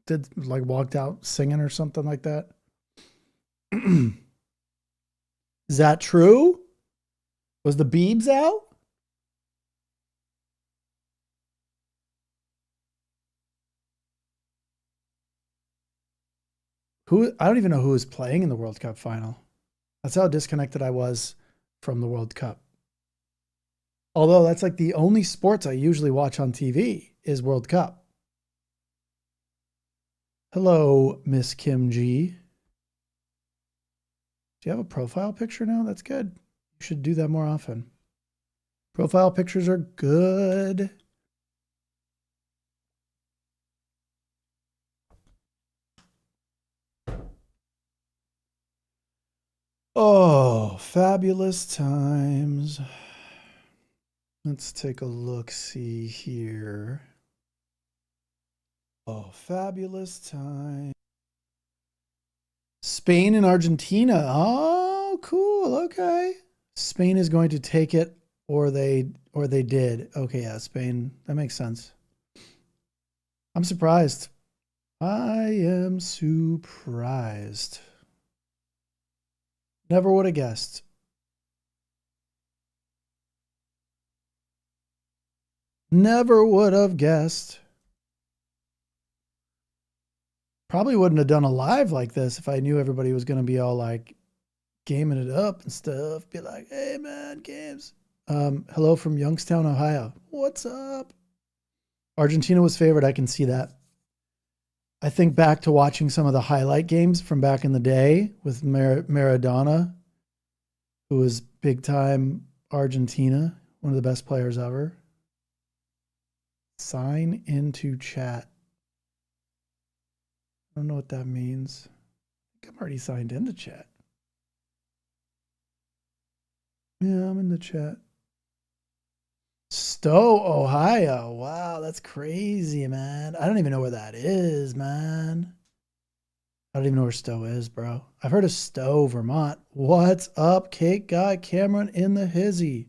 did like walked out singing or something like that. Is that true? Was the Beebs out? Who, I don't even know who was playing in the World Cup final. That's how disconnected I was from the World Cup. Although that's like the only sports I usually watch on TV is World Cup. Hello, Miss Kim G. Do you have a profile picture now? That's good. You should do that more often. Profile pictures are good. Oh, fabulous times. Let's take a look, see here. Oh, fabulous time. Spain and Argentina. Oh, cool. Okay. Spain is going to take it, or they did. Okay, yeah, Spain. That makes sense. I'm surprised. I am surprised. Never would have guessed. Never would have guessed. Probably wouldn't have done a live like this if I knew everybody was going to be all like gaming it up and stuff. Be like, hey man, games. Hello from Youngstown, Ohio. What's up? Argentina was favored. I can see that. I think back to watching some of the highlight games from back in the day with Maradona, who was big time Argentina, one of the best players ever. Sign into chat. I don't know what that means. I think I'm already signed into chat. Yeah, I'm in the chat. Stowe, Ohio. Wow, that's crazy, man. I don't even know where that is, man. I don't even know where Stowe is, bro. I've heard of Stowe, Vermont. What's up, Cake Guy Cameron in the hizzy?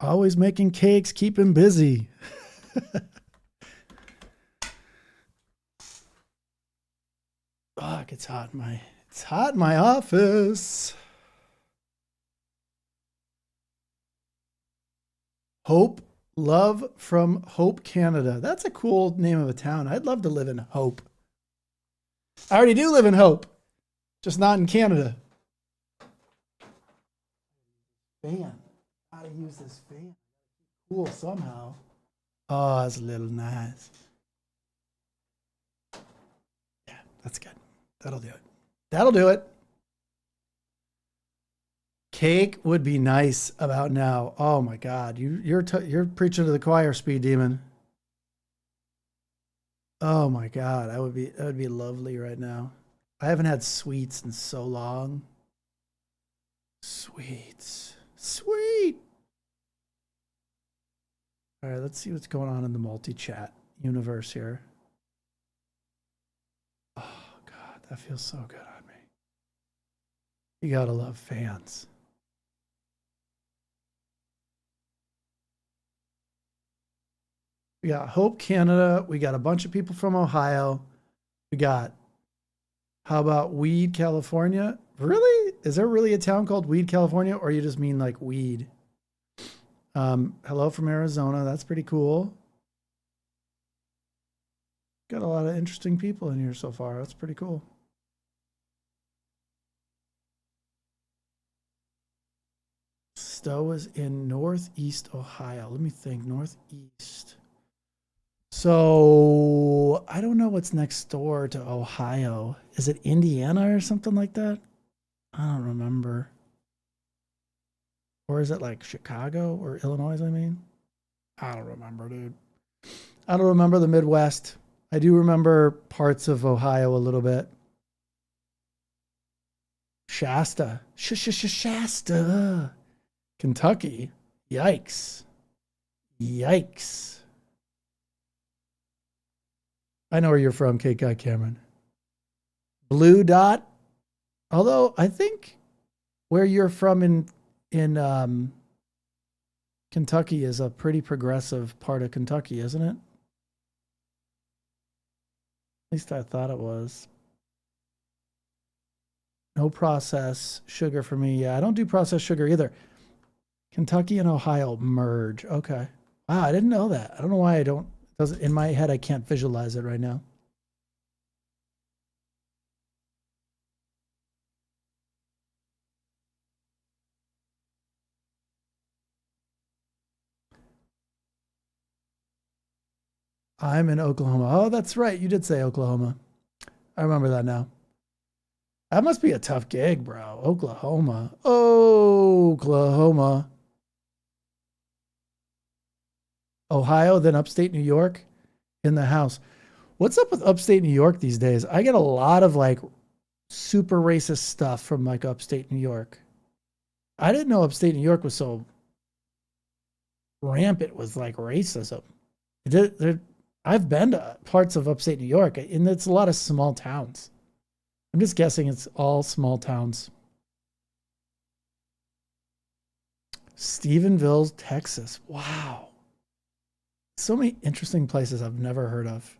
Always making cakes, keep him busy. Fuck, it's hot in my office. Hope, love from Hope, Canada. That's a cool name of a town. I'd love to live in Hope. I already do live in Hope, just not in Canada. Fan. How to use this fan. Cool somehow. Oh, that's a little nice. Yeah, that's good. That'll do it. That'll do it. Cake would be nice about now. Oh my God, you're preaching to the choir, Speed Demon. Oh my God, that would be lovely right now. I haven't had sweets in so long. Sweets, sweet. All right, let's see what's going on in the multi-chat universe here. Oh God, that feels so good on me. You gotta love fans. We got Hope, Canada. We got a bunch of people from Ohio. We got, how about Weed, California? Really? Is there really a town called Weed, California? Or you just mean like weed? Hello from Arizona. That's pretty cool. Got a lot of interesting people in here so far. That's pretty cool. Stowe is in Northeast Ohio. Let me think. Northeast. So I don't know what's next door to Ohio. Is it Indiana or something like that? I don't remember. Or is it like Chicago or Illinois, I mean? I don't remember, dude. I don't remember the Midwest. I do remember parts of Ohio a little bit. Shasta. Shasta. Kentucky. Yikes. Yikes. I know where you're from, Cake Guy Cameron. Blue Dot. Although I think where you're from in Kentucky is a pretty progressive part of Kentucky, isn't it? At least I thought it was. No processed sugar for me. Yeah, I don't do processed sugar either. Kentucky and Ohio merge. Okay. Wow, I didn't know that. I don't know why I don't. It doesn't in my head. I can't visualize it right now. I'm in Oklahoma. Oh, that's right. You did say Oklahoma. I remember that now. That must be a tough gig, bro. Oklahoma. Oklahoma. Ohio, then upstate New York in the house. What's up with upstate New York these days? I get a lot of like super racist stuff from like upstate New York. I didn't know upstate New York was so rampant with like racism. I've been to parts of upstate New York, and it's a lot of small towns. I'm just guessing it's all small towns. Stephenville, Texas. Wow. So many interesting places I've never heard of.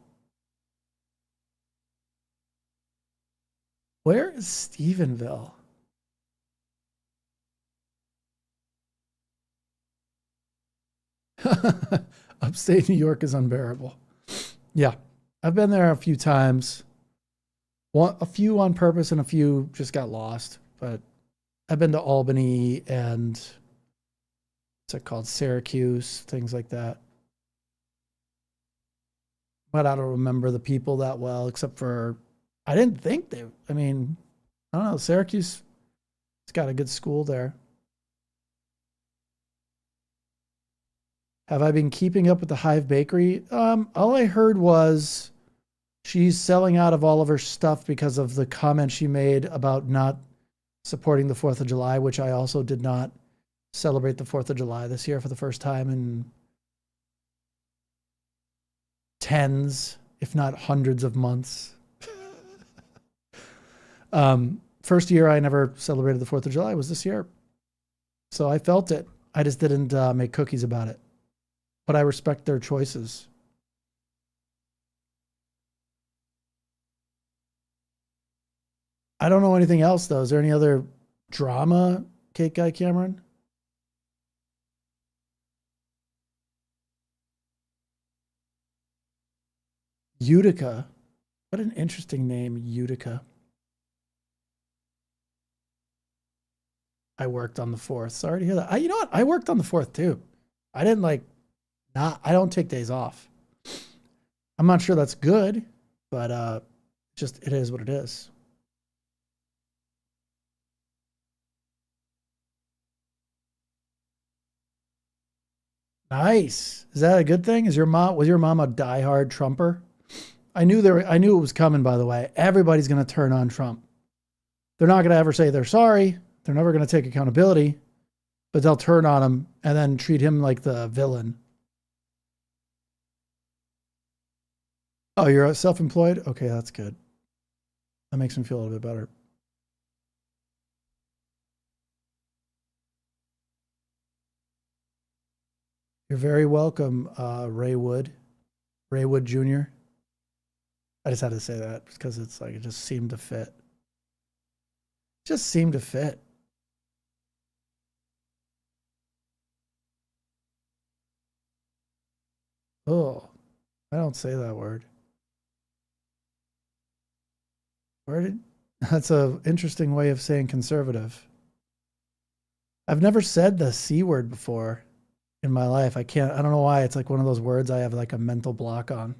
Where is Stephenville? Upstate New York is unbearable. Yeah, I've been there a few times. A few on purpose and a few just got lost. But I've been to Albany and what's it called? Syracuse, things like that. But I don't remember the people that well, except for I didn't think they. I mean, I don't know. Syracuse, it's got a good school there. Have I been keeping up with the Hive Bakery? All I heard was she's selling out of all of her stuff because of the comment she made about not supporting the 4th of July, which I also did not celebrate the 4th of July this year for the first time in tens, if not hundreds of months. First year I never celebrated the 4th of July was this year. So I felt it. I just didn't make cookies about it. But I respect their choices. I don't know anything else, though. Is there any other drama, Cake Guy Cameron? Utica. What an interesting name, Utica. I worked on the 4th. Sorry to hear that. You know what? I worked on the 4th, too. I didn't like, I don't take days off. I'm not sure that's good, but just it is what it is. Nice. Is that a good thing? Was your mom a diehard Trumper? I knew it was coming, by the way. Everybody's gonna turn on Trump. They're not gonna ever say they're sorry. They're never gonna take accountability, but they'll turn on him and then treat him like the villain. Oh, you're self-employed? Okay, that's good. That makes me feel a little bit better. You're very welcome, Ray Wood. Ray Wood Jr. I just had to say that because it's like it just seemed to fit. Just seemed to fit. Oh, I don't say that word. Where did that's a interesting way of saying conservative. I've never said the C word before in my life. I don't know why. It's like one of those words I have like a mental block on.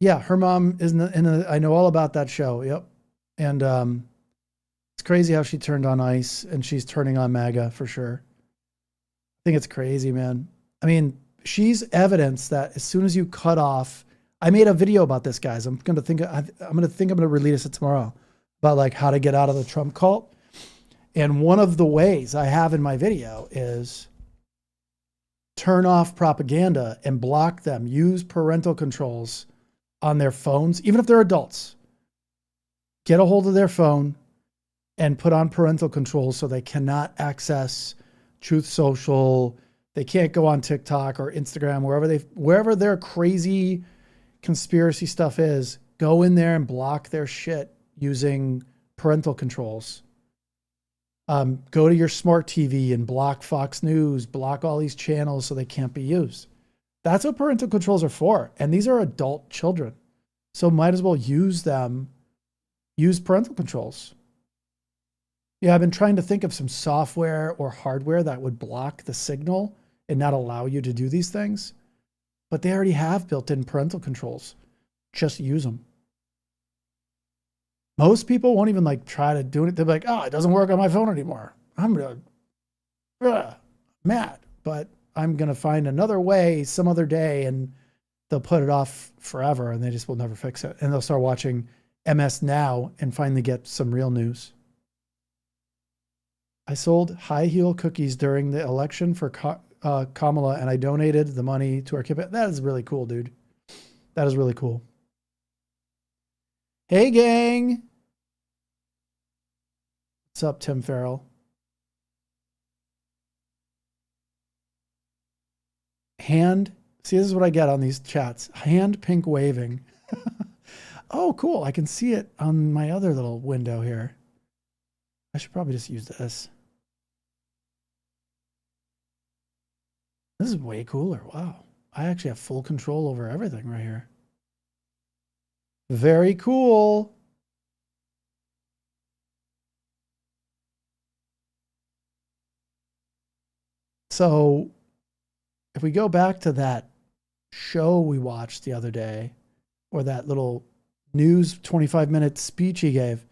Yeah, her mom is I know all about that show. Yep. And it's crazy how she turned on ICE and she's turning on MAGA for sure. I think it's crazy, man. I mean, she's evidence that as soon as you cut off, I made a video about this, guys. I'm gonna release it tomorrow about like how to get out of the Trump cult. And one of the ways I have in my video is turn off propaganda and block them. Use parental controls on their phones, even if they're adults. Get a hold of their phone and put on parental controls so they cannot access Truth Social. They can't go on TikTok or Instagram, wherever their crazy conspiracy stuff is. Go in there and block their shit using parental controls. Go to your smart TV and block Fox News, block all these channels so they can't be used. That's what parental controls are for. And these are adult children. So might as well use them, use parental controls. Yeah, I've been trying to think of some software or hardware that would block the signal and not allow you to do these things. But they already have built-in parental controls. Just use them. Most people won't even like try to do it. They're like, oh, it doesn't work on my phone anymore. I'm mad, but I'm going to find another way some other day, and they'll put it off forever and they just will never fix it. And they'll start watching MS Now and finally get some real news. I sold high heel cookies during the election for Kamala, and I donated the money to our campaign. That is really cool, dude. That is really cool. Hey, gang. What's up, Tim Farrell? See, this is what I get on these chats. Hand pink waving. Oh, cool. I can see it on my other little window here. I should probably just use this. This is way cooler. Wow. I actually have full control over everything right here. Very cool. So if we go back to that show we watched the other day, or that little news 25-minute speech he gave,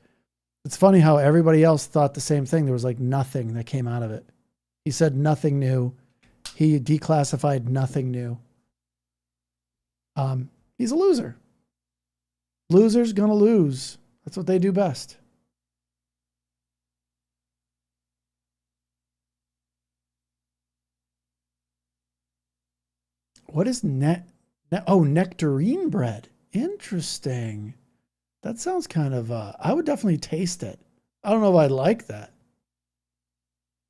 it's funny how everybody else thought the same thing. There was like nothing that came out of it. He said nothing new. He declassified nothing new. He's a loser. Losers gonna lose. That's what they do best. What is nectarine bread? Interesting. That sounds kind of, I would definitely taste it. I don't know if I'd like that.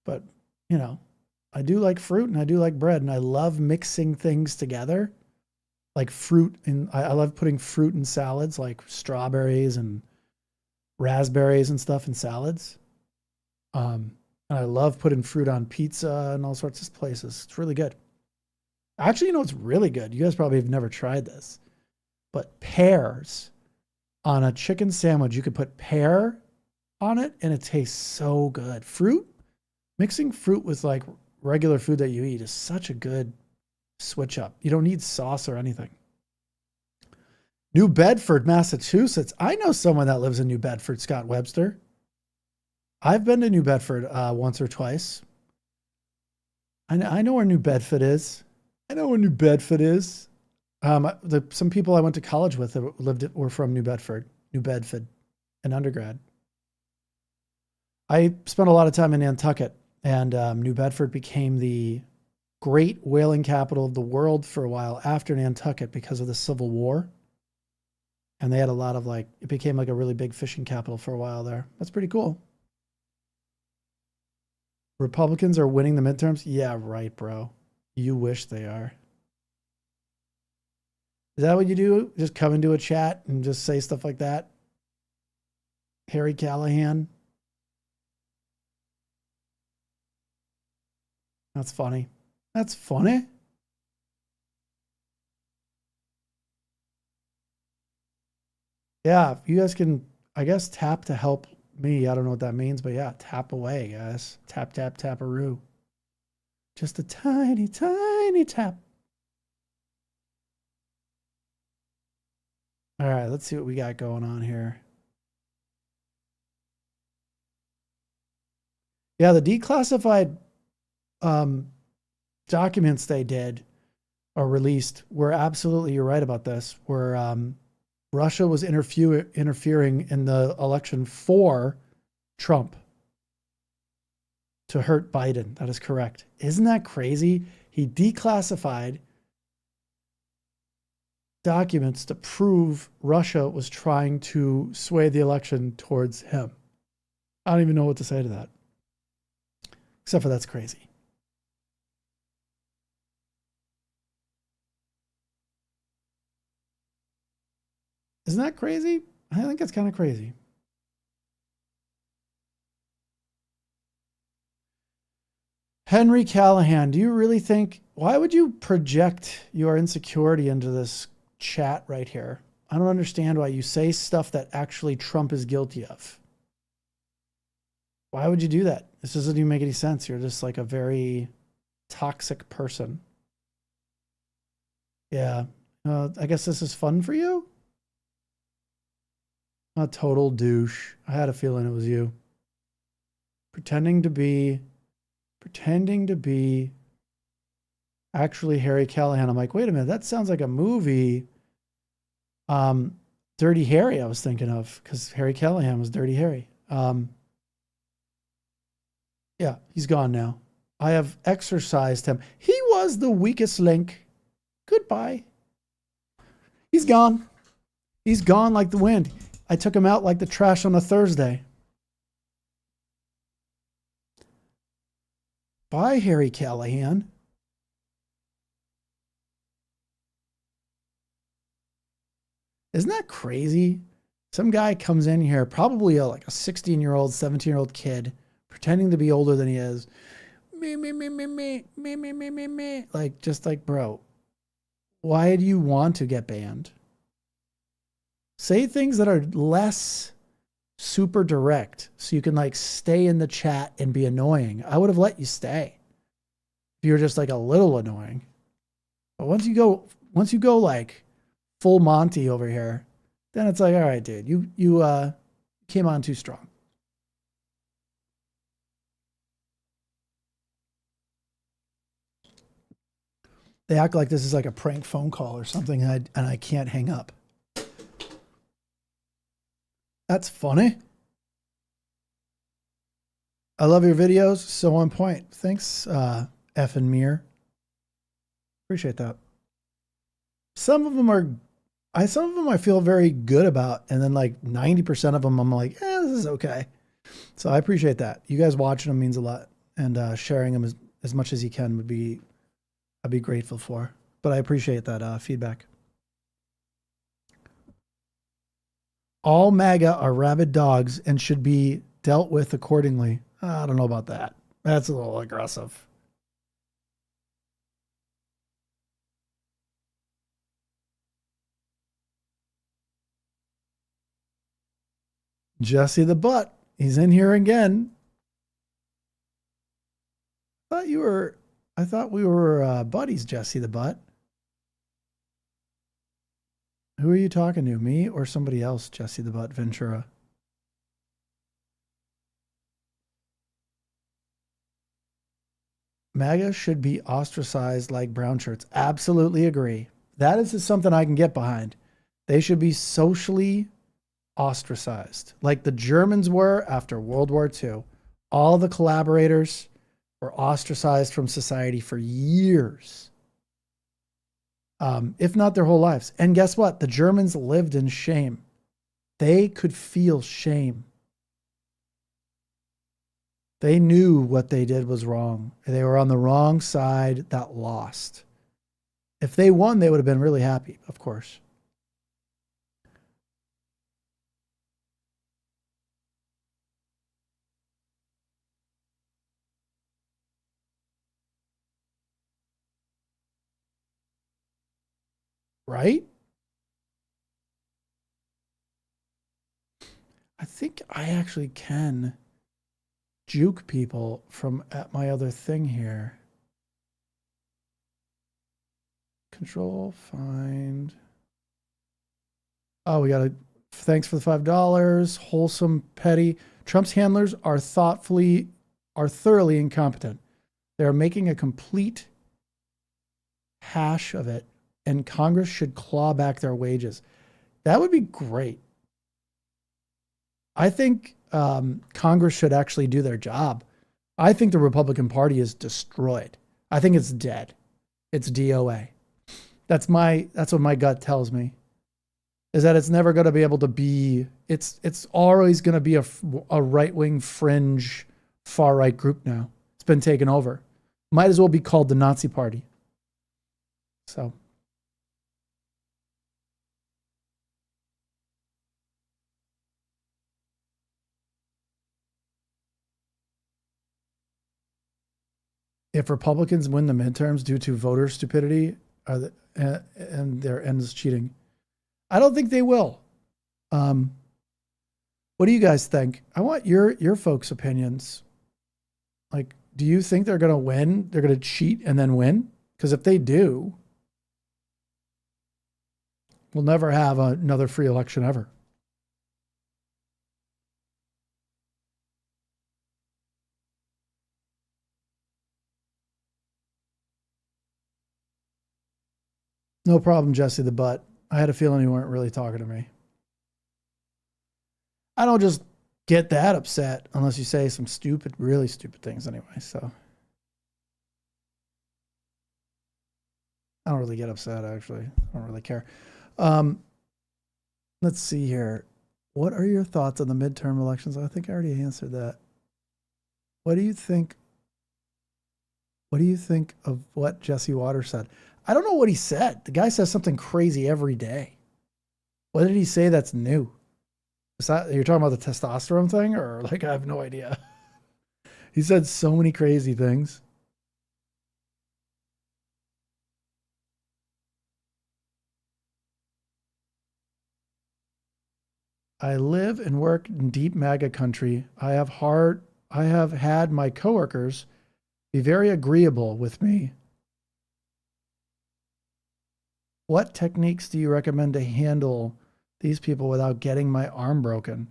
But, you know, I do like fruit and I do like bread, and I love mixing things together. Like fruit, and I love putting fruit in salads, like strawberries and raspberries and stuff in salads. And I love putting fruit on pizza and all sorts of places. It's really good. Actually, you know, it's really good. You guys probably have never tried this, but pears on a chicken sandwich. You could put pear on it and it tastes so good. Fruit, mixing fruit with like regular food that you eat is such a good switch up. You don't need sauce or anything. New Bedford, Massachusetts. I know someone that lives in New Bedford, Scott Webster. I've been to New Bedford once or twice. I know where New Bedford is. I know where New Bedford is. Some people I went to college with that were from New Bedford, an undergrad. I spent a lot of time in Nantucket, and New Bedford became the great whaling capital of the world for a while after Nantucket because of the Civil War. And they had a lot of it became like a really big fishing capital for a while there. That's pretty cool. Republicans are winning the midterms? Yeah, right, bro. You wish they are. Is that what you do? Just come into a chat and just say stuff like that? Harry Callahan? That's funny. That's funny. Yeah, you guys can, I guess, tap to help me. I don't know what that means, but yeah, tap away, guys. Tap, tap, tap-a-roo. Just a tiny, tiny tap. All right, let's see what we got going on here. Yeah, the declassified documents they did or released were absolutely, you're right about this, were Russia was interfering in the election for Trump to hurt Biden. That is correct. Isn't that crazy? He declassified documents to prove Russia was trying to sway the election towards him. I don't even know what to say to that. Except for that's crazy. Isn't that crazy? I think that's kind of crazy. Henry Callahan, do you really think, why would you project your insecurity into this chat right here? I don't understand why you say stuff that actually Trump is guilty of. Why would you do that? This doesn't even make any sense. You're just like a very toxic person. Yeah. I guess this is fun for you? A total douche. I had a feeling it was you. Pretending to be actually Harry Callahan. I'm like, wait a minute, that sounds like a movie. Dirty Harry I was thinking of, because Harry Callahan was Dirty Harry. Yeah, he's gone now. I have exorcised him. He was the weakest link. Goodbye. He's gone. He's gone like the wind. I took him out like the trash on a Thursday. Bye, Harry Callahan. Isn't that crazy? Some guy comes in here, probably like a 16-year-old, 17-year-old kid, pretending to be older than he is. Me. Like, just like, bro, why do you want to get banned? Say things that are less super direct so you can like stay in the chat and be annoying. I would have let you stay if you're just like a little annoying. But once you go like full Monty over here, then it's like, all right, dude, you came on too strong. They act like this is like a prank phone call or something, and I can't hang up. That's funny. I love your videos. So on point. Thanks, F and Mir. Appreciate that. Some of them I feel very good about, and then like 90% of them I'm like, this is okay. So I appreciate that. You guys watching them means a lot, and sharing them as much as you can I'd be grateful for. But I appreciate that feedback. All MAGA are rabid dogs and should be dealt with accordingly. I don't know about that. That's a little aggressive. Jesse the Butt. He's in here again. I thought we were buddies, Jesse the Butt. Who are you talking to? Me or somebody else, Jesse the Butt Ventura? MAGA should be ostracized like brown shirts. Absolutely agree. That is something I can get behind. They should be socially ostracized like the Germans were after World War II. All the collaborators were ostracized from society for years, if not their whole lives. And guess what? The Germans lived in shame. They could feel shame. They knew what they did was wrong. They were on the wrong side that lost. If they won, they would have been really happy, of course. Right? I think I actually can juke people from at my other thing here. Control, find. Oh, we got thanks for the $5. Wholesome, petty. Trump's handlers are thoroughly incompetent. They're making a complete hash of it, and Congress should claw back their wages. That would be great. I think Congress should actually do their job. I think the Republican Party is destroyed. I think it's dead. It's DOA. That's what my gut tells me. is that it's never going to be able to be, it's always going to be a right-wing fringe far-right group now. It's been taken over. Might as well be called the Nazi Party. So. If Republicans win the midterms due to voter stupidity and their ends cheating, I don't think they will. What do you guys think? I want your folks' opinions. Like, do you think they're going to win? They're going to cheat and then win? Because if they do, we'll never have another free election ever. No problem, Jesse the Butt. I had a feeling you weren't really talking to me. I don't just get that upset unless you say some stupid, really stupid things anyway. So I don't really get upset, actually. I don't really care. Let's see here. What are your thoughts on the midterm elections? I think I already answered that. What do you think? What do you think of what Jesse Waters said? I don't know what he said. The guy says something crazy every day. What did he say that's new? Is that, you're talking about the testosterone thing, or like, I have no idea. He said so many crazy things. I live and work in deep MAGA country. I have had my coworkers be very agreeable with me. What techniques do you recommend to handle these people without getting my arm broken?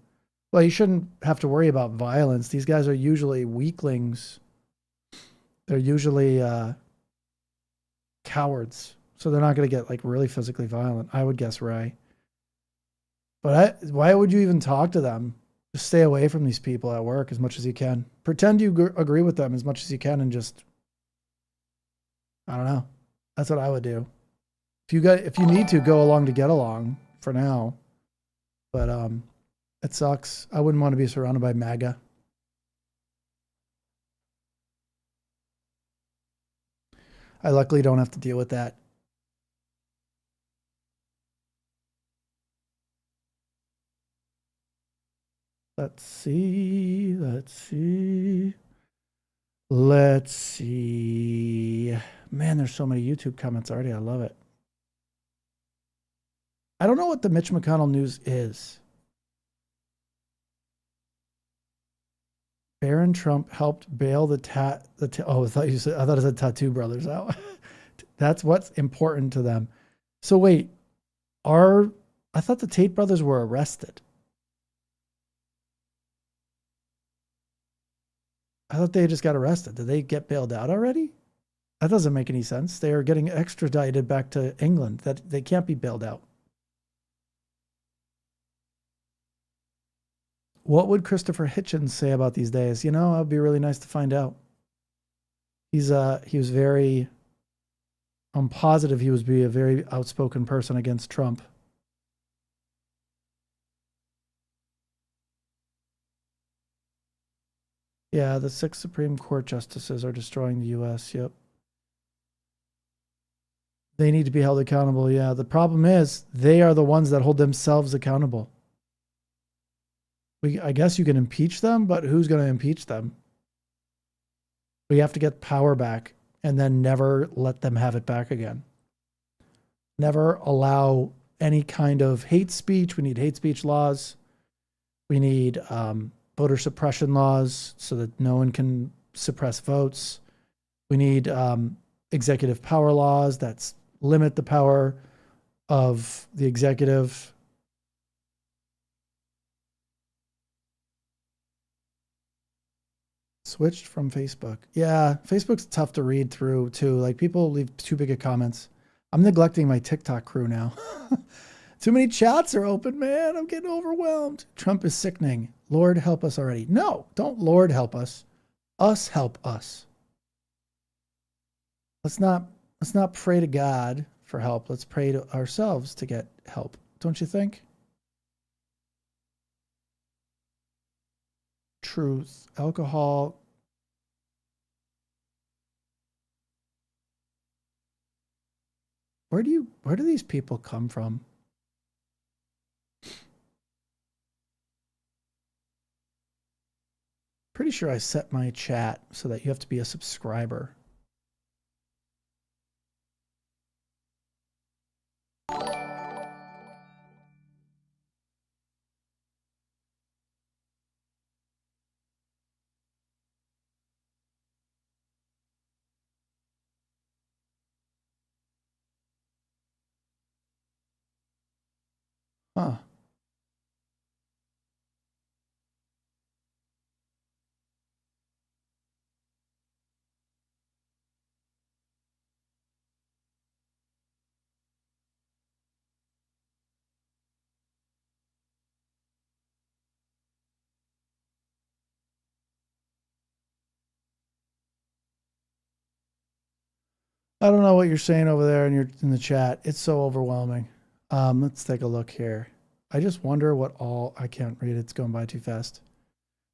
Well, you shouldn't have to worry about violence. These guys are usually weaklings. They're usually cowards. So they're not going to get like really physically violent. I would guess Ray. But why would you even talk to them? Just stay away from these people at work as much as you can. Pretend you agree with them as much as you can and just, I don't know. That's what I would do. If you need to, go along to get along for now. But it sucks. I wouldn't want to be surrounded by MAGA. I luckily don't have to deal with that. Let's see. Man, there's so many YouTube comments already. I love it. I don't know what the Mitch McConnell news is. Barron Trump helped bail I thought it said Tattoo Brothers out. That's what's important to them. So wait, I thought the Tate brothers were arrested. I thought they just got arrested. Did they get bailed out already? That doesn't make any sense. They are getting extradited back to England. That they can't be bailed out. What would Christopher Hitchens say about these days? You know, it'd be really nice to find out. He was very, I'm positive he would be a very outspoken person against Trump. Yeah, the 6 Supreme Court justices are destroying the U.S. Yep. They need to be held accountable. Yeah, the problem is they are the ones that hold themselves accountable. I guess you can impeach them, but who's going to impeach them? We have to get power back and then never let them have it back again. Never allow any kind of hate speech. We need hate speech laws. We need voter suppression laws so that no one can suppress votes. We need executive power laws that limit the power of the executive. Switched from Facebook. Yeah, Facebook's tough to read through too. Like people leave too big of comments. I'm neglecting my TikTok crew now. Too many chats are open, man. I'm getting overwhelmed. Trump is sickening. Lord help us already. No, don't Lord help us. Us help us. Let's not pray to God for help. Let's pray to ourselves to get help. don't you think? Truth, alcohol. Where do these people come from? Pretty sure I set my chat so that you have to be a subscriber. Huh. I don't know what you're saying over there in the chat. It's so overwhelming. Let's take a look here. I just wonder what all I can't read. It's going by too fast.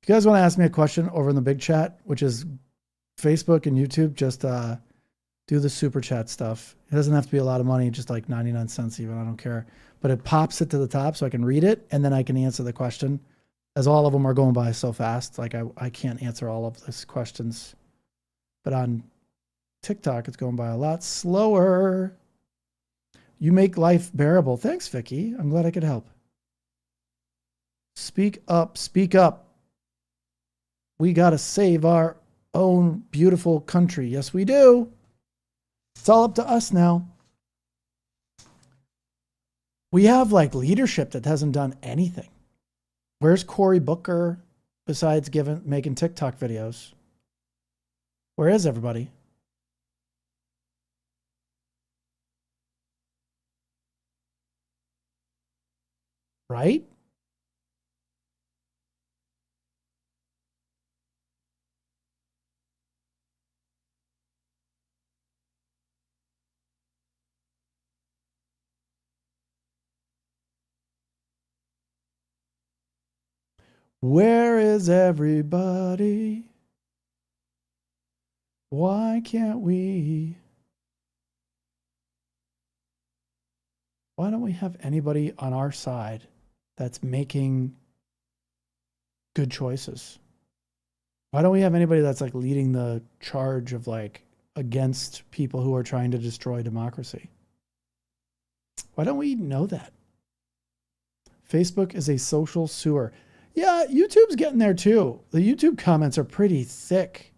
If you guys want to ask me a question over in the big chat, which is Facebook and YouTube, just do the super chat stuff. It doesn't have to be a lot of money, just like 99 cents even. I don't care. But it pops it to the top so I can read it and then I can answer the question. As all of them are going by so fast, like I can't answer all of these questions. But on TikTok, it's going by a lot slower. You make life bearable. Thanks, Vicky. I'm glad I could help. Speak up, speak up. We got to save our own beautiful country. Yes, we do. It's all up to us now. We have like leadership that hasn't done anything. Where's Cory Booker besides making TikTok videos? Where is everybody? Right? Where is everybody? Why can't we? Why don't we have anybody on our side that's making good choices? Why don't we have anybody that's like leading the charge of like against people who are trying to destroy democracy? Why don't we know that? Facebook is a social sewer. Yeah, YouTube's getting there too. The YouTube comments are pretty thick.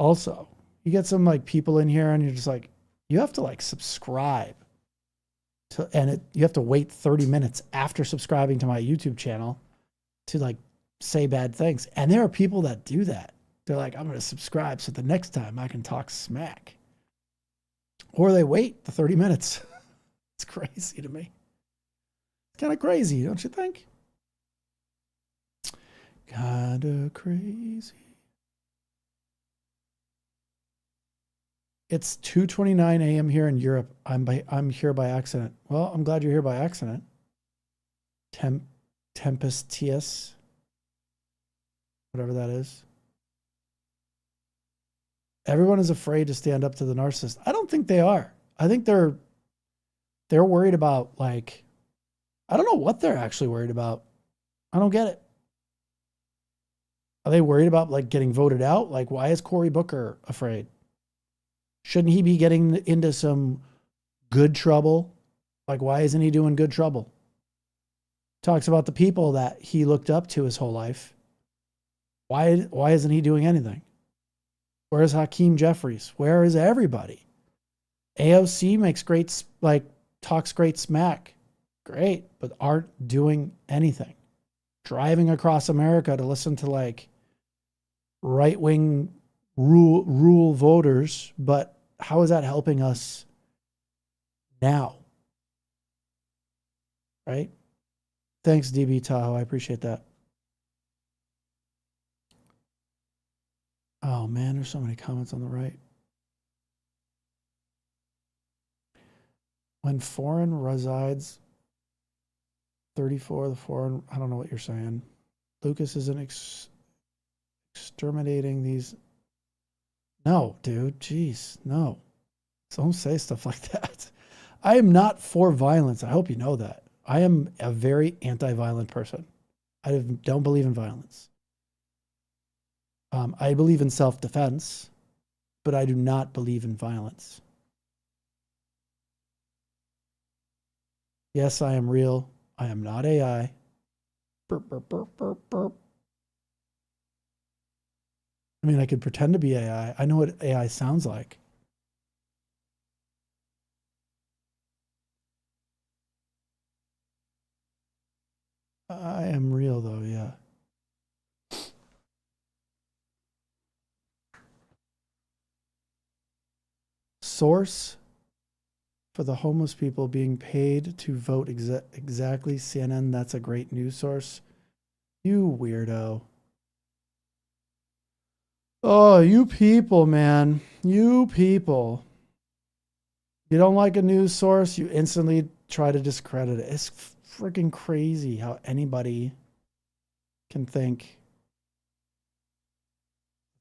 Also, you get some like people in here and you're just like, you have to like subscribe to, and you have to wait 30 minutes after subscribing to my YouTube channel to like say bad things. And there are people that do that. They're like, I'm going to subscribe so the next time I can talk smack. Or they wait the 30 minutes. It's crazy to me. It's kind of crazy, don't you think? Kind of crazy. It's 2:29 a.m. here in Europe. I'm here by accident. Well, I'm glad you're here by accident. Tempestious. Whatever that is. Everyone is afraid to stand up to the narcissist. I don't think they are. I think they're worried about like, I don't know what they're actually worried about. I don't get it. Are they worried about like getting voted out? Like, why is Cory Booker afraid? Shouldn't he be getting into some good trouble? Like, why isn't he doing good trouble? Talks about the people that he looked up to his whole life. Why isn't he doing anything? Where's Hakeem Jeffries? Where is everybody? AOC makes great, like, talks great smack. Great, but aren't doing anything. Driving across America to listen to like right-wing rule voters, but how is that helping us now? Right? Thanks, DB Tahoe. I appreciate that. Oh man, there's so many comments on the right. When foreign resides 34, the four, I don't know what you're saying. Lucas isn't exterminating these. No, dude, jeez, no. Don't say stuff like that. I am not for violence. I hope you know that. I am a very anti-violent person. I don't believe in violence. I believe in self-defense, but I do not believe in violence. Yes, I am real. I am not AI. Burp, burp, burp, burp, burp. I mean, I could pretend to be AI. I know what AI sounds like. I am real, though, yeah. Source for the homeless people being paid to vote exactly. CNN, that's a great news source. You weirdo. Oh, you people, man. You people. You don't like a news source, you instantly try to discredit it. It's freaking crazy how anybody can think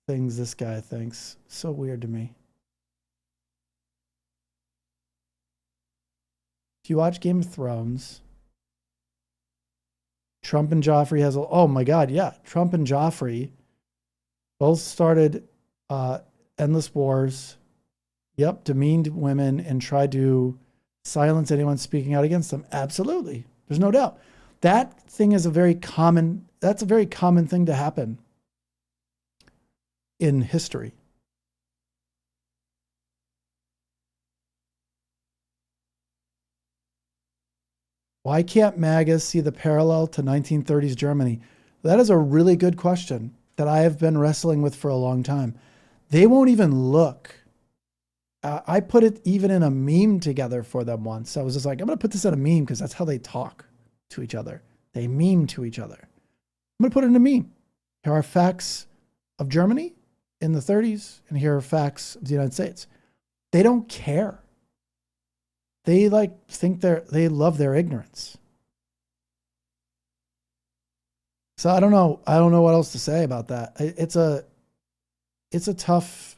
things this guy thinks. So weird to me. If you watch Game of Thrones, Trump and Joffrey has oh my God, yeah. Trump and Joffrey both started endless wars. Yep, demeaned women and tried to silence anyone speaking out against them. Absolutely. There's no doubt. That thing is that's a very common thing to happen in history. Why can't MAGA see the parallel to 1930s Germany? That is a really good question that I have been wrestling with for a long time. They won't even look. I put it even in a meme together for them once. I was just like, I'm going to put this in a meme because that's how they talk to each other. They meme to each other. I'm going to put it in a meme. Here are facts of Germany in the 30s, and here are facts of the United States. They don't care. They think they love their ignorance. So I don't know. I don't know what else to say about that. It's tough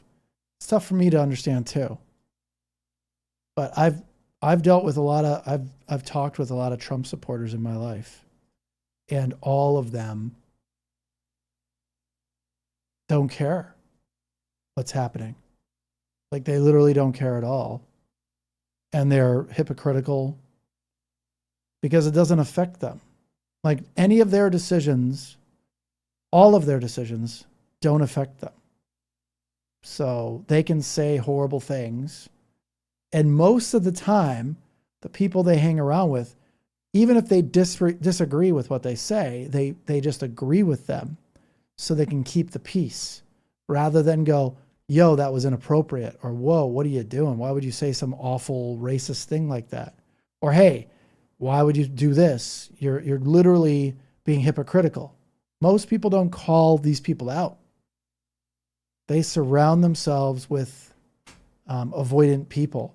for me to understand too. But I've dealt with I've talked with a lot of Trump supporters in my life, and all of them don't care what's happening. Like they literally don't care at all. And they're hypocritical because it doesn't affect them. Like any of their decisions, all of their decisions don't affect them. So they can say horrible things. And most of the time, the people they hang around with, even if they disagree with what they say, they just agree with them so they can keep the peace rather than go, yo, that was inappropriate, or whoa, what are you doing? Why would you say some awful racist thing like that? Or hey, why would you do this? You're literally being hypocritical. Most people don't call these people out. They surround themselves with avoidant people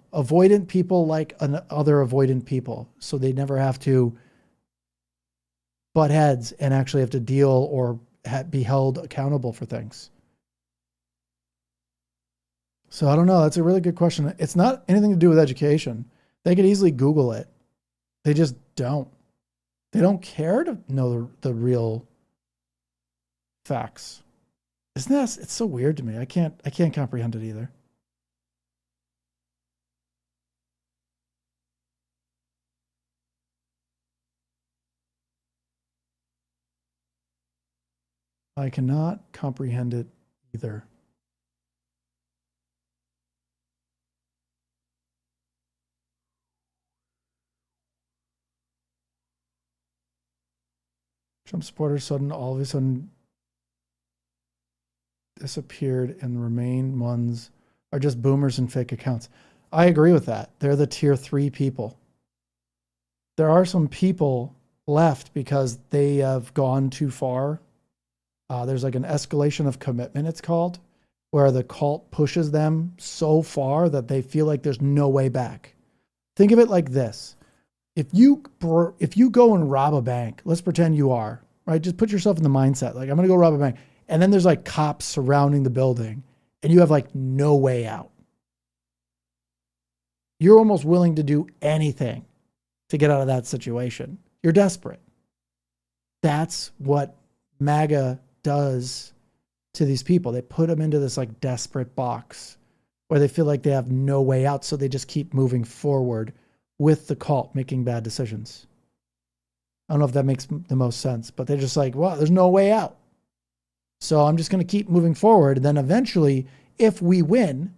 like other avoidant people, so they never have to butt heads and actually have to deal or be held accountable for things. So I don't know. That's a really good question. It's not anything to do with education. They could easily Google it. They just don't. They don't care to know the real facts. Isn't that? It's so weird to me. I can't comprehend it either. I cannot comprehend it either. Trump supporters all of a sudden disappeared and remain ones are just boomers and fake accounts. I agree with that. They're the tier 3 people. There are some people left because they have gone too far. There's like an escalation of commitment, it's called, where the cult pushes them so far that they feel like there's no way back. Think of it like this. if you go and rob a bank, let's pretend you are, right? Just put yourself in the mindset. Like, I'm going to go rob a bank. And then there's like cops surrounding the building and you have like no way out. You're almost willing to do anything to get out of that situation. You're desperate. That's what MAGA does to these people. They put them into this like desperate box where they feel like they have no way out. So they just keep moving forward with the cult, making bad decisions. I don't know if that makes the most sense, but they're just like, well, there's no way out. So I'm just going to keep moving forward. And then eventually, if we win,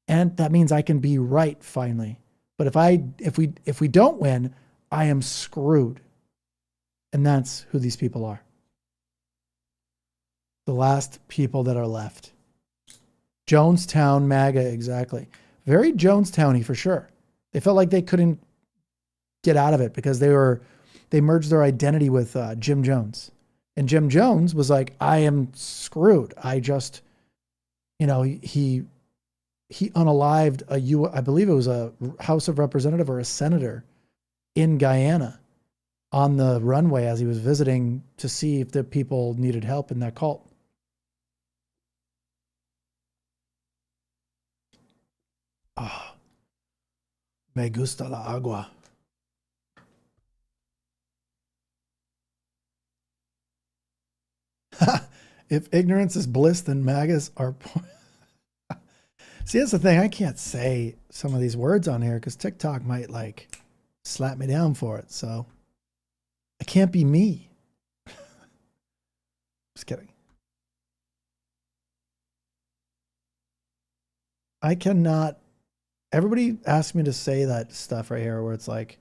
and that means I can be right finally. But if we don't win, I am screwed. And that's who these people are. The last people that are left. Jonestown MAGA, exactly. Very Jonestowny for sure. They felt like they couldn't get out of it because they merged their identity with Jim Jones. And Jim Jones was like, I am screwed. I just, he unalived I believe it was a House of Representative or a senator in Guyana on the runway as he was visiting to see if the people needed help in that cult. Ah, me gusta la agua. If ignorance is bliss, then MAGAs are. See, that's the thing. I can't say some of these words on here because TikTok might like slap me down for it. So I can't be me. Just kidding. I cannot. Everybody asks me to say that stuff right here where it's like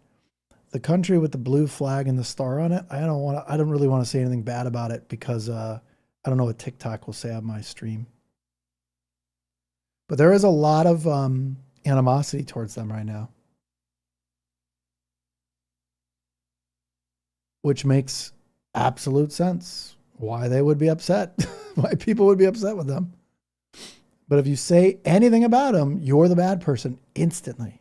the country with the blue flag and the star on it. I don't really want to say anything bad about it because I don't know what TikTok will say on my stream. But there is a lot of animosity towards them right now. Which makes absolute sense. Why they would be upset. Why people would be upset with them. But if you say anything about them, you're the bad person instantly.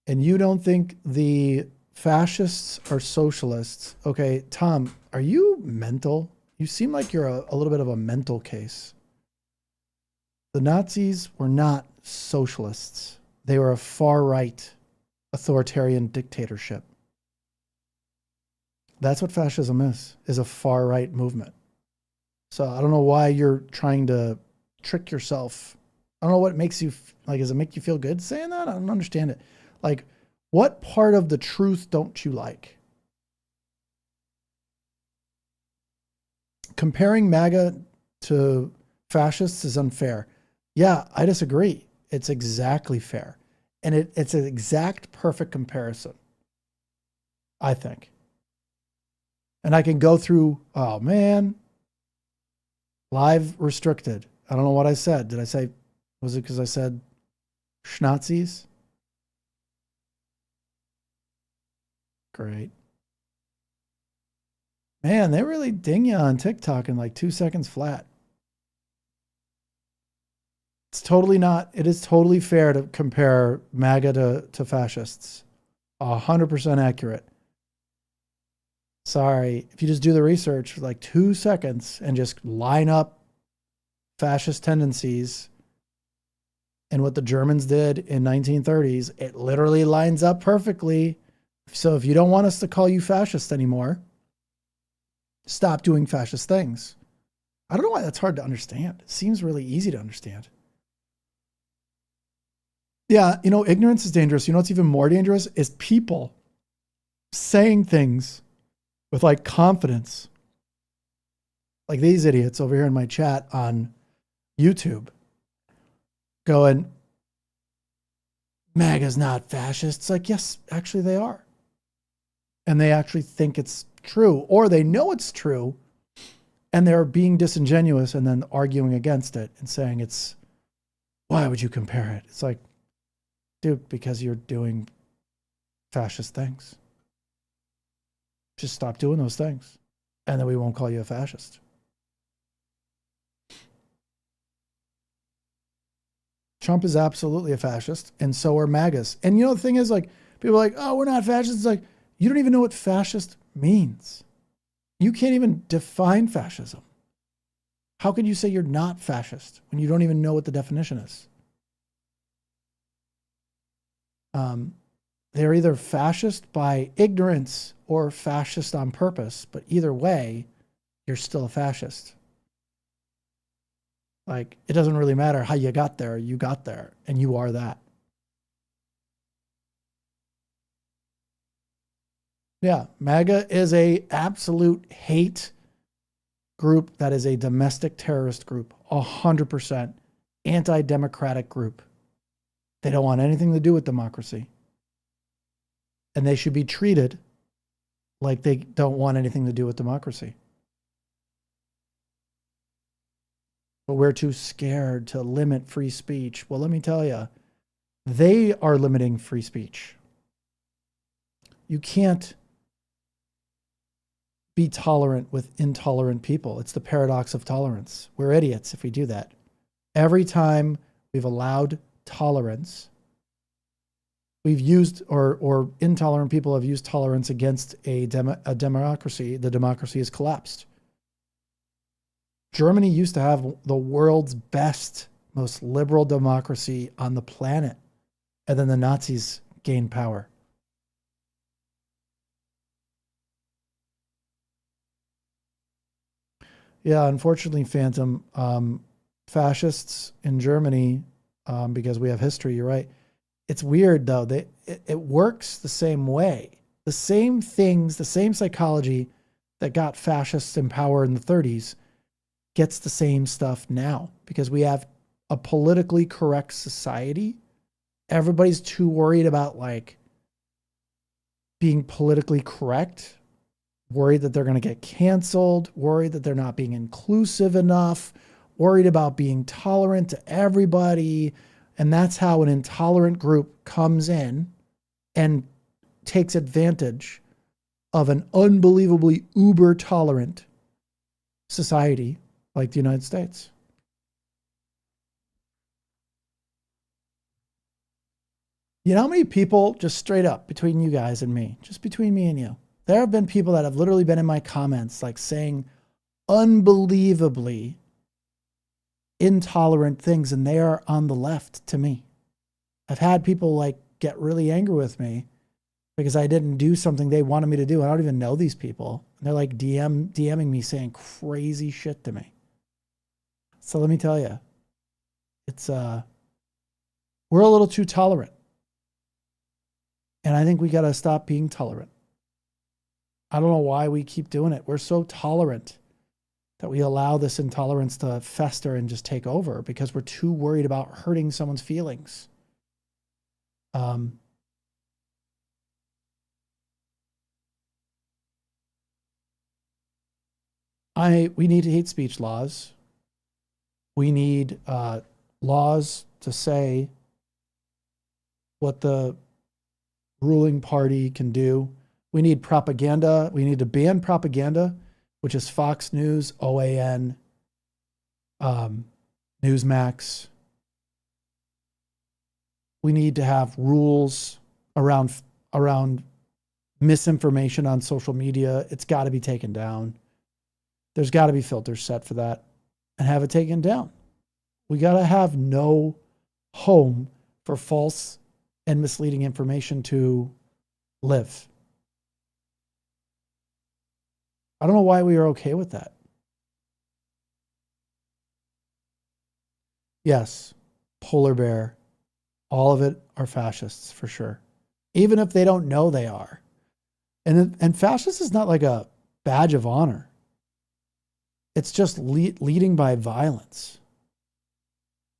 And you don't think the fascists are socialists. Okay, Tom, are you mental? You seem like you're a little bit of a mental case. The Nazis were not socialists. They were a far-right authoritarian dictatorship. That's what fascism is a far-right movement. So I don't know why you're trying to trick yourself. I don't know what makes you, like, does it make you feel good saying that? I don't understand it. Like, what part of the truth don't you like? Comparing MAGA to fascists is unfair. Yeah, I disagree. It's exactly fair. And it's an exact perfect comparison, I think. And I can go through, oh man, live restricted. I don't know what I said. Did I say, was it because I said Schnazis? Great. Man, they really ding you on TikTok in like 2 seconds flat. It's totally not. It is totally fair to compare MAGA to fascists. 100% accurate. Sorry. If you just do the research for like 2 seconds and just line up fascist tendencies and what the Germans did in 1930s, it literally lines up perfectly. So if you don't want us to call you fascist anymore, stop doing fascist things. I don't know why that's hard to understand. It seems really easy to understand. Yeah, ignorance is dangerous. You know what's even more dangerous is people saying things with like confidence. Like these idiots over here in my chat on YouTube going, MAGA's not fascist. It's like, yes, actually they are. And they actually think it's true, or they know it's true, and they're being disingenuous and then arguing against it and saying why would you compare it? It's like, dude, because you're doing fascist things. Just stop doing those things, and then we won't call you a fascist. Trump is absolutely a fascist, and so are MAGAs. And you know, the thing is, like, people are like, oh, we're not fascists. It's like, you don't even know what fascist means. You can't even define fascism. How could you say you're not fascist when you don't even know what the definition is? They're either fascist by ignorance or fascist on purpose, but either way, you're still a fascist. Like, it doesn't really matter how you got there, and you are that. Yeah, MAGA is a absolute hate group that is a domestic terrorist group, 100% anti-democratic group. They don't want anything to do with democracy. And they should be treated like they don't want anything to do with democracy. But we're too scared to limit free speech. Well, let me tell you, they are limiting free speech. You can't be tolerant with intolerant people. It's the paradox of tolerance. We're idiots if we do that. Every time we've allowed tolerance, we've used, or intolerant people have used tolerance against a democracy, the democracy has collapsed. Germany used to have the world's best, most liberal democracy on the planet. And then the Nazis gained power. Yeah, unfortunately, Phantom, fascists in Germany, because we have history, you're right. It's weird, though. It works the same way. The same things, the same psychology that got fascists in power in the 30s gets the same stuff now, because we have a politically correct society. Everybody's too worried about, like, being politically correct, worried that they're going to get canceled, worried that they're not being inclusive enough, worried about being tolerant to everybody. And that's how an intolerant group comes in and takes advantage of an unbelievably uber tolerant society like the United States. You know how many people, just straight up between you guys and me, just between me and you, there have been people that have literally been in my comments, like, saying unbelievably intolerant things, and they are on the left to me. I've had people, like, get really angry with me because I didn't do something they wanted me to do. I don't even know these people. And they're like DMing me saying crazy shit to me. So let me tell you, it's we're a little too tolerant. And I think we got to stop being tolerant. I don't know why we keep doing it. We're so tolerant that we allow this intolerance to fester and just take over because we're too worried about hurting someone's feelings. We need hate speech laws. We need laws to say what the ruling party can do. We need propaganda. We need to ban propaganda, which is Fox News, OAN, Newsmax. We need to have rules around misinformation on social media. It's got to be taken down. There's got to be filters set for that and have it taken down. We got to have no home for false and misleading information to live. I don't know why we are okay with that. Yes, polar bear, all of it are fascists for sure, even if they don't know they are. And fascist is not like a badge of honor. It's just leading by violence,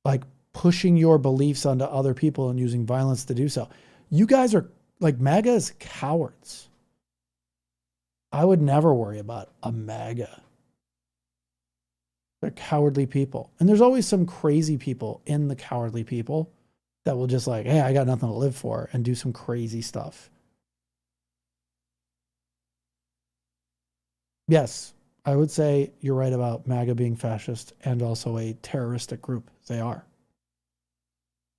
like pushing your beliefs onto other people and using violence to do so. You guys are like, MAGA is cowards. I would never worry about a MAGA. They're cowardly people. And there's always some crazy people in the cowardly people that will just, like, hey, I got nothing to live for, and do some crazy stuff. Yes, I would say you're right about MAGA being fascist and also a terroristic group. They are.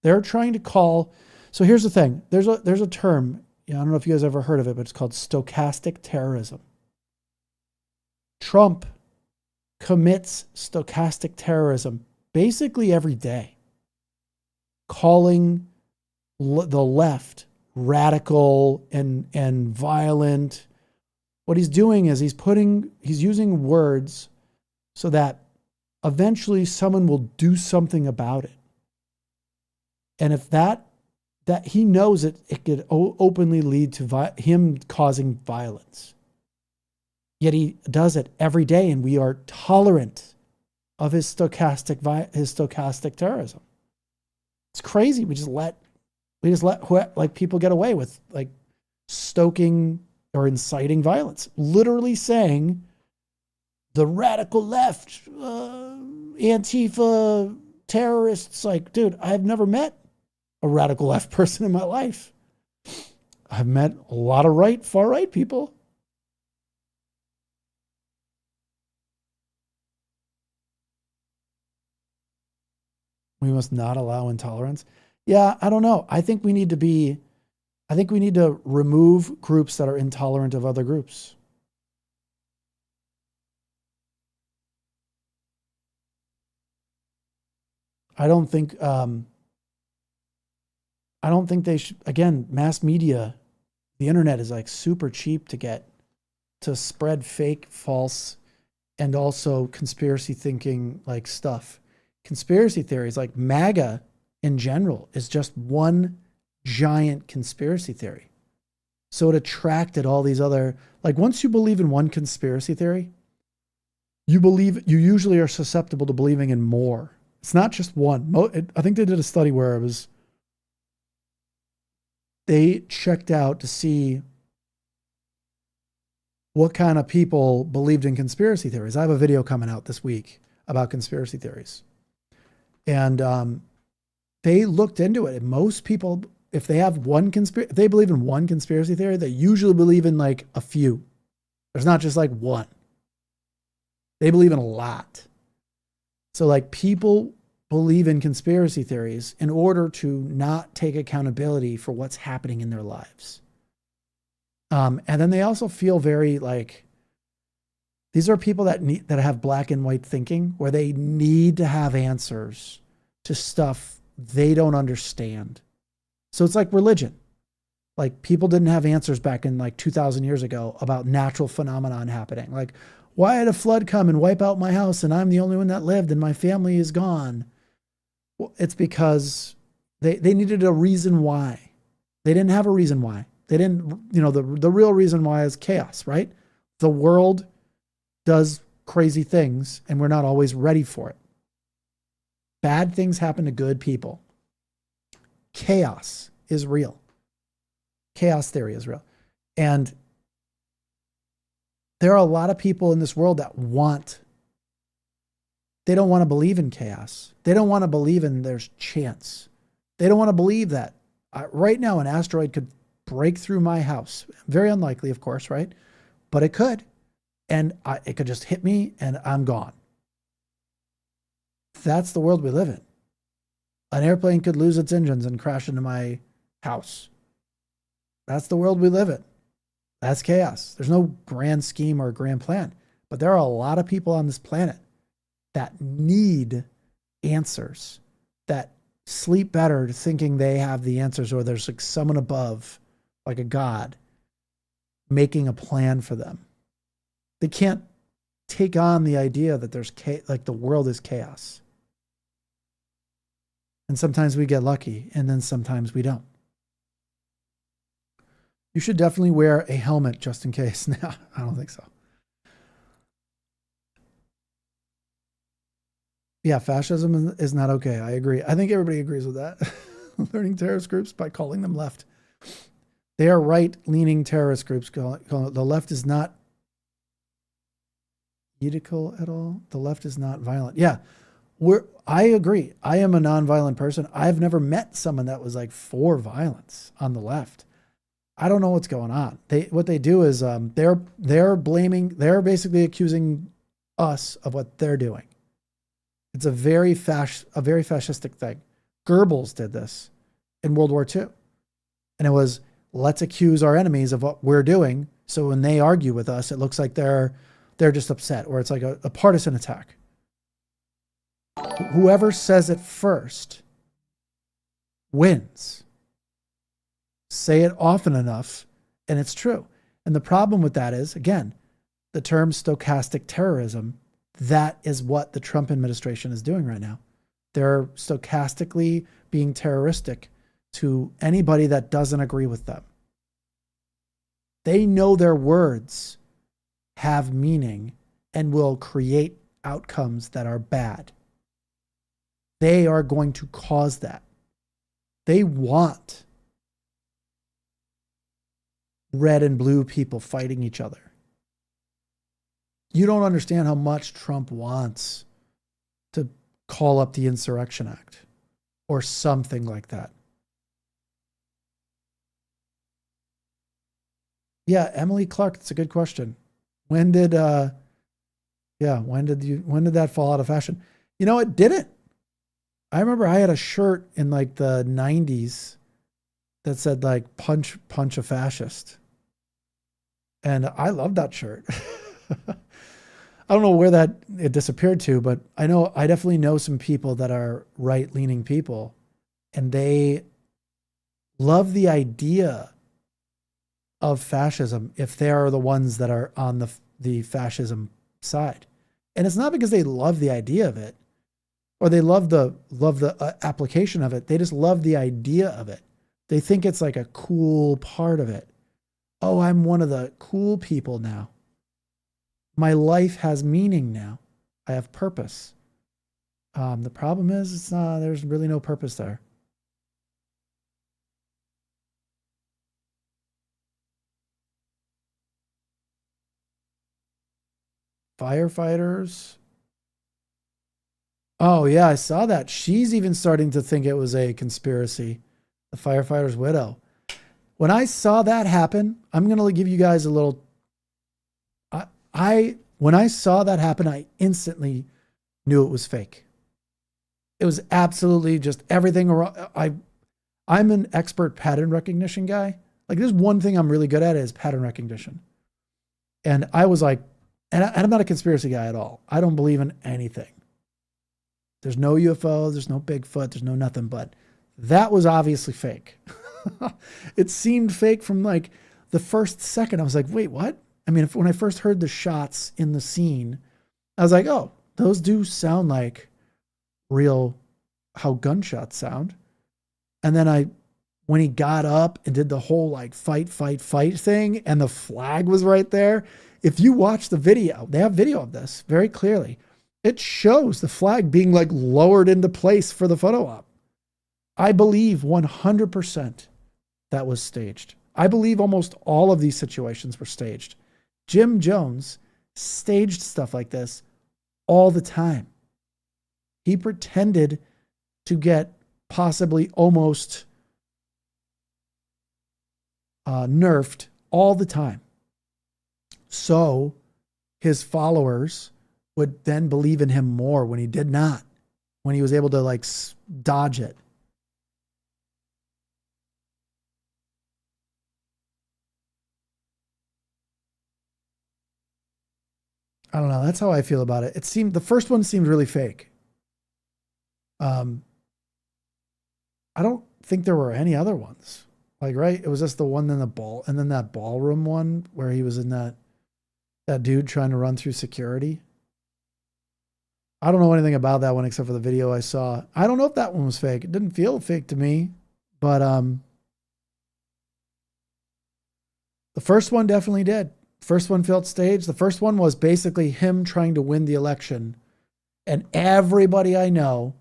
They're trying to call. So here's the thing. There's a term. I don't know if you guys ever heard of it, but it's called stochastic terrorism. Trump commits stochastic terrorism basically every day, calling the left radical and violent. What he's doing is he's using words so that eventually someone will do something about it. And if that he knows it could openly lead to him causing violence. Yet he does it every day, and we are tolerant of his stochastic terrorism. It's crazy. We just let like people get away with like stoking or inciting violence, literally saying the radical left, Antifa terrorists. Like, dude, I've never met a radical left person in my life. I've met a lot of far right people. We must not allow intolerance. Yeah, I don't know. I think we need to remove groups that are intolerant of other groups. I don't think they should. Again, mass media, the internet is like super cheap to spread fake, false, and also conspiracy thinking like stuff. Conspiracy theories like MAGA in general is just one giant conspiracy theory. So it attracted all these other, like once you believe in one conspiracy theory, you usually are susceptible to believing in more. It's not just one. I think they did a study where they checked out to see what kind of people believed in conspiracy theories. I have a video coming out this week about conspiracy theories. And they looked into it. And most people, if they have if they believe in one conspiracy theory, they usually believe in like a few. There's not just like one. They believe in a lot. So like people believe in conspiracy theories in order to not take accountability for what's happening in their lives. And then they also feel very like, these are people that have black and white thinking where they need to have answers to stuff they don't understand. So it's like religion. Like people didn't have answers back in like 2,000 years ago about natural phenomenon happening. Like, why did a flood come and wipe out my house and I'm the only one that lived and my family is gone? Well, it's because they needed a reason why. They didn't have a reason why. They didn't, the real reason why is chaos, right? The world does crazy things and we're not always ready for it. Bad things happen to good people. Chaos is real. Chaos theory is real. And there are a lot of people in this world that they don't want to believe in chaos. They don't want to believe in there's chance. They don't want to believe that right now an asteroid could break through my house. Very unlikely, of course, right? But it could. And it could just hit me and I'm gone. That's the world we live in. An airplane could lose its engines and crash into my house. That's the world we live in. That's chaos. There's no grand scheme or grand plan. But there are a lot of people on this planet that need answers, that sleep better thinking they have the answers, or there's like someone above, like a God, making a plan for them. They can't take on the idea that there's like the world is chaos. And sometimes we get lucky, and then sometimes we don't. You should definitely wear a helmet just in case. No, I don't think so. Yeah, fascism is not okay. I agree. I think everybody agrees with that. Learning terrorist groups by calling them left. They are right-leaning terrorist groups. The left is not political at all. The left is not violent. Yeah, I agree. I am a non-violent person. I've never met someone that was like for violence on the left. I don't know what's going on. What they do is they're basically accusing us of what they're doing. It's a very fascistic thing. Goebbels did this in World War II. And it was, let's accuse our enemies of what we're doing. So when they argue with us, it looks like they're just upset, or it's like a partisan attack. Whoever says it first wins. Say it often enough, and it's true. And the problem with that is, again, the term stochastic terrorism, that is what the Trump administration is doing right now. They're stochastically being terroristic to anybody that doesn't agree with them. They know their words have meaning and will create outcomes that are bad. They are going to cause that. They want red and blue people fighting each other. You don't understand how much Trump wants to call up the Insurrection Act or something like that. Yeah, Emily Clark, that's a good question. When did that fall out of fashion? You know, it didn't. I remember I had a shirt in like the 90s that said like punch a fascist. And I love that shirt. I don't know where it disappeared to, but I definitely know some people that are right-leaning people, and they love the idea of fascism if they are the ones that are on the fascism side. And it's not because they love the idea of it or they love the application of it. They just love the idea of it. They think it's like a cool part of it. Oh, I'm one of the cool people now. My life has meaning now. I have purpose. The problem is there's really no purpose there. Firefighters. Oh yeah, I saw that. She's even starting to think it was a conspiracy. The firefighter's widow. When I saw that happen, I'm going to give you guys a little. When I saw that happen, I instantly knew it was fake. It was absolutely just everything around. I'm an expert pattern recognition guy. Like, there's one thing I'm really good at is pattern recognition. And I was like, and I'm not a conspiracy guy at all. I don't believe in anything. There's no UFO, there's no Bigfoot, there's no nothing, but that was obviously fake. It seemed fake from like the first second. I was like, wait, what? I mean, when I first heard the shots in the scene, I was like, oh, those do sound like real, how gunshots sound. And then when he got up and did the whole like fight thing and the flag was right there. If you watch the video, they have video of this very clearly. It shows the flag being like lowered into place for the photo op. I believe 100% that was staged. I believe almost all of these situations were staged. Jim Jones staged stuff like this all the time. He pretended to get possibly almost nerfed all the time. So his followers would then believe in him more when he did not, when he was able to like dodge it. I don't know. That's how I feel about it. The first one seemed really fake. I don't think there were any other ones. Like, right? It was just the one in the ball, and then that ballroom one where he was in that dude trying to run through security. I don't know anything about that one except for the video I saw. I don't know if that one was fake. It didn't feel fake to me, but the first one definitely did. First one felt staged. The first one was basically him trying to win the election. And everybody I know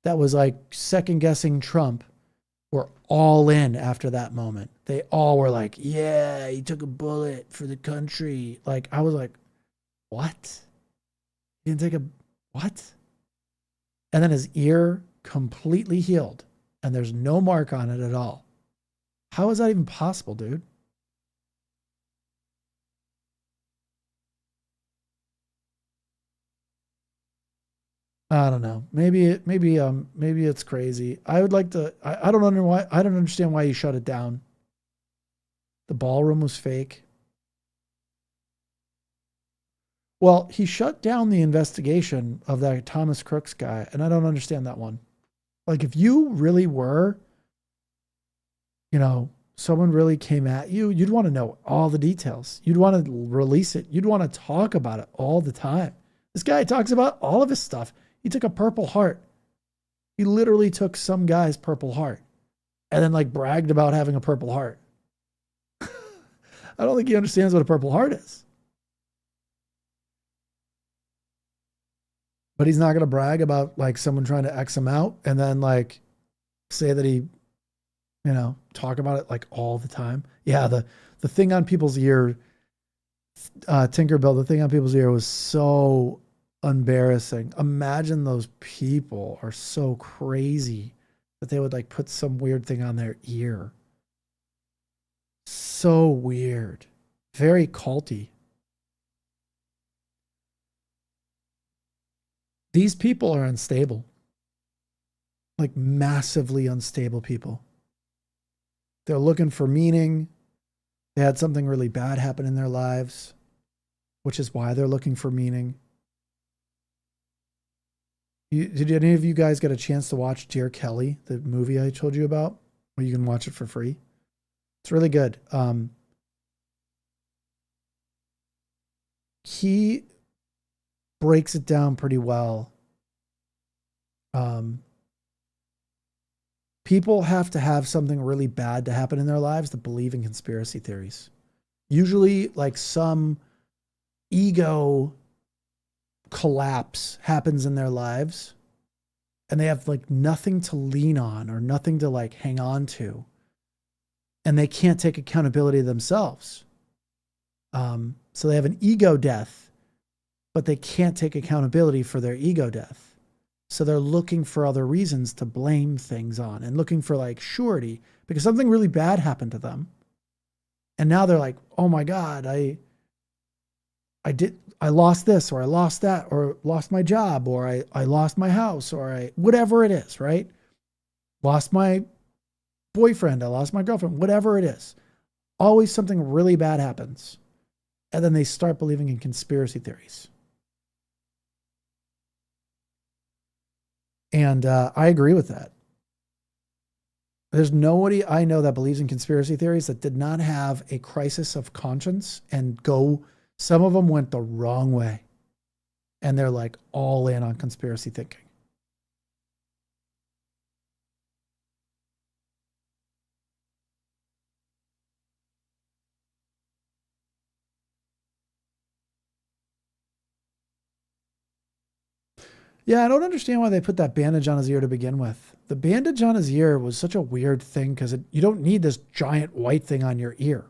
that was like second guessing Trump were all in after that moment. They all were like, yeah, he took a bullet for the country. Like, I was like, what? He didn't take a, what? And then his ear completely healed and there's no mark on it at all. How is that even possible, dude? I don't know. Maybe it's crazy. I would like to. I don't know why. I don't understand why he shut it down. The ballroom was fake. Well, he shut down the investigation of that Thomas Crooks guy, and I don't understand that one. Like, if you really were, someone really came at you, you'd want to know all the details. You'd want to release it. You'd want to talk about it all the time. This guy talks about all of his stuff. He took a Purple Heart. He literally took some guy's Purple Heart and then like bragged about having a Purple Heart. I don't think he understands what a Purple Heart is. But he's not going to brag about like someone trying to X him out and then like say that he, talk about it like all the time. Yeah, the thing on people's ear, Tinkerbell, the thing on people's ear was so embarrassing. Imagine those people are so crazy that they would like put some weird thing on their ear. So weird. Very culty. These people are unstable. Like massively unstable people. They're looking for meaning. They had something really bad happen in their lives, which is why they're looking for meaning. Did any of you guys get a chance to watch Dear Kelly, the movie I told you about? Well, you can watch it for free. It's really good. He breaks it down pretty well. People have to have something really bad to happen in their lives to believe in conspiracy theories. Usually, like some ego collapse happens in their lives and they have like nothing to lean on or nothing to like hang on to. And they can't take accountability themselves. So they have an ego death, but they can't take accountability for their ego death. So they're looking for other reasons to blame things on and looking for like surety because something really bad happened to them. And now they're like, oh my God, I lost this or I lost that or lost my job or I lost my house or whatever it is, right? Lost my boyfriend, I lost my girlfriend, whatever it is. Always something really bad happens. And then they start believing in conspiracy theories. And I agree with that. There's nobody I know that believes in conspiracy theories that did not have a crisis of conscience and some of them went the wrong way. And they're like all in on conspiracy thinking. Yeah, I don't understand why they put that bandage on his ear to begin with. The bandage on his ear was such a weird thing because you don't need this giant white thing on your ear.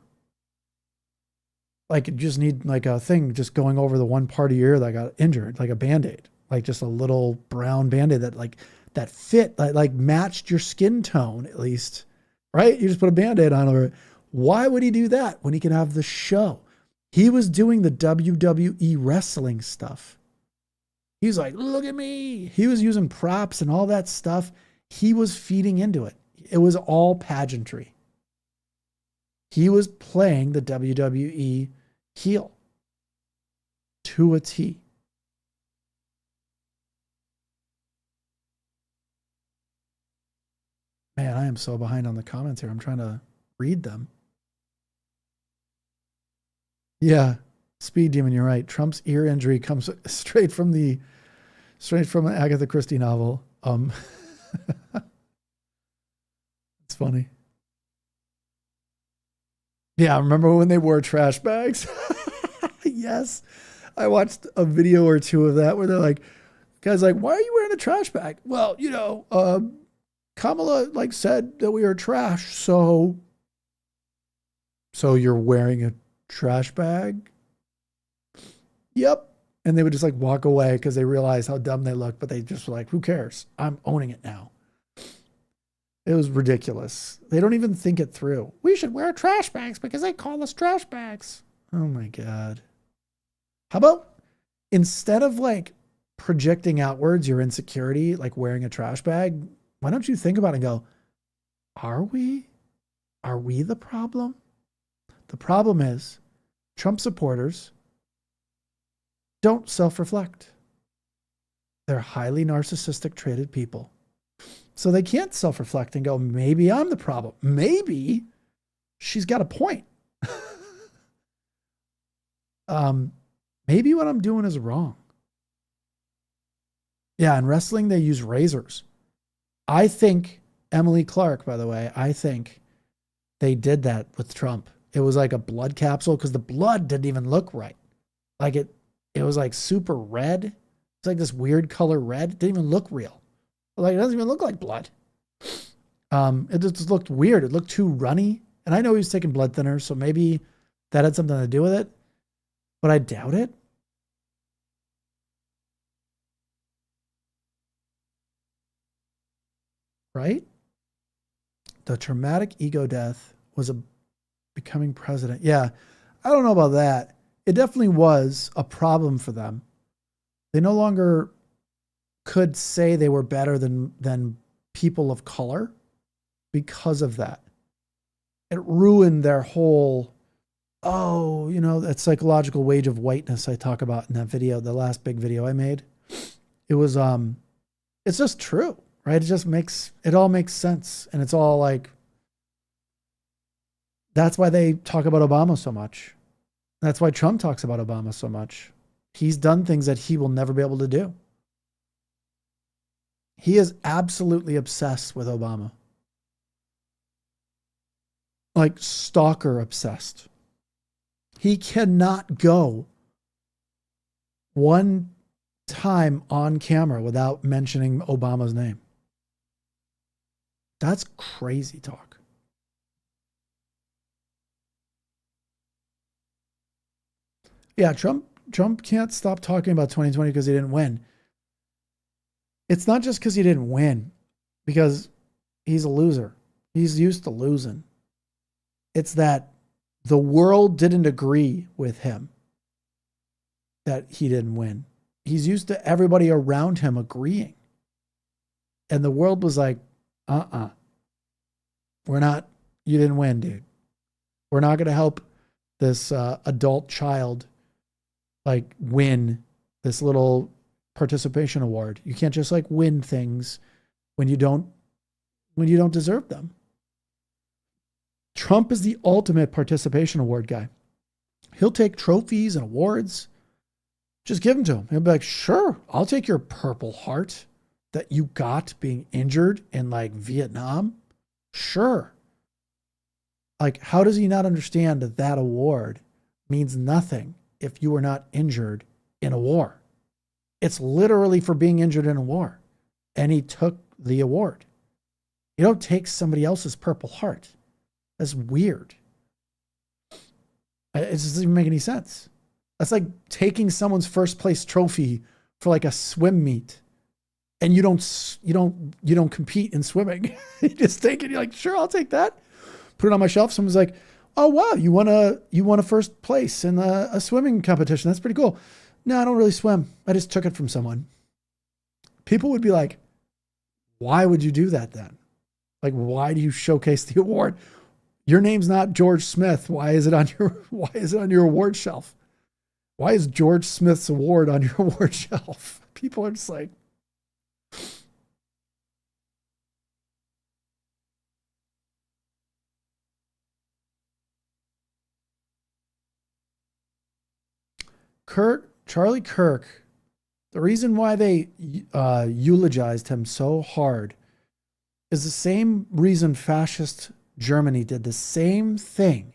Like you just need like a thing just going over the one part of your ear that got injured, like a Band-Aid, like just a little brown Band-Aid that fit, like matched your skin tone at least, right? You just put a Band-Aid on over it. Why would he do that when he can have the show? He was doing the WWE wrestling stuff. He's like, look at me. He was using props and all that stuff. He was feeding into it. It was all pageantry. He was playing the WWE heel to a T. Man, I am so behind on the comments here. I'm trying to read them. Yeah. Speed Demon, you're right. Trump's ear injury comes straight from an Agatha Christie novel. It's funny. Yeah, remember when they wore trash bags? Yes. I watched a video or two of that where they're like, guys, like, why are you wearing a trash bag? Well, Kamala like said that we are trash, so you're wearing a trash bag? Yep. And they would just like walk away because they realized how dumb they looked, but they just were like, who cares? I'm owning it now. It was ridiculous. They don't even think it through. We should wear trash bags because they call us trash bags. Oh my God. How about instead of like projecting outwards your insecurity, like wearing a trash bag, why don't you think about it and go, are we? Are we the problem? The problem is Trump supporters don't self-reflect. They're highly narcissistic traded people. So they can't self-reflect and go, maybe I'm the problem. Maybe she's got a point. Maybe what I'm doing is wrong. Yeah, in wrestling, they use razors. I think, Emily Clark, by the way, I think they did that with Trump. It was like a blood capsule because the blood didn't even look right. Like it was like super red. It's like this weird color red. It didn't even look real. Like it doesn't even look like blood. It just looked weird. It looked too runny. And I know he was taking blood thinners, so maybe that had something to do with it. But I doubt it. Right? The traumatic ego death was becoming president. Yeah, I don't know about that. It definitely was a problem for them. They no longer could say they were better than people of color because of that. It ruined their whole, that psychological wage of whiteness I talk about in that video, the last big video I made. It was, it's just true, right? It all makes sense. And it's all like, that's why they talk about Obama so much. That's why Trump talks about Obama so much. He's done things that he will never be able to do. He is absolutely obsessed with Obama. Like stalker obsessed. He cannot go one time on camera without mentioning Obama's name. That's crazy talk. Yeah, Trump can't stop talking about 2020 because he didn't win. It's not just because he didn't win, because he's a loser. He's used to losing. It's that the world didn't agree with him that he didn't win. He's used to everybody around him agreeing. And the world was like, you didn't win, dude. We're not going to help this adult child like win this little participation award. You can't just like win things when you don't deserve them. Trump is the ultimate participation award guy. He'll take trophies and awards. Just give them to him. He'll be like, sure, I'll take your Purple Heart that you got being injured in like Vietnam. Sure. Like, how does he not understand that that award means nothing if you were not injured in a war? It's literally for being injured in a war. And he took the award. You don't take somebody else's Purple Heart. That's weird. It just doesn't even make any sense. That's like taking someone's first place trophy for like a swim meet, and you don't compete in swimming. You just take it. You're like, sure, I'll take that. Put it on my shelf. Someone's like, oh wow, you won a first place in a swimming competition. That's pretty cool. No, I don't really swim. I just took it from someone. People would be like, why would you do that then? Like, why do you showcase the award? Your name's not George Smith. Why is it on your award shelf? Why is George Smith's award on your award shelf? People are just like, Charlie Kirk, the reason why they eulogized him so hard is the same reason fascist Germany did the same thing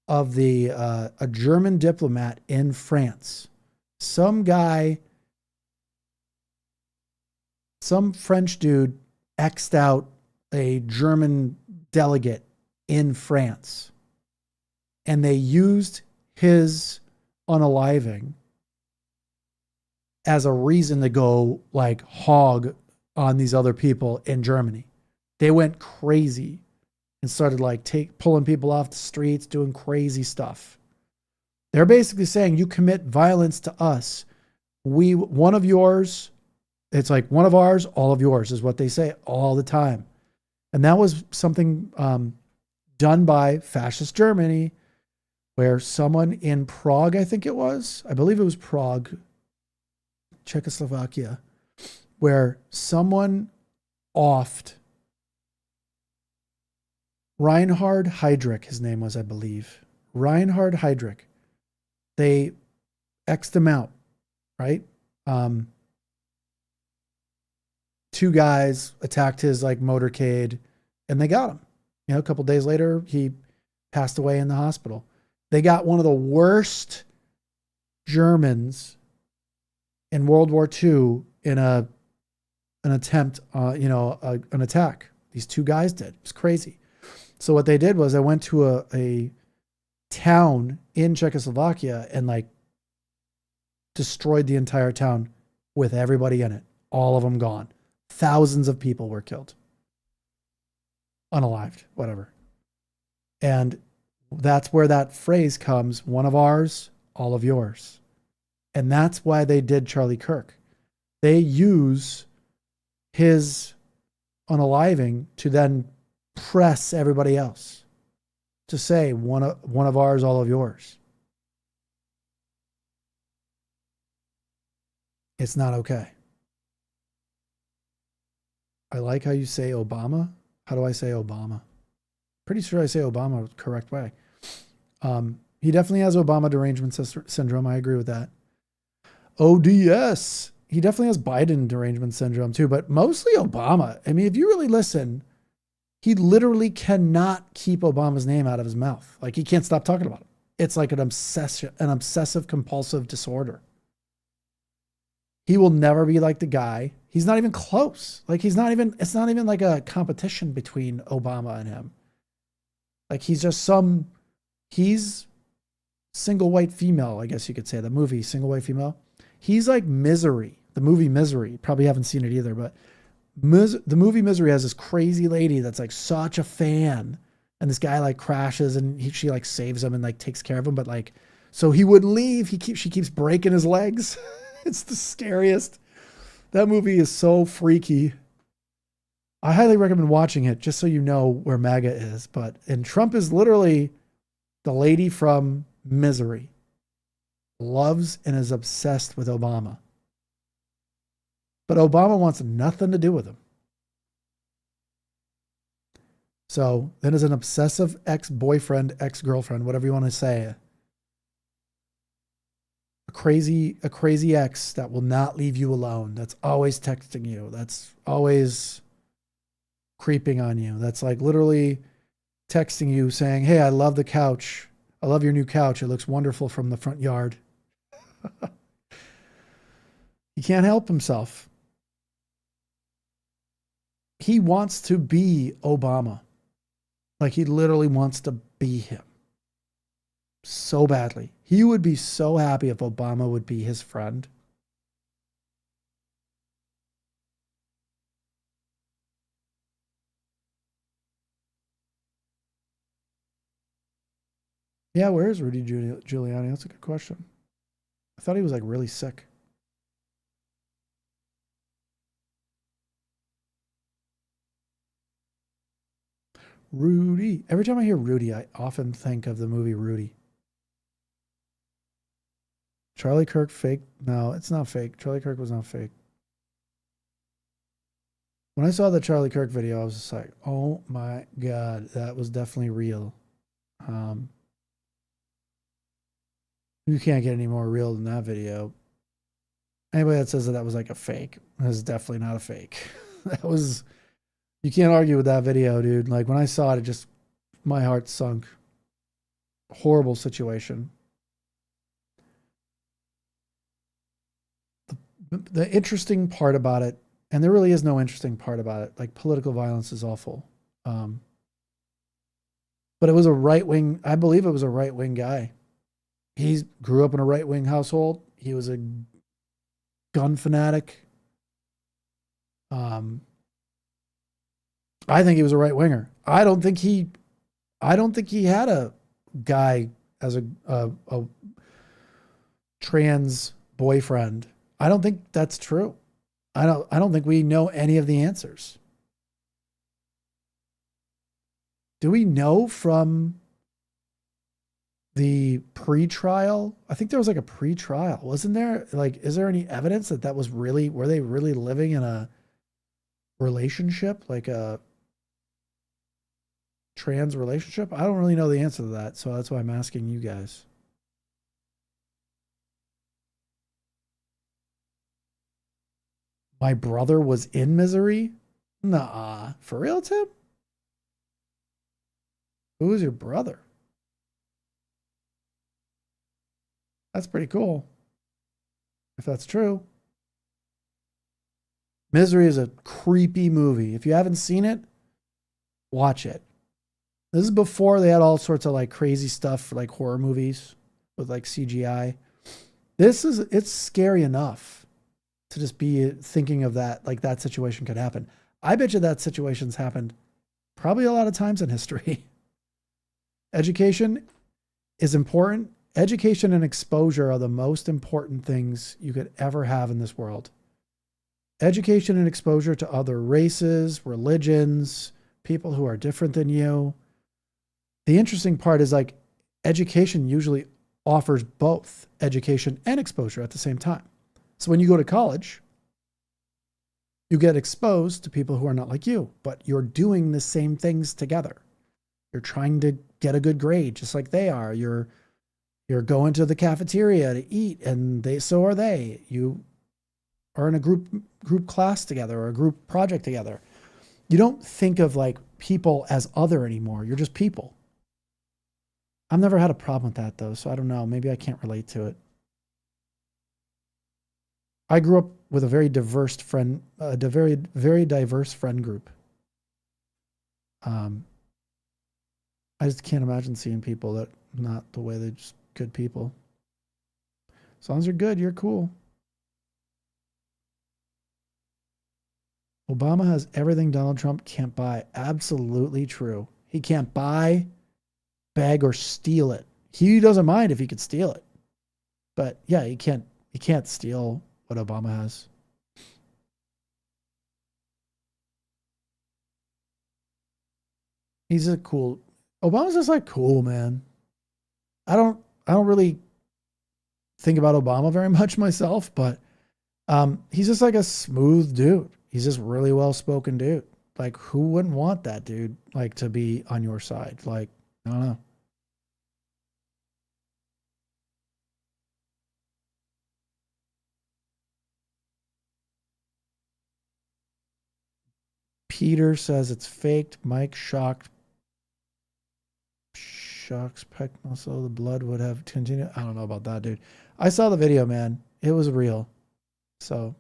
of a German diplomat in France. Some French dude X'd out a German delegate in France, and they used his unaliving as a reason to go like hog on these other people in Germany. They went crazy and started like pulling people off the streets, doing crazy stuff. They're basically saying, you commit violence to us, One of yours, it's like one of ours, all of yours is what they say all the time. And that was something done by fascist Germany, where someone in Prague, I believe it was Prague, Czechoslovakia, where someone offed Reinhard Heydrich, his name was, I believe. Reinhard Heydrich. They X'd him out, right? Two guys attacked his like motorcade and they got him. You know, a couple days later, he passed away in the hospital. They got one of the worst Germans in World War II in an attempt, an attack. These two guys did. It was crazy. So what they did was they went to a town in Czechoslovakia and like destroyed the entire town with everybody in it. All of them gone. Thousands of people were killed. Unalived, whatever. And that's where that phrase comes, one of ours, all of yours. And that's why they did Charlie Kirk. They use his unaliving to then press everybody else to say one of ours, all of yours. It's not okay. I like how you say Obama. How do I say Obama? Pretty sure I say Obama the correct way. He definitely has Obama derangement syndrome. I agree with that. ODS. He definitely has Biden derangement syndrome too, but mostly Obama. I mean, if you really listen, he literally cannot keep Obama's name out of his mouth. Like he can't stop talking about it. It's like an obsessive compulsive disorder. He will never be like the guy. He's not even close. Like it's not even like a competition between Obama and him. Like he's single white female, I guess you could say. The movie Single White Female. He's like Misery. The movie Misery. Probably haven't seen it either, but the movie Misery has this crazy lady that's like such a fan, and this guy like crashes and she like saves him and like takes care of him, but like so he wouldn't leave. She keeps breaking his legs. It's the scariest. That movie is so freaky. I highly recommend watching it just so you know where MAGA is. And Trump is literally the lady from Misery. Loves and is obsessed with Obama. But Obama wants nothing to do with him. So then as an obsessive ex-boyfriend, ex-girlfriend, whatever you want to say, a crazy ex that will not leave you alone. That's always texting you. That's always creeping on you. That's like literally texting you saying, hey, I love the couch. I love your new couch. It looks wonderful from the front yard. He can't help himself. He wants to be Obama. Like he literally wants to be him. So badly. He would be so happy if Obama would be his friend. Yeah, where is Rudy Giuliani? That's a good question. I thought he was like really sick. Rudy. Every time I hear Rudy, I often think of the movie Rudy. Charlie Kirk fake? No, it's not fake. Charlie Kirk was not fake. When I saw the Charlie Kirk video, I was just like, oh my God, that was definitely real. You can't get any more real than that video. Anybody that says that was like a fake is definitely not a fake. You can't argue with that video, dude. Like when I saw it, my heart sunk. Horrible situation. The interesting part about it, and there really is no interesting part about it, like political violence is awful. But it was a right-wing, I believe it was a right-wing guy. He grew up in a right-wing household. He was a gun fanatic. I think he was a right-winger. I don't think he had a guy as a trans boyfriend. I don't think that's true. I don't think we know any of the answers. Do we know from the pre-trial? I think there was like a pre-trial, wasn't there? Like, is there any evidence that that was really, were they really living in a relationship, like a trans relationship? I don't really know the answer to that, so that's why I'm asking you guys. My brother was in Misery? Nah, for real, Tim? Who was your brother? That's pretty cool, if that's true. Misery is a creepy movie. If you haven't seen it, watch it. This is before they had all sorts of like crazy stuff for like horror movies with like CGI. It's scary enough to just be thinking of that, like that situation could happen. I bet you that situation's happened probably a lot of times in history. Education is important. Education and exposure are the most important things you could ever have in this world. Education and exposure to other races, religions, people who are different than you. The interesting part is like education usually offers both education and exposure at the same time. So when you go to college, you get exposed to people who are not like you, but you're doing the same things together. You're trying to get a good grade just like they are. You're going to the cafeteria to eat, and so are they. You are in a group class together or a group project together. You don't think of like people as other anymore. You're just people. I've never had a problem with that though, so I don't know. Maybe I can't relate to it. I grew up with a very diverse friend, very diverse friend group. I just can't imagine seeing people that not the way they're just good people. As long as you're good, you're cool. Obama has everything Donald Trump can't buy. Absolutely true. He can't buy, beg, or steal it. He doesn't mind if he could steal it. But yeah, he can't steal what Obama has. He's a cool Obama's just like cool, man. I don't really think about Obama very much myself, but he's just like a smooth dude. He's just really well spoken dude. Like, who wouldn't want that dude like to be on your side? Like, I don't know. Peter says it's faked. Mike shocks peck muscle. The blood would have continued. I don't know about that, dude. I saw the video, man. It was real. So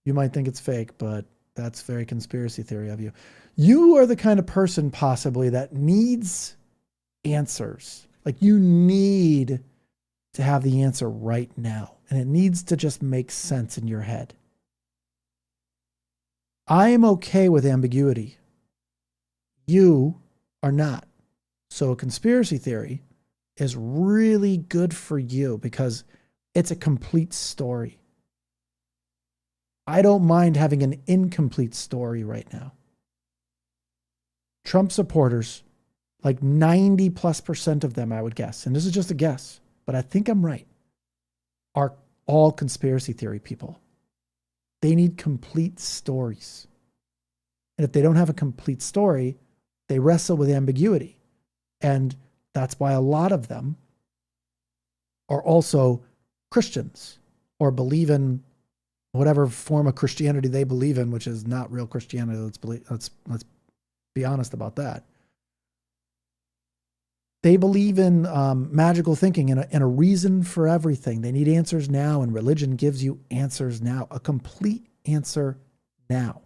you might think it's fake, but that's very conspiracy theory of you. You are the kind of person possibly that needs answers. Like, you need to have the answer right now, and it needs to just make sense in your head. I am okay with ambiguity. You are not. So a conspiracy theory is really good for you because it's a complete story. I don't mind having an incomplete story right now. Trump supporters, like 90+% of them, I would guess, and this is just a guess, but I think I'm right, are all conspiracy theory people. They need complete stories. And if they don't have a complete story, they wrestle with ambiguity. And that's why a lot of them are also Christians or believe in whatever form of Christianity they believe in, which is not real Christianity. Let's be honest about that. They believe in magical thinking and a reason for everything. They need answers now, and religion gives you answers now, a complete answer now.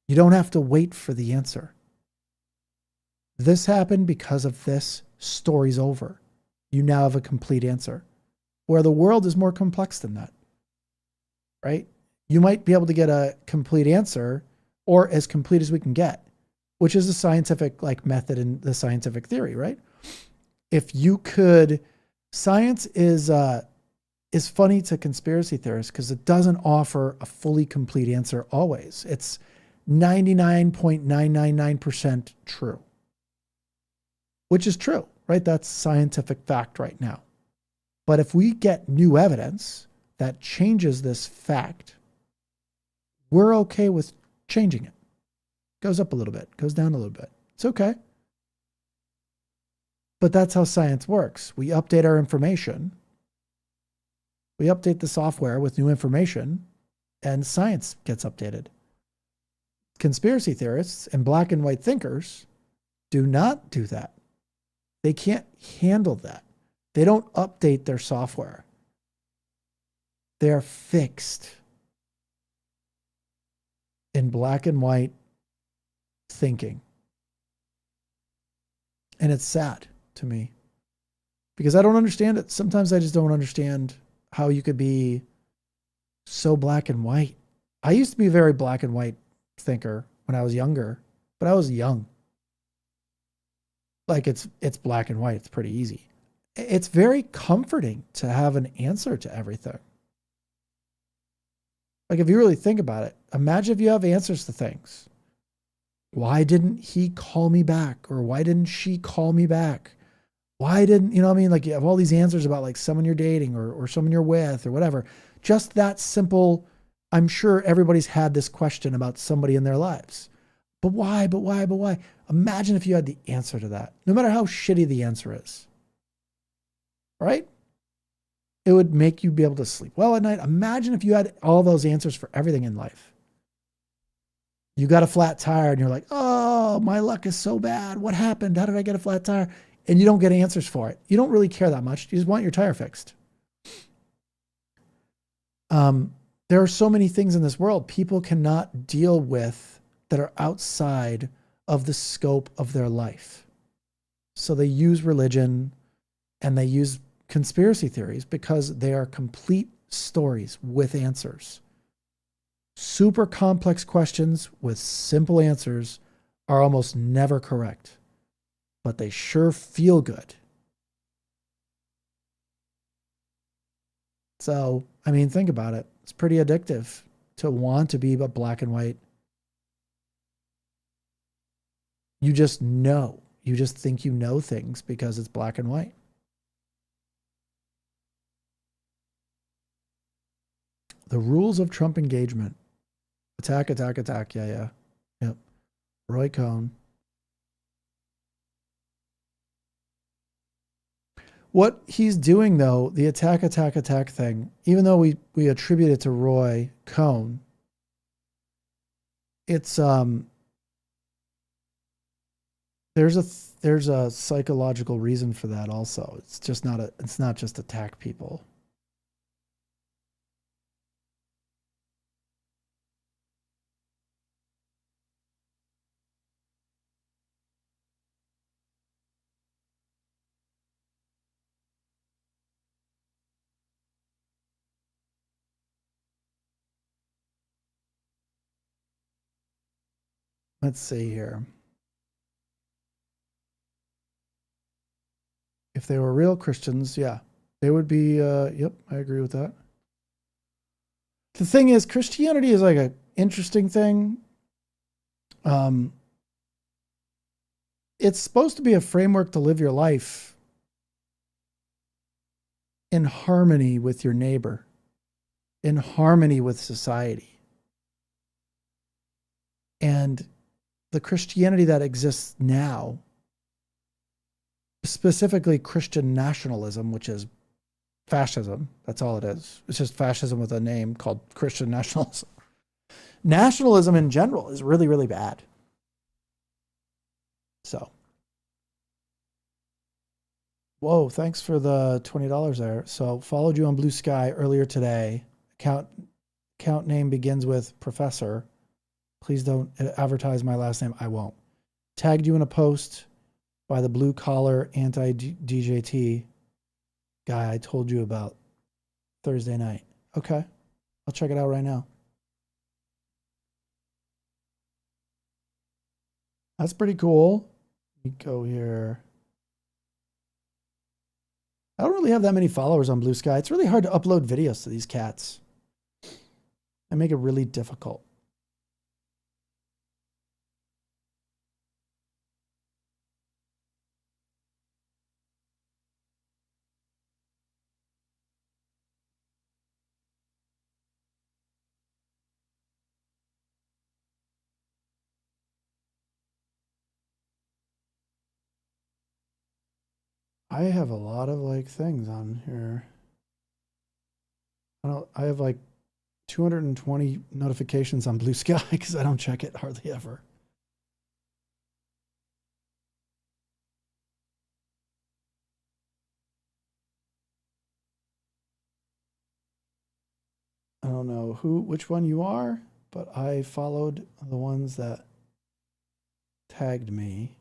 You don't have to wait for the answer. This happened because of this. Story's over. You now have a complete answer. Where the world is more complex than that, right? You might be able to get a complete answer, or as complete as we can get, which is a scientific like method in the scientific theory, right? If you could, science is is funny to conspiracy theorists because it doesn't offer a fully complete answer always. It's 99.999% true, which is true, right? That's scientific fact right now. But if we get new evidence that changes this fact, we're okay with changing it. Goes up a little bit, goes down a little bit. It's okay. But that's how science works. We update our information. We update the software with new information, and science gets updated. Conspiracy theorists and black and white thinkers do not do that. They can't handle that. They don't update their software. They are fixed in black and white thinking. And it's sad to me because I don't understand it. Sometimes I just don't understand how you could be so black and white. I used to be a very black and white thinker when I was younger, but I was young. Like it's black and white. It's pretty easy. It's very comforting to have an answer to everything. Like if you really think about it, imagine if you have answers to things. Why didn't he call me back? Or why didn't she call me back? Why didn't, you know what I mean? Like you have all these answers about like someone you're dating or someone you're with or whatever. Just that simple. I'm sure everybody's had this question about somebody in their lives. But why? But why? But why? Imagine if you had the answer to that, no matter how shitty the answer is. Right? It would make you be able to sleep well at night. Imagine if you had all those answers for everything in life. You got a flat tire and you're like, oh, my luck is so bad. What happened? How did I get a flat tire? And you don't get answers for it. You don't really care that much. You just want your tire fixed. There are so many things in this world people cannot deal with that are outside of the scope of their life. So they use religion and they use conspiracy theories because they are complete stories with answers. Super complex questions with simple answers are almost never correct, but they sure feel good. So, I mean, think about it. It's pretty addictive to want to be but black and white. You just know. You just think you know things because it's black and white. The rules of Trump engagement. Attack, attack, attack. Yeah. Yep. Roy Cohn. What he's doing, though, the attack, attack, attack thing, even though we attribute it to Roy Cohn, it's there's a psychological reason for that also. It's not just attack people. Let's see here. If they were real Christians, yeah, they would be, yep, I agree with that. The thing is, Christianity is like an interesting thing. It's supposed to be a framework to live your life in harmony with your neighbor, in harmony with society. And the Christianity that exists now, specifically Christian nationalism, which is fascism, that's all it is. It's just fascism with a name called Christian nationalism. Nationalism in general is really, really bad. So, whoa, thanks for the $20 there. So, followed you on Blue Sky earlier today. Account name begins with Professor. Please don't advertise my last name. I won't. Tagged you in a post by the blue collar anti-DJT guy I told you about Thursday night. Okay. I'll check it out right now. That's pretty cool. Let me go here. I don't really have that many followers on Blue Sky. It's really hard to upload videos to these cats. They make it really difficult. I have a lot of like things on here. I have like 220 notifications on Blue Sky because I don't check it hardly ever. I don't know which one you are, but I followed the ones that tagged me.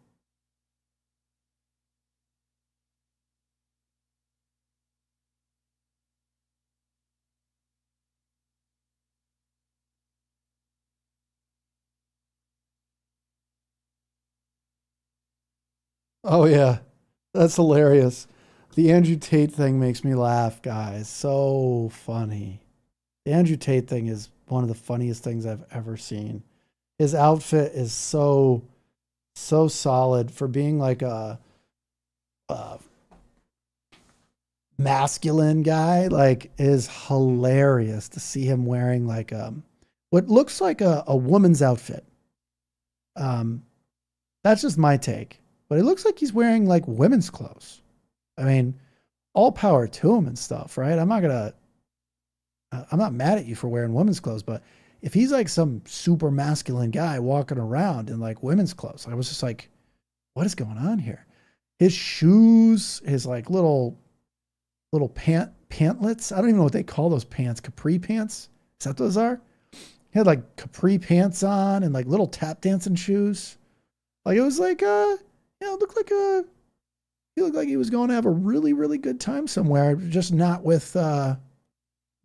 Oh yeah, that's hilarious. The Andrew Tate thing makes me laugh, guys. So funny. The Andrew Tate thing is one of the funniest things I've ever seen. His outfit is so solid for being like a masculine guy. Like, is hilarious to see him wearing like what looks like a woman's outfit. Um, that's just my take, but it looks like he's wearing like women's clothes. I mean, all power to him and stuff, right? I'm not mad at you for wearing women's clothes, but if he's like some super masculine guy walking around in like women's clothes, I was just like, what is going on here? His shoes, his like little pantlets. I don't even know what they call those pants. Capri pants? Is that what those are? He had like capri pants on and like little tap dancing shoes. Like it was like it looked like he looked like he was going to have a really, really good time somewhere, just not with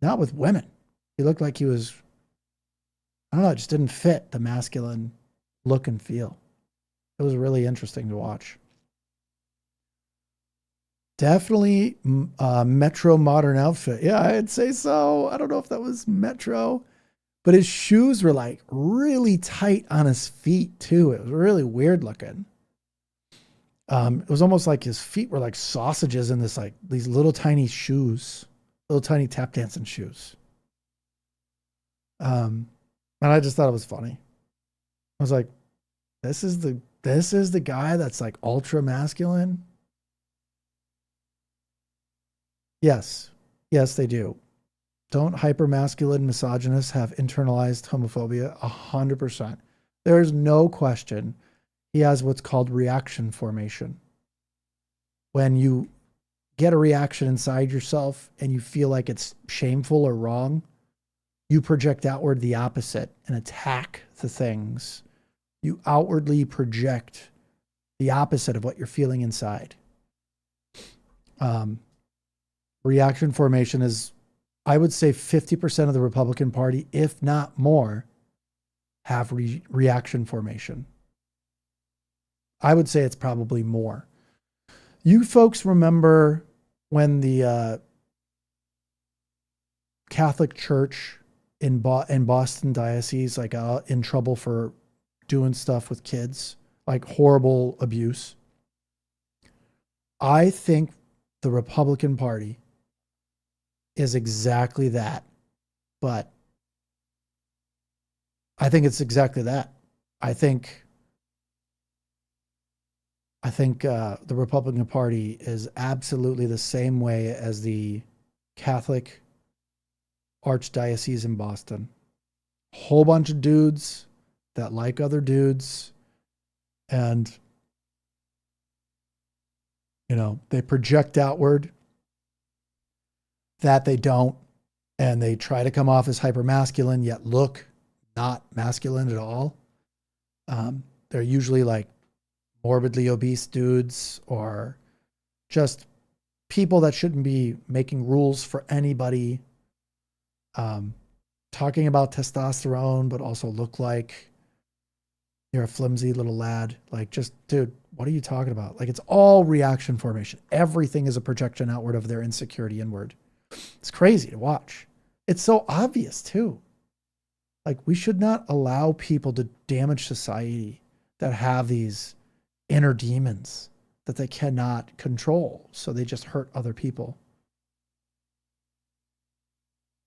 women. He looked like he was, I don't know, it just didn't fit the masculine look and feel. It was really interesting to watch. Definitely Metro modern outfit. Yeah, I'd say so. I don't know if that was Metro, but his shoes were like really tight on his feet too. It was really weird looking. It was almost like his feet were like sausages in this like these little tiny shoes, little tiny tap dancing shoes. Um, and I just thought it was funny. I was like, this is the guy that's like ultra masculine. Yes, yes, they do. Don't hyper masculine misogynists have internalized homophobia? 100%. There is no question. He has what's called reaction formation. When you get a reaction inside yourself and you feel like it's shameful or wrong, you project outward the opposite and attack the things. You outwardly project the opposite of what you're feeling inside. Reaction formation is, I would say 50% of the Republican Party, if not more, have reaction formation. I would say it's probably more. You folks remember when the Catholic Church in Boston Diocese like in trouble for doing stuff with kids, like horrible abuse? I think the Republican Party is exactly that, but I think it's exactly that. I think the Republican Party is absolutely the same way as the Catholic Archdiocese in Boston. Whole bunch of dudes that like other dudes, and they project outward that they don't, and they try to come off as hyper masculine yet look not masculine at all. They're usually like morbidly obese dudes or just people that shouldn't be making rules for anybody. Talking about testosterone, but also look like you're a flimsy little lad. Like, just, dude, What are you talking about? Like, it's all reaction formation. Everything is a projection outward of their insecurity inward. It's crazy to watch. It's so obvious too. Like, we should not allow people to damage society that have these inner demons that they cannot control. So they just hurt other people.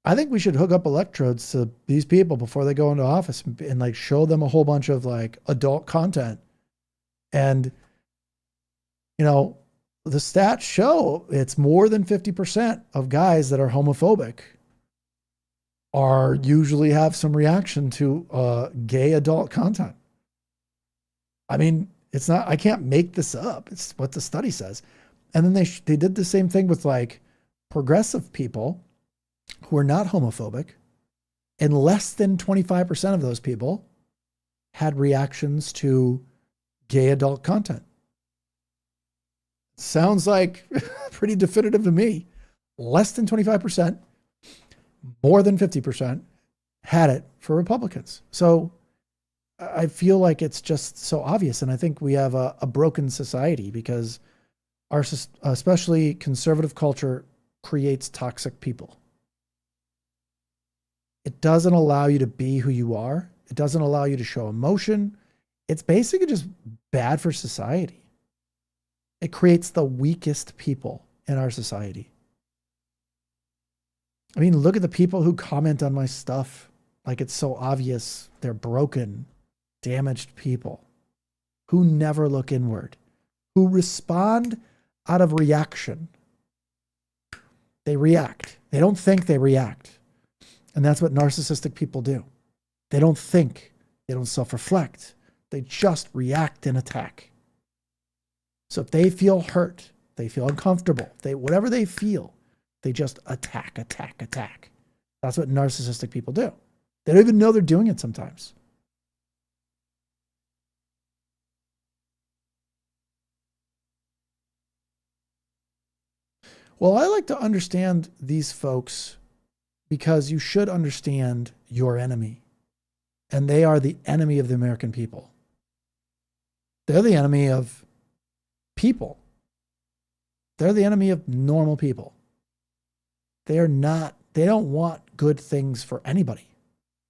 I think we should hook up electrodes to these people before they go into office and like show them a whole bunch of like adult content. And, you know, the stats show it's more than 50% of guys that are homophobic are usually have some reaction to gay adult content. I mean, it's not, I can't make this up. It's what the study says. And then they did the same thing with like progressive people who are not homophobic, and less than 25% of those people had reactions to gay adult content. Sounds like pretty definitive to me. Less than 25%, more than 50% had it for Republicans. So I feel like it's just so obvious. And I think we have a broken society because our, especially conservative culture, creates toxic people. It doesn't allow you to be who you are. It doesn't allow you to show emotion. It's basically just bad for society. It creates the weakest people in our society. I mean, look at the people who comment on my stuff. Like, it's so obvious they're broken, damaged people who never look inward, who respond out of reaction. They react. They don't think, they react. And that's what narcissistic people do. They don't think. They don't self-reflect. They just react and attack. So if they feel hurt, they feel uncomfortable, whatever they feel, they just attack. That's what narcissistic people do. They don't even know they're doing it sometimes. Well, I like to understand these folks because you should understand your enemy. And they are the enemy of the American people. They're the enemy of people. They're the enemy of normal people. They don't want good things for anybody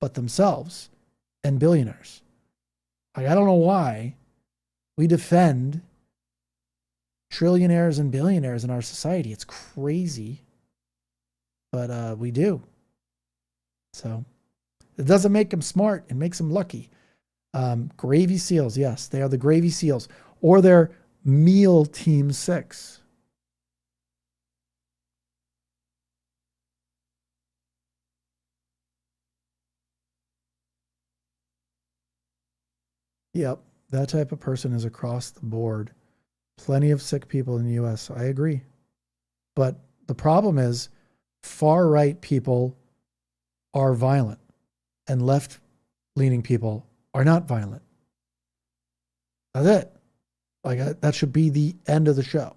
but themselves and billionaires. Like, I don't know why we defend trillionaires and billionaires in our society. It's crazy, but we do. So it doesn't make them smart. It makes them lucky. Gravy Seals, yes, they are the Gravy Seals, or they're Meal Team 6. Yep, that type of person is across the board. Plenty of sick people in the US. I agree. But the problem is far-right people are violent and left-leaning people are not violent. That's it. Like, that should be the end of the show.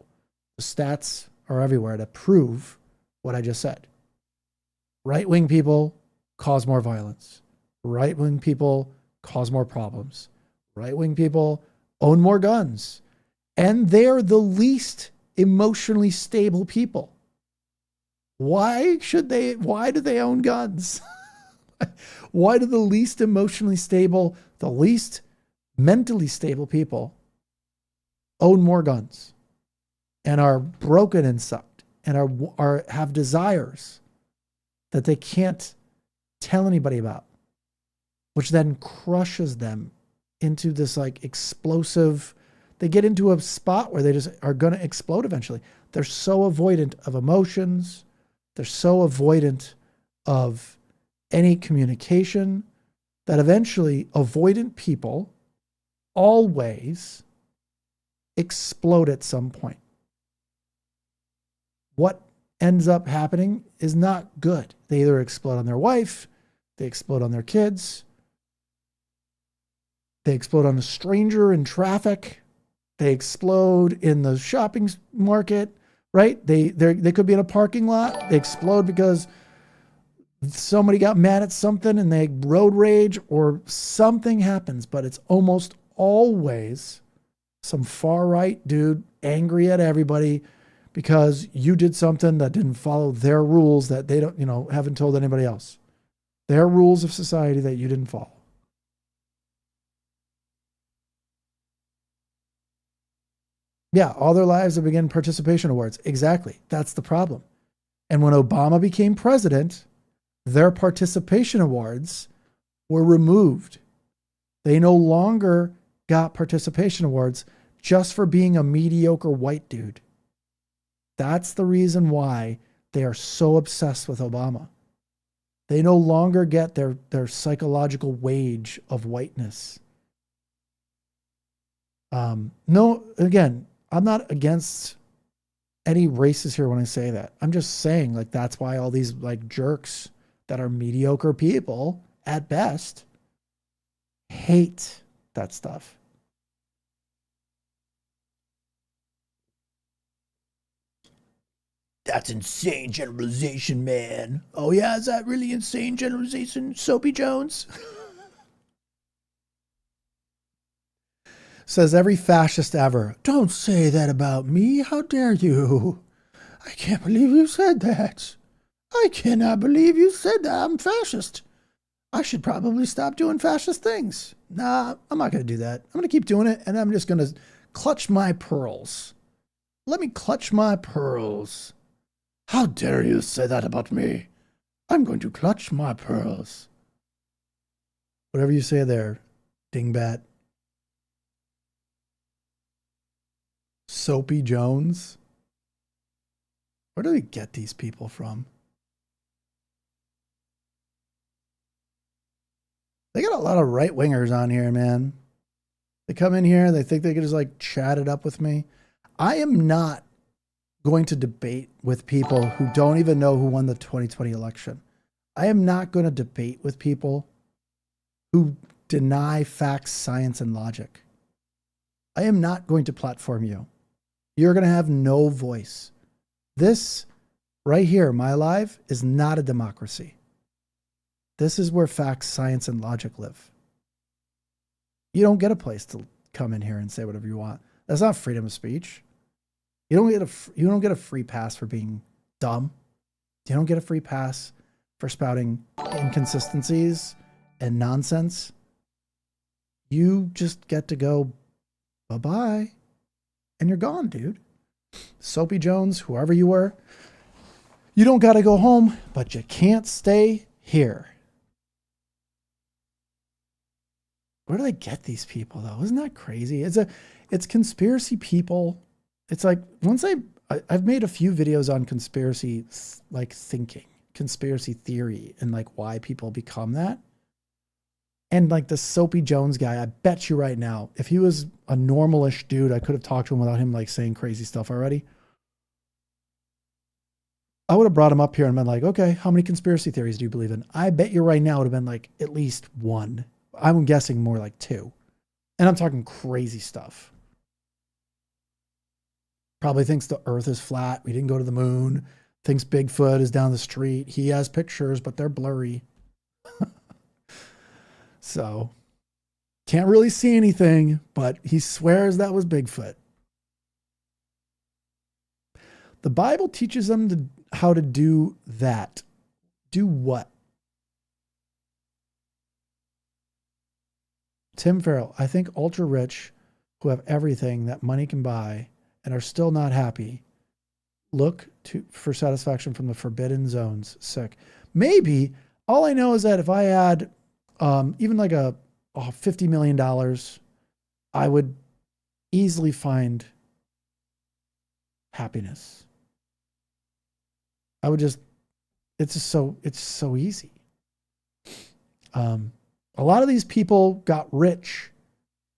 The stats are everywhere to prove what I just said. Right-wing people cause more violence. Right-wing people cause more problems. Right-wing people own more guns. And they're the least emotionally stable people. Why do they own guns? Why do the least emotionally stable, the least mentally stable people own more guns and are broken inside and have desires that they can't tell anybody about, which then crushes them into this like explosive, they get into a spot where they just are going to explode eventually. They're so avoidant of emotions. They're so avoidant of any communication that eventually avoidant people always explode at some point. What ends up happening is not good. They either explode on their wife, they explode on their kids, they explode on a stranger in traffic, they explode in the shopping market, right? They could be in a parking lot. They explode because somebody got mad at something and they road rage or something happens, but it's almost always Some far right dude angry at everybody because you did something that didn't follow their rules that they don't, haven't told anybody else. Their rules of society that you didn't follow. Yeah, all their lives have been participation awards. Exactly. That's the problem. And when Obama became president, their participation awards were removed. They no longer got participation awards just for being a mediocre white dude. That's the reason why they are so obsessed with Obama. They no longer get their psychological wage of whiteness. No, again, I'm not against any races here when I say that. I'm just saying, like, that's why all these like jerks that are mediocre people at best hate that stuff. That's insane generalization, man. Oh yeah, is that really insane generalization, Soapy Jones? Says every fascist ever. Don't say that about me. How dare you? I can't believe you said that. I cannot believe you said that. I'm fascist. I should probably stop doing fascist things. Nah, I'm not going to do that. I'm going to keep doing it, and I'm just going to clutch my pearls. Let me clutch my pearls. How dare you say that about me? I'm going to clutch my pearls. Whatever you say there, dingbat. Soapy Jones. Where do we get these people from? They got a lot of right wingers on here, man. They come in here, they think they can just like chat it up with me. I am not going to debate with people who don't even know who won the 2020 election. I am not going to debate with people who deny facts, science, and logic. I am not going to platform you. You're going to have no voice. This right here, my live, is not a democracy. This is where facts, science, and logic live. You don't get a place to come in here and say whatever you want. That's not freedom of speech. You don't get a free pass for being dumb. You don't get a free pass for spouting inconsistencies and nonsense. You just get to go bye-bye and you're gone, dude. Soapy Jones, whoever you were, you don't got to go home, but you can't stay here. Where do they get these people though? Isn't that crazy? It's conspiracy people. It's like once I've made a few videos on conspiracy like thinking, conspiracy theory, and like why people become that. And like the Soapy Jones guy, I bet you right now, if he was a normalish dude, I could have talked to him without him like saying crazy stuff already. I would have brought him up here and been like, okay, how many conspiracy theories do you believe in? I bet you right now it would have been like at least one. I'm guessing more like two. And I'm talking crazy stuff. Probably thinks the earth is flat. We didn't go to the moon. Thinks Bigfoot is down the street. He has pictures, but they're blurry. So can't really see anything, but he swears that was Bigfoot. The Bible teaches them how to do that. Do what? Tim Farrell, I think ultra rich who have everything that money can buy and are still not happy look for satisfaction from the forbidden zones. Sick. Maybe. All I know is that if I had even like a $50 million, I would easily find happiness. I would just, it's so easy. A lot of these people got rich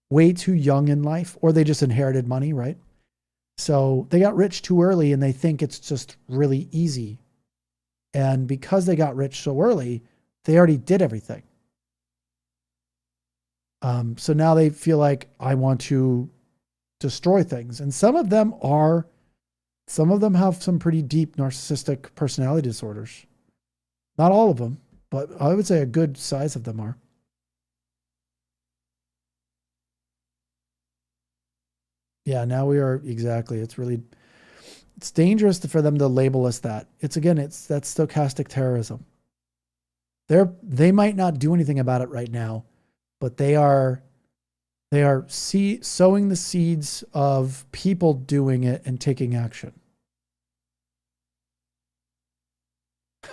way too young in life, or they just inherited money, right? So they got rich too early and they think it's just really easy. And because they got rich so early, they already did everything. So now they feel like I want to destroy things. And some of them have some pretty deep narcissistic personality disorders. Not all of them, but I would say a good size of them are. Yeah, now we are exactly. It's dangerous for them to label us that. It's that stochastic terrorism. They might not do anything about it right now, but they are sowing the seeds of people doing it and taking action.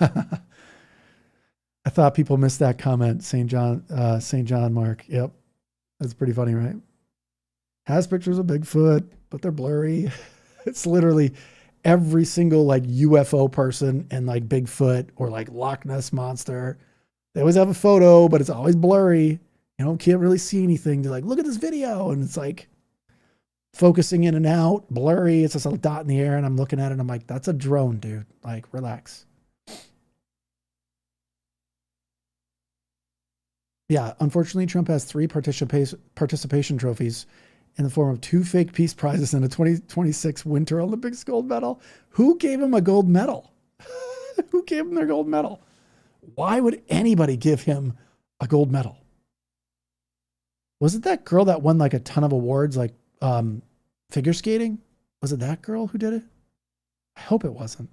I thought people missed that comment, St. John Mark. Yep. That's pretty funny, right? Has pictures of Bigfoot, but they're blurry. It's literally every single like UFO person and like Bigfoot or like Loch Ness monster. They always have a photo, but it's always blurry. You know, can't really see anything. They're like, look at this video. And it's like focusing in and out, blurry. It's just a dot in the air. And I'm looking at it and I'm like, that's a drone, dude. Like, relax. Yeah, unfortunately, Trump has 3 participation trophies in the form of 2 fake peace prizes and a 2026 Winter Olympics gold medal. Who gave him a gold medal? Who gave him their gold medal? Why would anybody give him a gold medal? Was it that girl that won like a ton of awards, like figure skating? Was it that girl who did it? I hope it wasn't.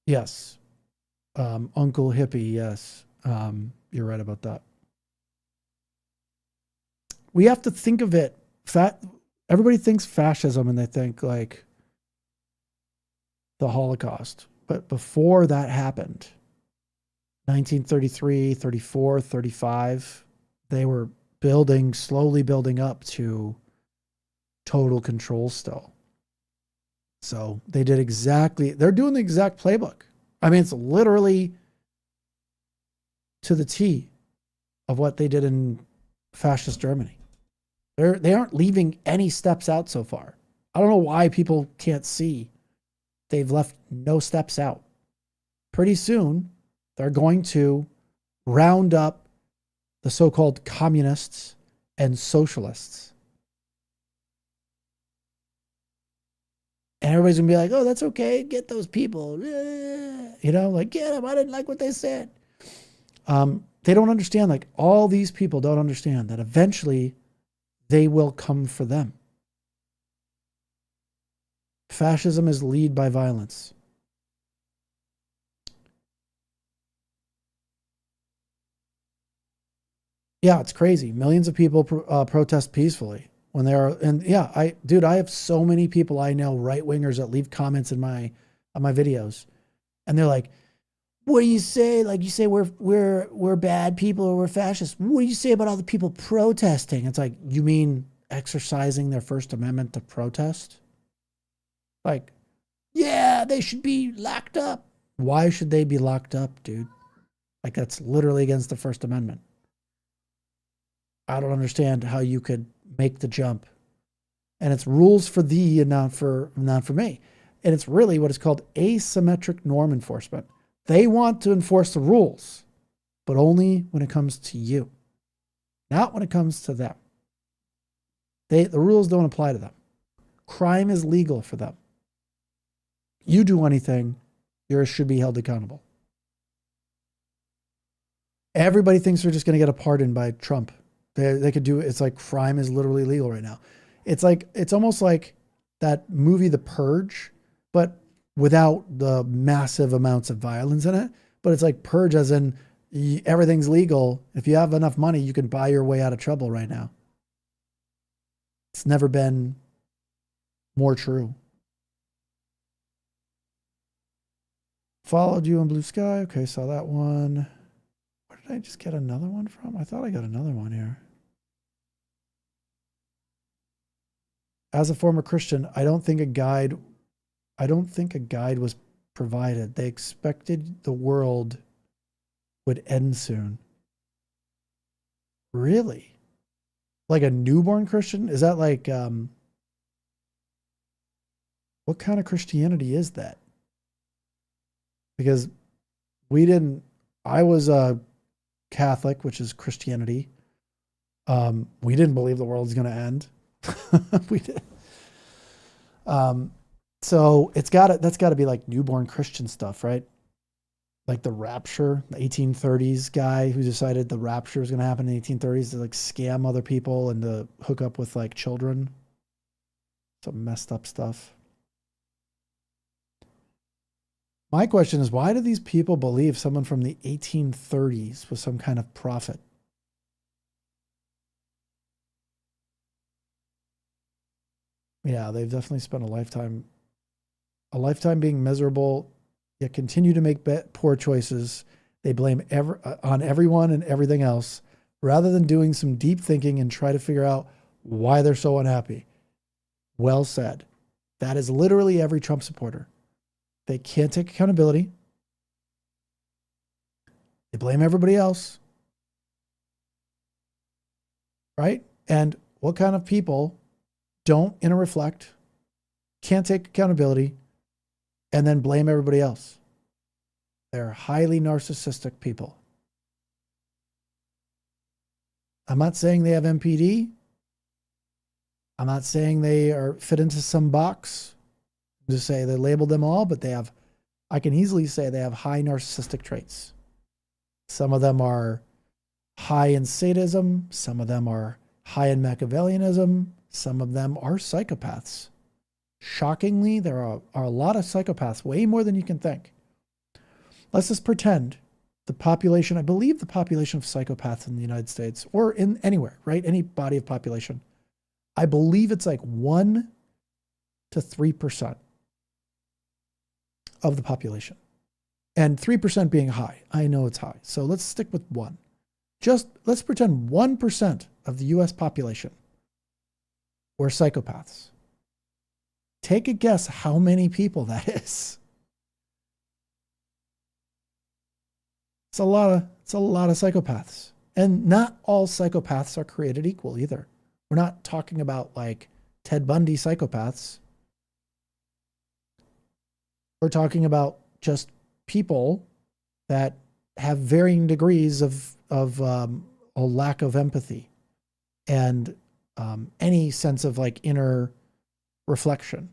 Yes. Uncle Hippie, yes. You're right about that. We have to think of it. Everybody thinks fascism and they think like the Holocaust. But before that happened, 1933, 34, 35, they were slowly building up to total control still. So they're doing the exact playbook. I mean, it's literally to the T of what they did in fascist Germany. They aren't leaving any steps out so far. I don't know why people can't see. They've left no steps out. Pretty soon, they're going to round up the so-called communists and socialists. And everybody's going to be like, oh, that's okay. Get those people. You know, like, get them. I didn't like what they said. They don't understand, like all these people don't understand that eventually they will come for them. Fascism is led by violence. Yeah, it's crazy. Millions of people protest peacefully when they are, and yeah, I have so many people I know, right wingers, that leave comments in on my videos, and they're like, "What do you say? Like you say we're bad people or we're fascists. What do you say about all the people protesting?" It's like, you mean exercising their First Amendment to protest? Like, yeah, they should be locked up. Why should they be locked up, dude? Like, that's literally against the First Amendment. I don't understand how you could make the jump. And it's rules for thee and not for me. And it's really what is called asymmetric norm enforcement. They want to enforce the rules, but only when it comes to you, not when it comes to them. The rules don't apply to them. Crime is legal for them. You do anything, you should be held accountable. Everybody thinks they're just going to get a pardon by Trump. They could do it. It's like crime is literally legal right now. It's almost like that movie, The Purge, but without the massive amounts of violence in it. But it's like Purge as in everything's legal. If you have enough money, you can buy your way out of trouble right now. It's never been more true. Followed you in Blue Sky. Okay, saw that one. Where did I just get another one from? I thought I got another one here. As a former Christian, I don't think a guide was provided. They expected the world would end soon. Really? Like a newborn Christian? Is that like what kind of Christianity is that? Because I was a Catholic, which is Christianity. We didn't believe the world's going to end. We did. So that's got to be like newborn Christian stuff, right? like the rapture, the 1830s guy who decided the rapture was going to happen in the 1830s to like scam other people and to hook up with like children. Some messed up stuff. My question is, why do these people believe someone from the 1830s was some kind of prophet? Yeah, they've definitely spent a lifetime being miserable, yet continue to make poor choices. They blame on everyone and everything else, rather than doing some deep thinking and try to figure out why they're so unhappy. Well said. That is literally every Trump supporter. They can't take accountability. They blame everybody else. Right? And what kind of people don't inner reflect, can't take accountability, and then blame everybody else? They're highly narcissistic people. I'm not saying they have MPD. I'm not saying they are fit into some box to say they labeled them all, but I can easily say they have high narcissistic traits. Some of them are high in sadism. Some of them are high in Machiavellianism. Some of them are psychopaths. Shockingly, there are a lot of psychopaths, way more than you can think. Let's just pretend the population, I believe the population of psychopaths in the United States, or in anywhere, right? Any body of population, I believe it's like 1 to 3% of the population. And 3% being high. I know it's high. So let's stick with 1. Let's pretend 1% of the US population were psychopaths. Take a guess how many people that is. It's a lot of psychopaths. And not all psychopaths are created equal either. We're not talking about like Ted Bundy psychopaths. We're talking about just people that have varying degrees of a lack of empathy and any sense of like inner reflection.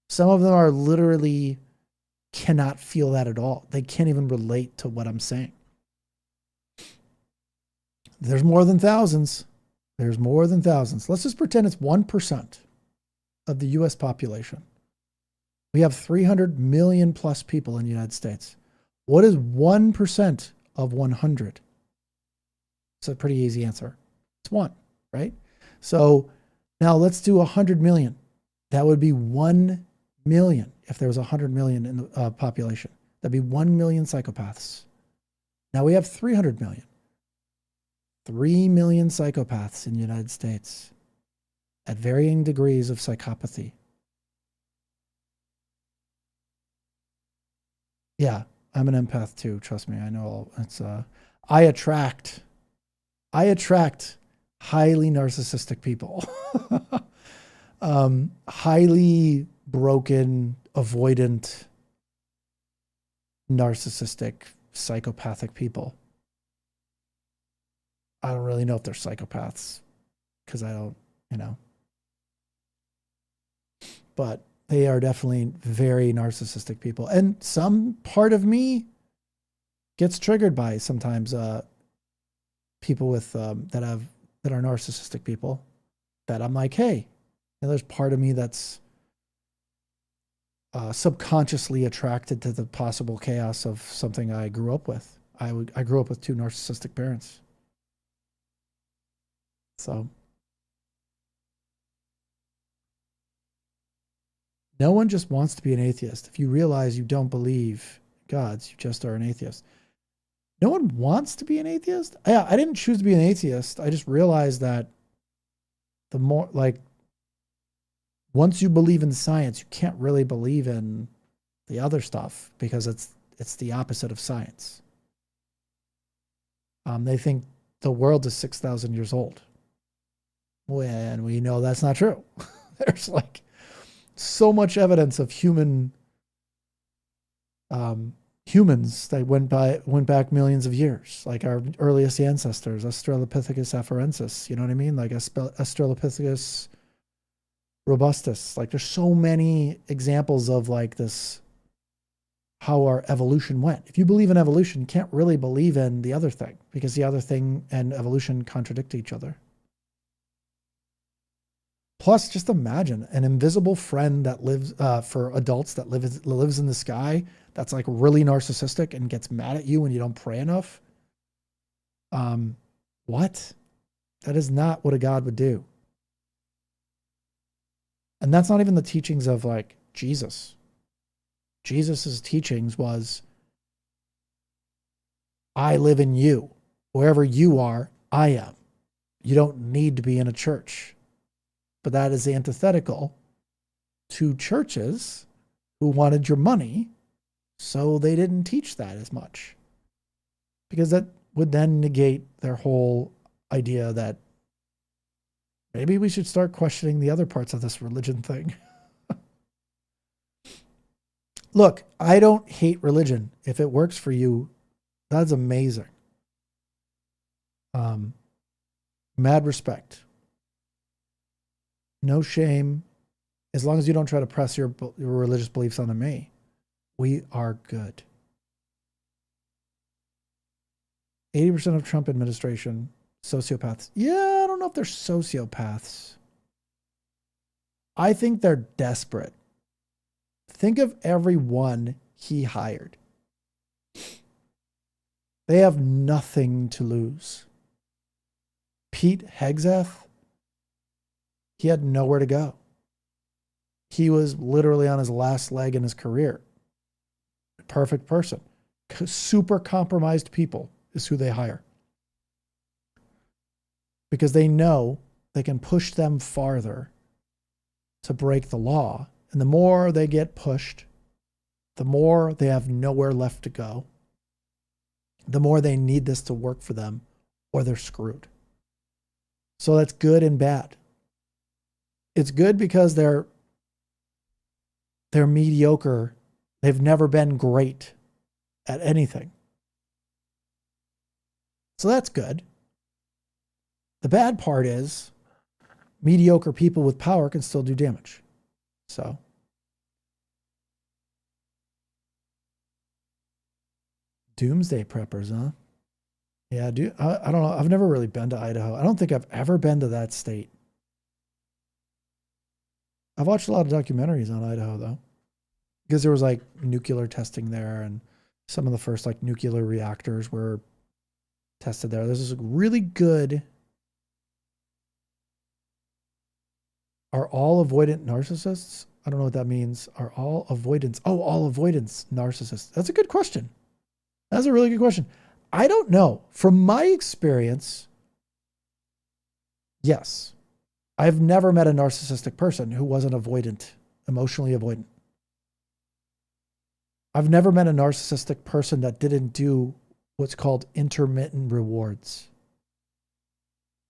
Some of them are literally cannot feel that at all. They can't even relate to what I'm saying. There's more than thousands. There's more than thousands. Let's just pretend it's 1% of the US population. We have 300 million plus people in the United States. What is 1% of 100? It's a pretty easy answer. It's 1, right? So now let's do 100 million. That would be 1 million if there was 100 million in the population. That'd be 1 million psychopaths. Now we have 300 million. 3 million psychopaths in the United States at varying degrees of psychopathy. Yeah, I'm an empath too. Trust me. I know it's, I attract highly narcissistic people, highly broken, avoidant, narcissistic, psychopathic people. I don't really know if they're psychopaths because I don't, but they are definitely very narcissistic people. And some part of me gets triggered by sometimes people with that are narcissistic people, that I'm like, hey, there's part of me that's subconsciously attracted to the possible chaos of something I grew up with. I grew up with 2 narcissistic parents. So no one just wants to be an atheist. If you realize you don't believe gods, you just are an atheist. No one wants to be an atheist. Yeah, I didn't choose to be an atheist. I just realized that the more, like, once you believe in science, you can't really believe in the other stuff because it's the opposite of science. They think the world is 6,000 years old, when we know that's not true. There's like so much evidence of humans that went back millions of years, like our earliest ancestors, Australopithecus afarensis. You know what I mean? Like Australopithecus robustus. Like there's so many examples of like this how our evolution went. If you believe in evolution, you can't really believe in the other thing because the other thing and evolution contradict each other. Plus, just imagine an invisible friend that lives for adults that lives in the sky that's like really narcissistic and gets mad at you when you don't pray enough. What? That is not what a God would do. And that's not even the teachings of like Jesus. Jesus's teachings was, I live in you. Wherever you are, I am. You don't need to be in a church. But that is antithetical to churches who wanted your money, so they didn't teach that as much. Because that would then negate their whole idea that maybe we should start questioning the other parts of this religion thing. Look, I don't hate religion. If it works for you, that's amazing. Mad respect. No shame. As long as you don't try to press your religious beliefs onto me, we are good. 80% of Trump administration, sociopaths. Yeah, I don't know if they're sociopaths. I think they're desperate. Think of everyone he hired. They have nothing to lose. Pete Hegseth, he had nowhere to go. He was literally on his last leg in his career. Perfect person. Super compromised people is who they hire. Because they know they can push them farther to break the law. And the more they get pushed, the more they have nowhere left to go. The more they need this to work for them, or they're screwed. So that's good and bad. It's good because they're mediocre. They've never been great at anything. So that's good. The bad part is mediocre people with power can still do damage. So doomsday preppers, huh? Yeah, I don't know. I've never really been to Idaho. I don't think I've ever been to that state. I've watched a lot of documentaries on Idaho, though, because there was like nuclear testing there, and some of the first like nuclear reactors were tested there. This is really good. Are all avoidant narcissists? I don't know what that means. Are all avoidance? Oh, all avoidance narcissists. That's a good question. That's a really good question. I don't know. From my experience, yes. I've never met a narcissistic person who wasn't avoidant, emotionally avoidant. I've never met a narcissistic person that didn't do what's called intermittent rewards,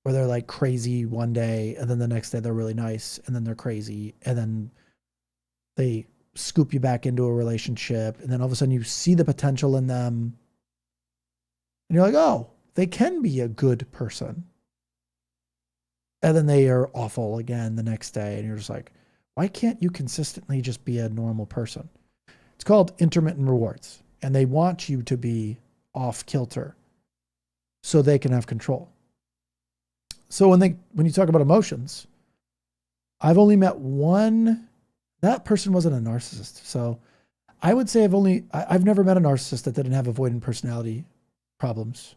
where they're like crazy one day and then the next day they're really nice and then they're crazy and then they scoop you back into a relationship and then all of a sudden you see the potential in them and you're like, oh, they can be a good person. And then they are awful again the next day and you're just like, why can't you consistently just be a normal person? It's called intermittent rewards, and they want you to be off kilter so they can have control. So when you talk about emotions, I've only met one. That person wasn't a narcissist. So I would say I've never met a narcissist that didn't have avoidant personality problems.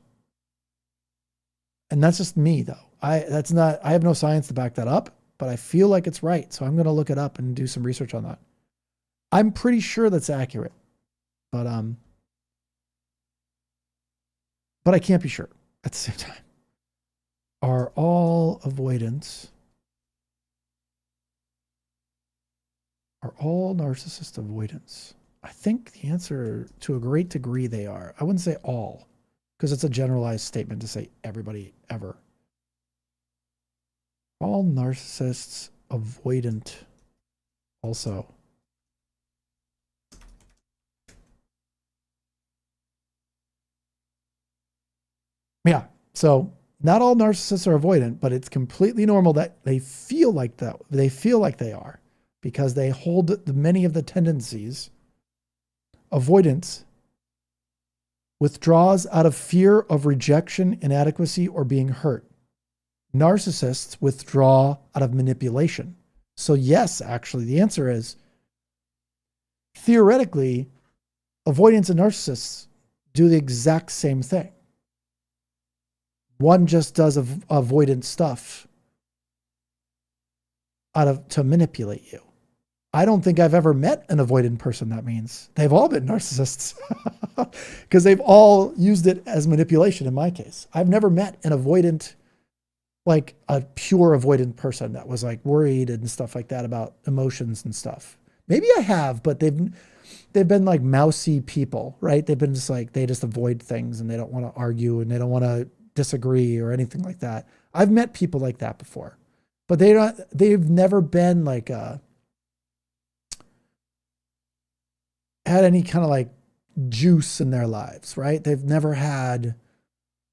And that's just me though. I have no science to back that up, but I feel like it's right. So I'm going to look it up and do some research on that. I'm pretty sure that's accurate, but I can't be sure at the same time. Are all narcissists avoidance? I think the answer, to a great degree, they are. I wouldn't say all, because it's a generalized statement to say everybody ever. All narcissists avoidant also. Yeah, so not all narcissists are avoidant, but it's completely normal that they feel like that. They feel like they are because they hold many of the tendencies Avoidance withdraws out of fear of rejection, inadequacy, or being hurt. Narcissists withdraw out of manipulation. So yes, actually, the answer is theoretically, avoidance and narcissists do the exact same thing. One just does avoidant stuff to manipulate you. I don't think I've ever met an avoidant person. That means they've all been narcissists because they've all used it as manipulation. In my case, I've never met an avoidant, like a pure avoidant person that was like worried and stuff like that about emotions and stuff. Maybe I have, but they've been like mousy people, right? They've been just like, they just avoid things and they don't want to argue and they don't want to disagree or anything like that. I've met people like that before, but they've never been like had any kind of like juice in their lives, right? They've never had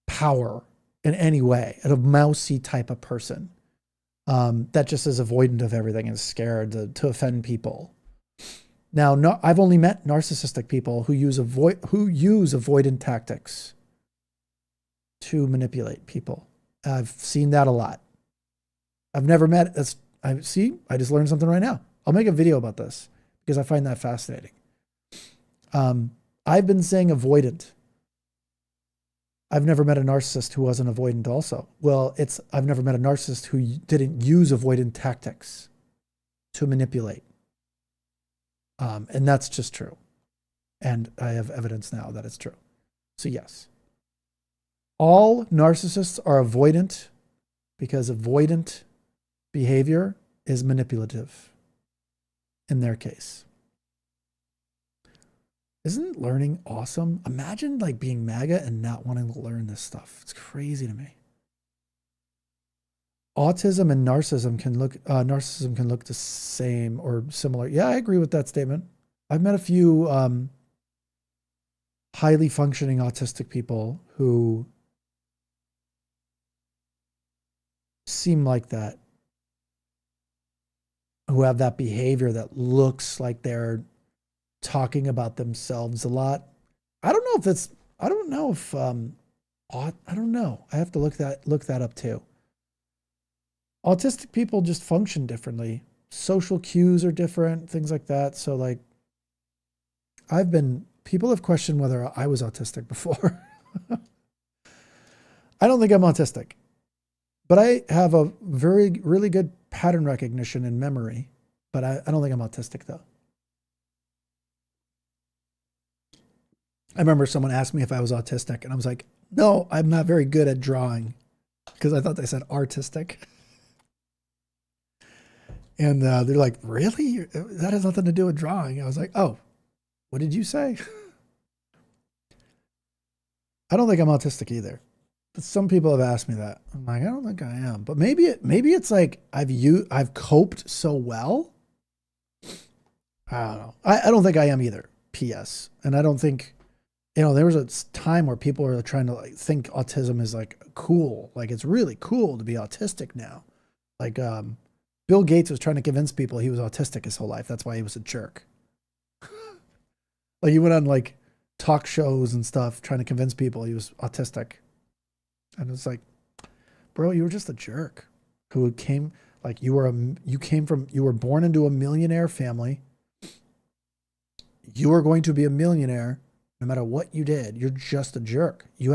power in any way, a mousy type of person that just is avoidant of everything and is scared to offend people. Now, no, I've only met narcissistic people who use avoidant tactics to manipulate people. I've seen that a lot. I've never met. I just learned something right now. I'll make a video about this because I find that fascinating. I've been saying avoidant. I've never met a narcissist who wasn't avoidant also. Well, I've never met a narcissist who didn't use avoidant tactics to manipulate. And that's just true. And I have evidence now that it's true. So yes, all narcissists are avoidant because avoidant behavior is manipulative in their case. Isn't learning awesome? Imagine like being MAGA and not wanting to learn this stuff. It's crazy to me. Autism and narcissism can look the same or similar. Yeah, I agree with that statement. I've met a few highly functioning autistic people who seem like that, who have that behavior that looks like they're talking about themselves a lot. I don't know if I don't know. I have to look that up too. Autistic people just function differently. Social cues are different, things like that. So like people have questioned whether I was autistic before. I don't think I'm autistic, but I have a really good pattern recognition and memory, but I don't think I'm autistic though. I remember someone asked me if I was autistic and I was like, no, I'm not very good at drawing because I thought they said artistic. And they're like, really? That has nothing to do with drawing. I was like, oh, what did you say? I don't think I'm autistic either. But some people have asked me that. I'm like, I don't think I am. But maybe it's like I've coped so well. I don't know. I don't think I am either. P.S. And I don't think, there was a time where people were trying to like think autism is like cool. Like it's really cool to be autistic now. Like, Bill Gates was trying to convince people he was autistic his whole life. That's why he was a jerk. Like he went on like talk shows and stuff trying to convince people he was autistic. And it's like, bro, you were just a jerk who came like you were born into a millionaire family. You were going to be a millionaire no matter what you did. You're just a jerk. You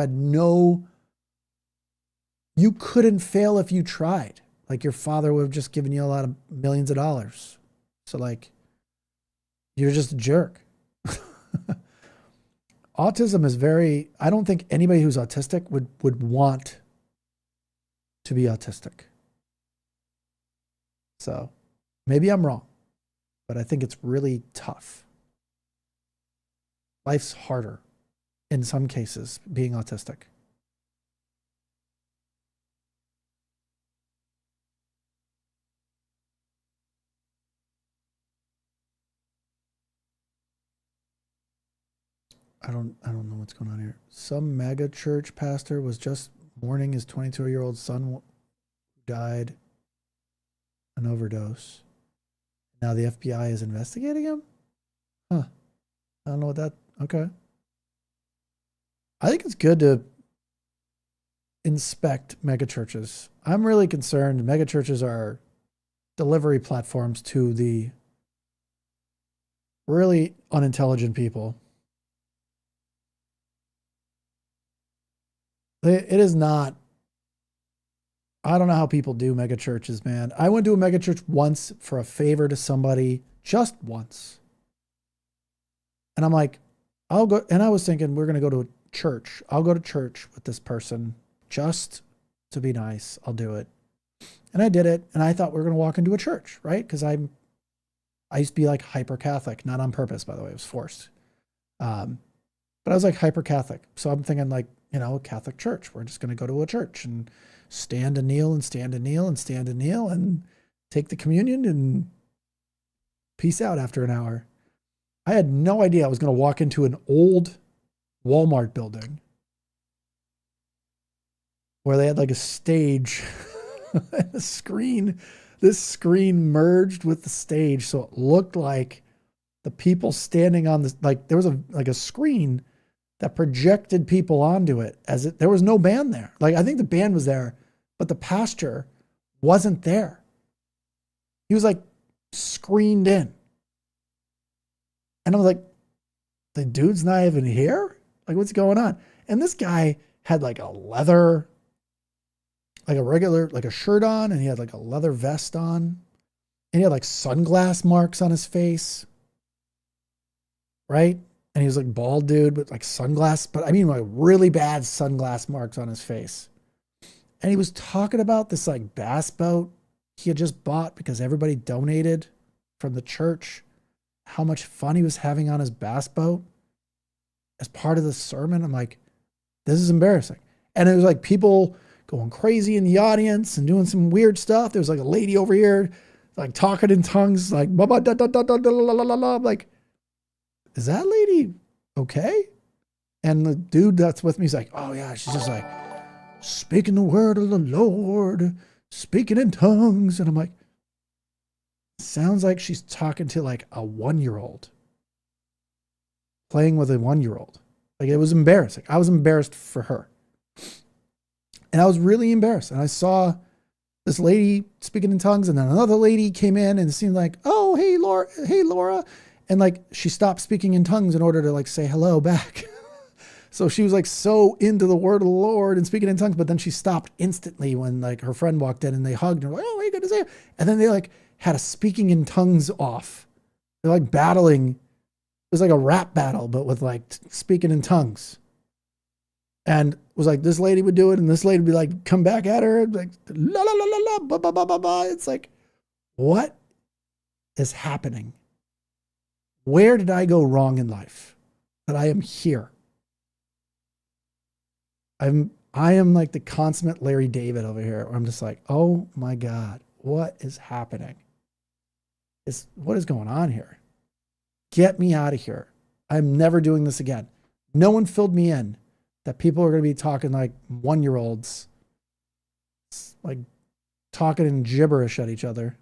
couldn't fail if you tried. Like your father would have just given you a lot of millions of dollars. So like, you're just a jerk. Autism is I don't think anybody who's autistic would want to be autistic. So maybe I'm wrong, but I think it's really tough. Life's harder in some cases being autistic. I don't know what's going on here. Some MAGA church pastor was just mourning his 22-year-old son who died an overdose. Now the FBI is investigating him? Huh. I don't know what that. Okay. I think it's good to inspect megachurches. I'm really concerned. Megachurches are delivery platforms to the really unintelligent people. It is not. I don't know how people do megachurches, man. I went to a megachurch once for a favor to somebody, just once. And I'm like, I'll go. And I was thinking, we're going to go to a church. I'll go to church with this person just to be nice. I'll do it. And I did it. And I thought we were going to walk into a church, right? Because I used to be like hyper Catholic, not on purpose, by the way. It was forced. But I was like hyper Catholic. So I'm thinking like, a Catholic church. We're just going to go to a church and stand and kneel and stand and kneel and stand and kneel and take the communion and peace out after an hour. I had no idea I was going to walk into an old Walmart building where they had like a stage and a screen. This screen merged with the stage. So it looked like the people standing on this, like there was a screen that projected people onto it there was no band there. Like I think the band was there, but the pastor wasn't there. He was like screened in. And I was like, the dude's not even here? Like what's going on? And this guy had like a leather, like a shirt on, and he had like a leather vest on. And he had like sunglass marks on his face. Right? And he was like bald dude with like sunglasses, but I mean like really bad sunglass marks on his face. And he was talking about this like bass boat he had just bought because everybody donated from the church, how much fun he was having on his bass boat as part of the sermon. I'm like, this is embarrassing. And it was like people going crazy in the audience and doing some weird stuff. There was like a lady over here like talking in tongues, like, I'm like, is that lady okay? And the dude that's with me is like, oh yeah, she's just like speaking the word of the Lord, speaking in tongues. And I'm like, sounds like she's talking to like a 1-year-old, playing with a 1-year-old. Like it was embarrassing. I was embarrassed for her. And I was really embarrassed. And I saw this lady speaking in tongues, and then another lady came in and it seemed like, oh, hey, Laura. And like, she stopped speaking in tongues in order to like say hello back. So she was like so into the word of the Lord and speaking in tongues, but then she stopped instantly when like her friend walked in and they hugged her, like, oh, hey, good to see you. And then they like had a speaking in tongues off. They're like battling. It was like a rap battle, but with like speaking in tongues. And it was like this lady would do it and this lady would be like, come back at her, like, la la la la la, ba ba ba ba ba. It's like, what is happening? Where did I go wrong in life that I am here? I am like the consummate Larry David over here. Where I'm just like, oh my God, what is happening? What is going on here? Get me out of here. I'm never doing this again. No one filled me in that people are going to be talking like 1-year-olds, like talking in gibberish at each other.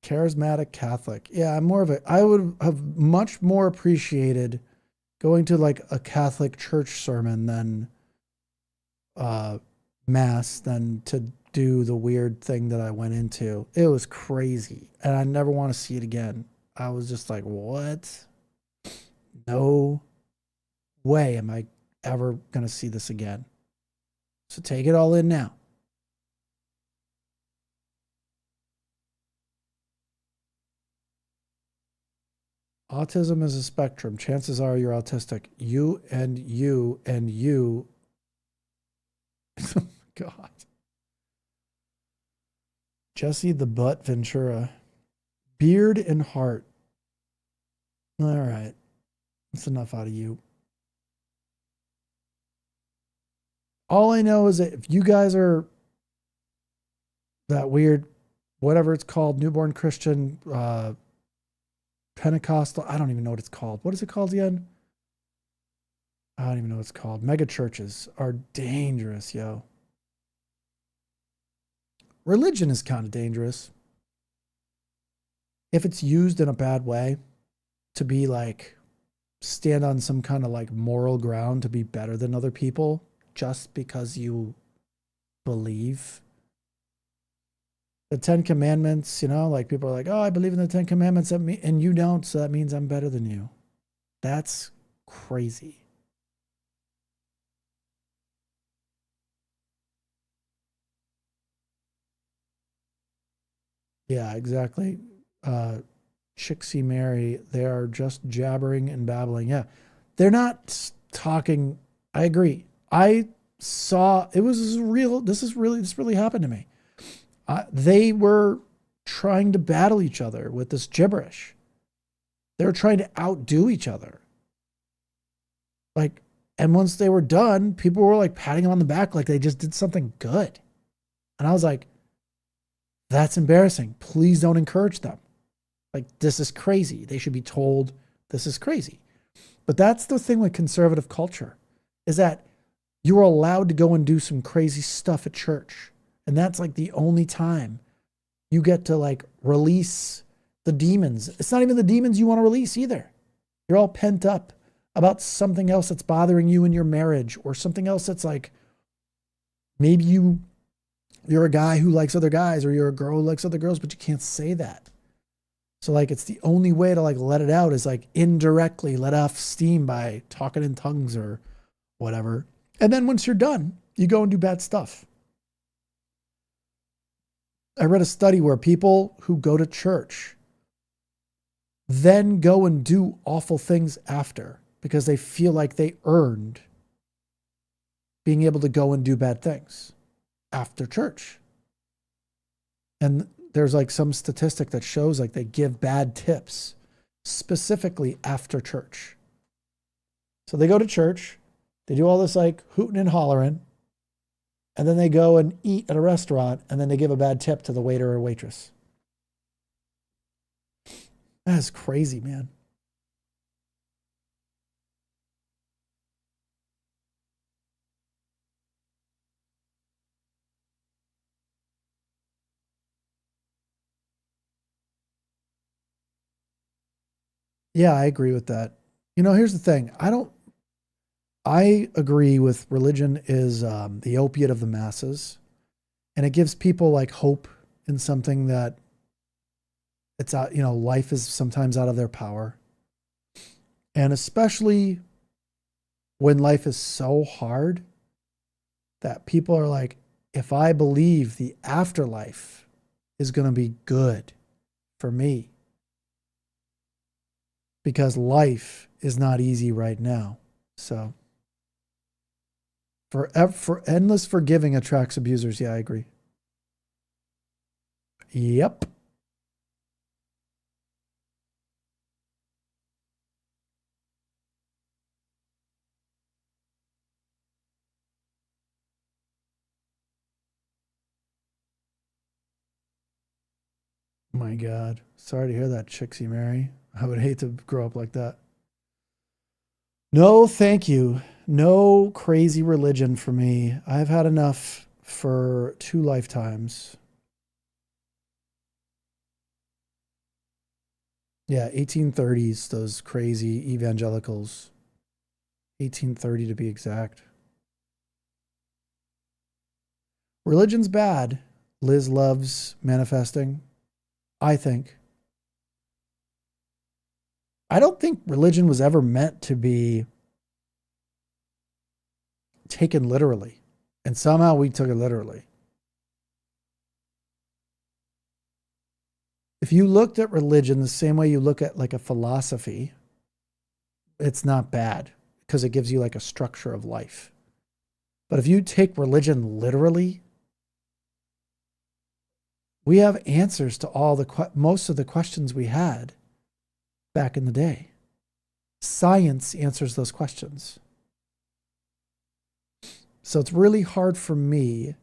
Charismatic Catholic. Yeah, I would have much more appreciated going to like a Catholic church sermon than mass than to do the weird thing that I went into. It was crazy. And I never want to see it again. I was just like, what? No way am I ever going to see this again. So take it all in now. Autism is a spectrum. Chances are you're autistic. You and you and you. Oh, God. Jesse the Butt Ventura. Beard and heart. All right. That's enough out of you. All I know is that if you guys are that weird, whatever it's called, newborn Christian, Pentecostal, I don't even know what it's called. What is it called again? I don't even know what it's called. Mega churches are dangerous, yo. religion is kind of dangerous if it's used in a bad way to be like stand on some kind of like moral ground to be better than other people just because you believe the 10 Commandments, you know, like people are like, oh, I believe in the 10 Commandments, and you don't, so that means I'm better than you. That's crazy. Yeah, exactly. Chixie Mary, they are just jabbering and babbling. Yeah, they're not talking. I agree. I saw it was real. This really happened to me. They were trying to battle each other with this gibberish. They were trying to outdo each other. Like, and once they were done, people were like patting them on the back like they just did something good. And I was like, that's embarrassing. Please don't encourage them. Like, this is crazy. They should be told this is crazy. But that's the thing with conservative culture, is that you're allowed to go and do some crazy stuff at church. And that's like the only time you get to like release the demons. It's not even the demons you want to release either. You're all pent up about something else that's bothering you in your marriage, or something else that's like, maybe you're a guy who likes other guys, or you're a girl who likes other girls, but you can't say that. So like, it's the only way to like let it out is like indirectly let off steam by talking in tongues or whatever. And then once you're done, you go and do bad stuff. I read a study where people who go to church then go and do awful things after because they feel like they earned being able to go and do bad things after church. And there's like some statistic that shows like they give bad tips specifically after church. So they go to church, they do all this like hooting and hollering, and then they go and eat at a restaurant, and then they give a bad tip to the waiter or waitress. That's crazy, man. Yeah, I agree with that. You know, here's the thing. I agree with religion is the opiate of the masses, and it gives people like hope in something that it's out, you know, life is sometimes out of their power. And especially when life is so hard that people are like, if I believe the afterlife is going to be good for me, because life is not easy right now. So for endless forgiving attracts abusers. Yeah, I agree. Yep. My God. Sorry to hear that, Chixie Mary. I would hate to grow up like that. No, thank you. No crazy religion for me. I've had enough for 2 lifetimes. Yeah, 1830s, those crazy evangelicals. 1830 to be exact. Religion's bad. Liz loves manifesting, I think. I don't think religion was ever meant to be taken literally. And somehow we took it literally. If you looked at religion the same way you look at like a philosophy, it's not bad because it gives you like a structure of life. But if you take religion literally, we have answers to all most of the questions we had back in the day. Science answers those questions. So it's really hard for me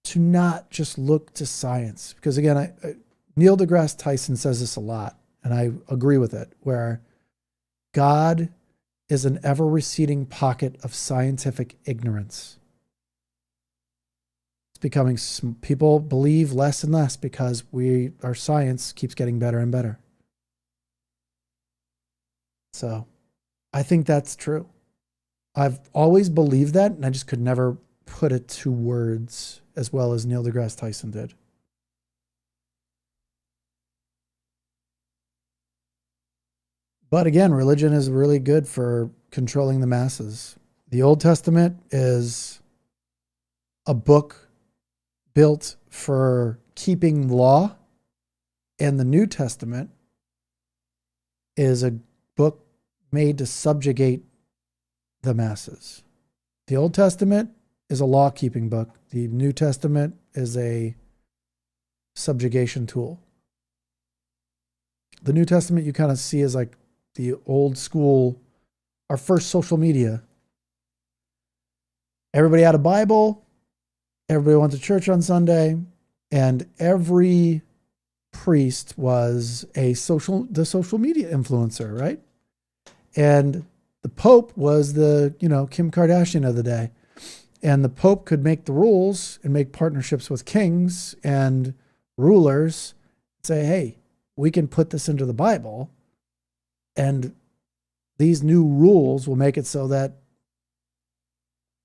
to not just look to science. Because again, Neil deGrasse Tyson says this a lot, and I agree with it, where God is an ever receding pocket of scientific ignorance. becoming, people believe less and less because our science keeps getting better and better. So I think that's true. I've always believed that, and I just could never put it to words as well as Neil deGrasse Tyson did. But again, religion is really good for controlling the masses. The Old Testament is a book built for keeping law, and the New Testament is a book made to subjugate the masses. The Old Testament is a law-keeping book. The New Testament is a subjugation tool. The New Testament you kind of see as like the old school, our first social media. Everybody had a Bible, everybody went to church on Sunday, and every priest was the social media influencer, right? And the Pope was the, Kim Kardashian of the day. And the Pope could make the rules and make partnerships with kings and rulers, say, hey, we can put this into the Bible, and these new rules will make it so that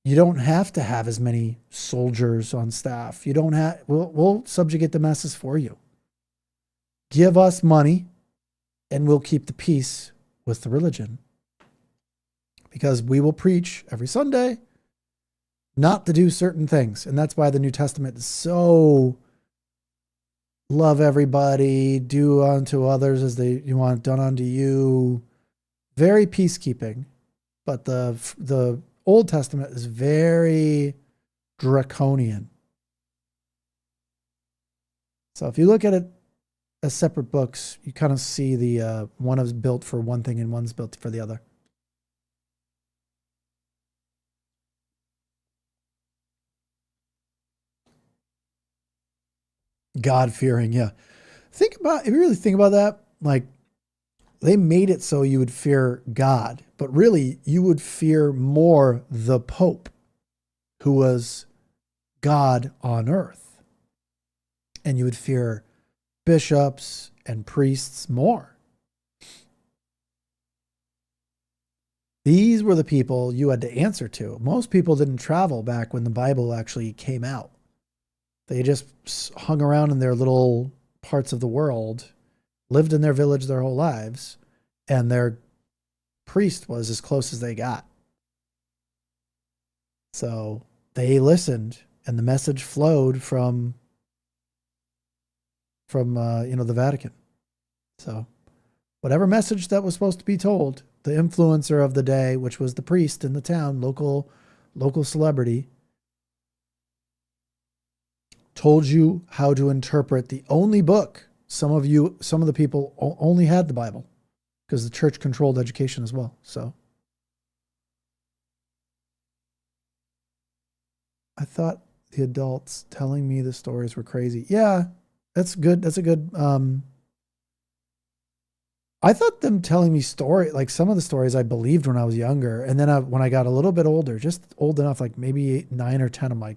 you don't have to have as many soldiers on staff. We'll subjugate the masses for you. Give us money and we'll keep the peace with the religion. Because we will preach every Sunday not to do certain things. And that's why the New Testament is so love everybody, do unto others as you want done unto you. Very peacekeeping. But the Old Testament is very draconian. So if you look at it as separate books, you kind of see the one is built for one thing and one's built for the other. God-fearing, yeah. If you really think about that, like, they made it so you would fear God, but really you would fear more the Pope, who was God on earth. And you would fear bishops and priests more. These were the people you had to answer to. Most people didn't travel back when the Bible actually came out. They just hung around in their little parts of the world, lived in their village their whole lives, and their priest was as close as they got. So they listened, and the message flowed from the Vatican. So whatever message that was supposed to be told, the influencer of the day, which was the priest in the town, local celebrity, told you how to interpret the only book. Some of the people only had the Bible because the church controlled education as well. So I thought the adults telling me the stories were crazy. Yeah, that's good. That's a good, I thought them telling me like some of the stories I believed when I was younger. And then when I got a little bit older, just old enough, like maybe 9 or 10, I'm like,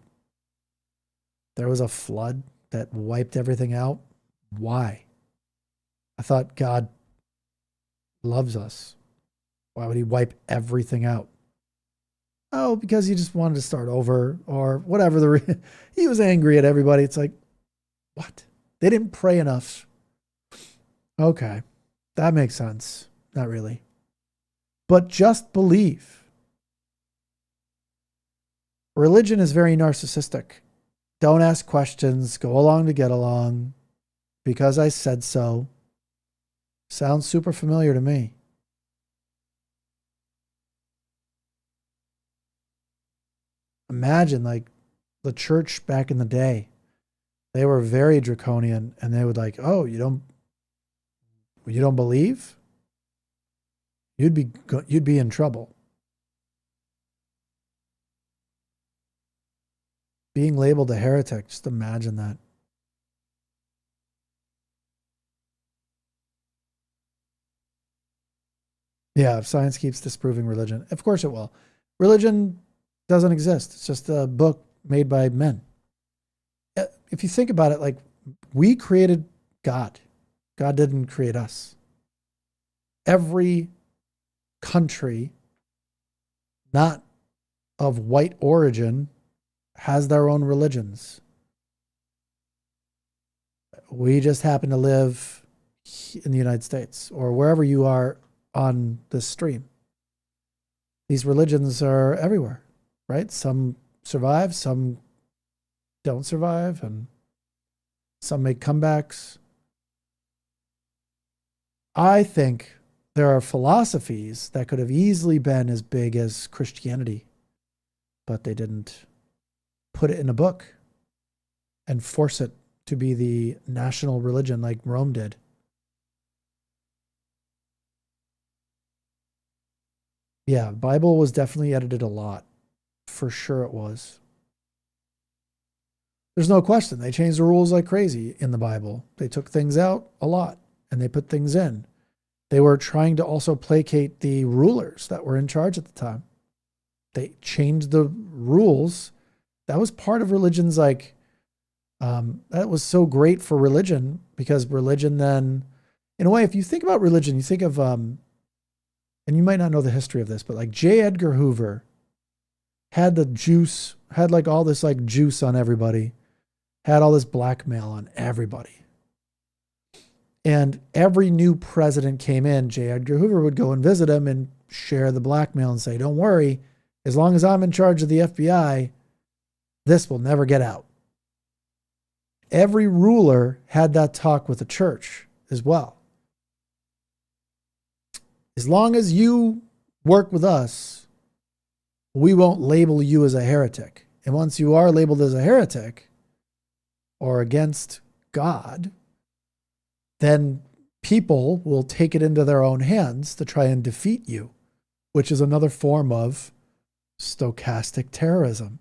there was a flood that wiped everything out. Why? I thought God loves us. Why would he wipe everything out? Oh, because he just wanted to start over or whatever. He was angry at everybody. It's like, what? They didn't pray enough. Okay, that makes sense. Not really. But just believe. Religion is very narcissistic. Don't ask questions. Go along to get along. Because I said so. Sounds super familiar to me. Imagine like the church back in the day. They were very draconian, and they would like, oh, you don't believe? You'd be in trouble. Being labeled a heretic, just imagine that. Yeah, if science keeps disproving religion, of course it will. Religion doesn't exist. It's just a book made by men. if you think about it, like we created God. God didn't create us. Every country, not of white origin, has their own religions. We just happen to live in the United States or wherever you are on this stream. These religions are everywhere, right? Some survive, some don't survive, and some make comebacks. I think there are philosophies that could have easily been as big as Christianity, but they didn't put it in a book and force it to be the national religion like Rome did. Yeah, Bible was definitely edited a lot. For sure it was. There's no question. They changed the rules like crazy in the Bible. They took things out a lot and they put things in. They were trying to also placate the rulers that were in charge at the time. They changed the rules. That was part of religion's like, that was so great for religion because religion then, in a way, if you think about religion, you think of, and you might not know the history of this, but like J. Edgar Hoover had the juice, had like all this like juice on everybody, had all this blackmail on everybody. And every new president came in, J. Edgar Hoover would go and visit him and share the blackmail and say, don't worry, as long as I'm in charge of the FBI, this will never get out. Every ruler had that talk with the church as well. As long as you work with us, we won't label you as a heretic. And once you are labeled as a heretic or against God, then people will take it into their own hands to try and defeat you, which is another form of stochastic terrorism.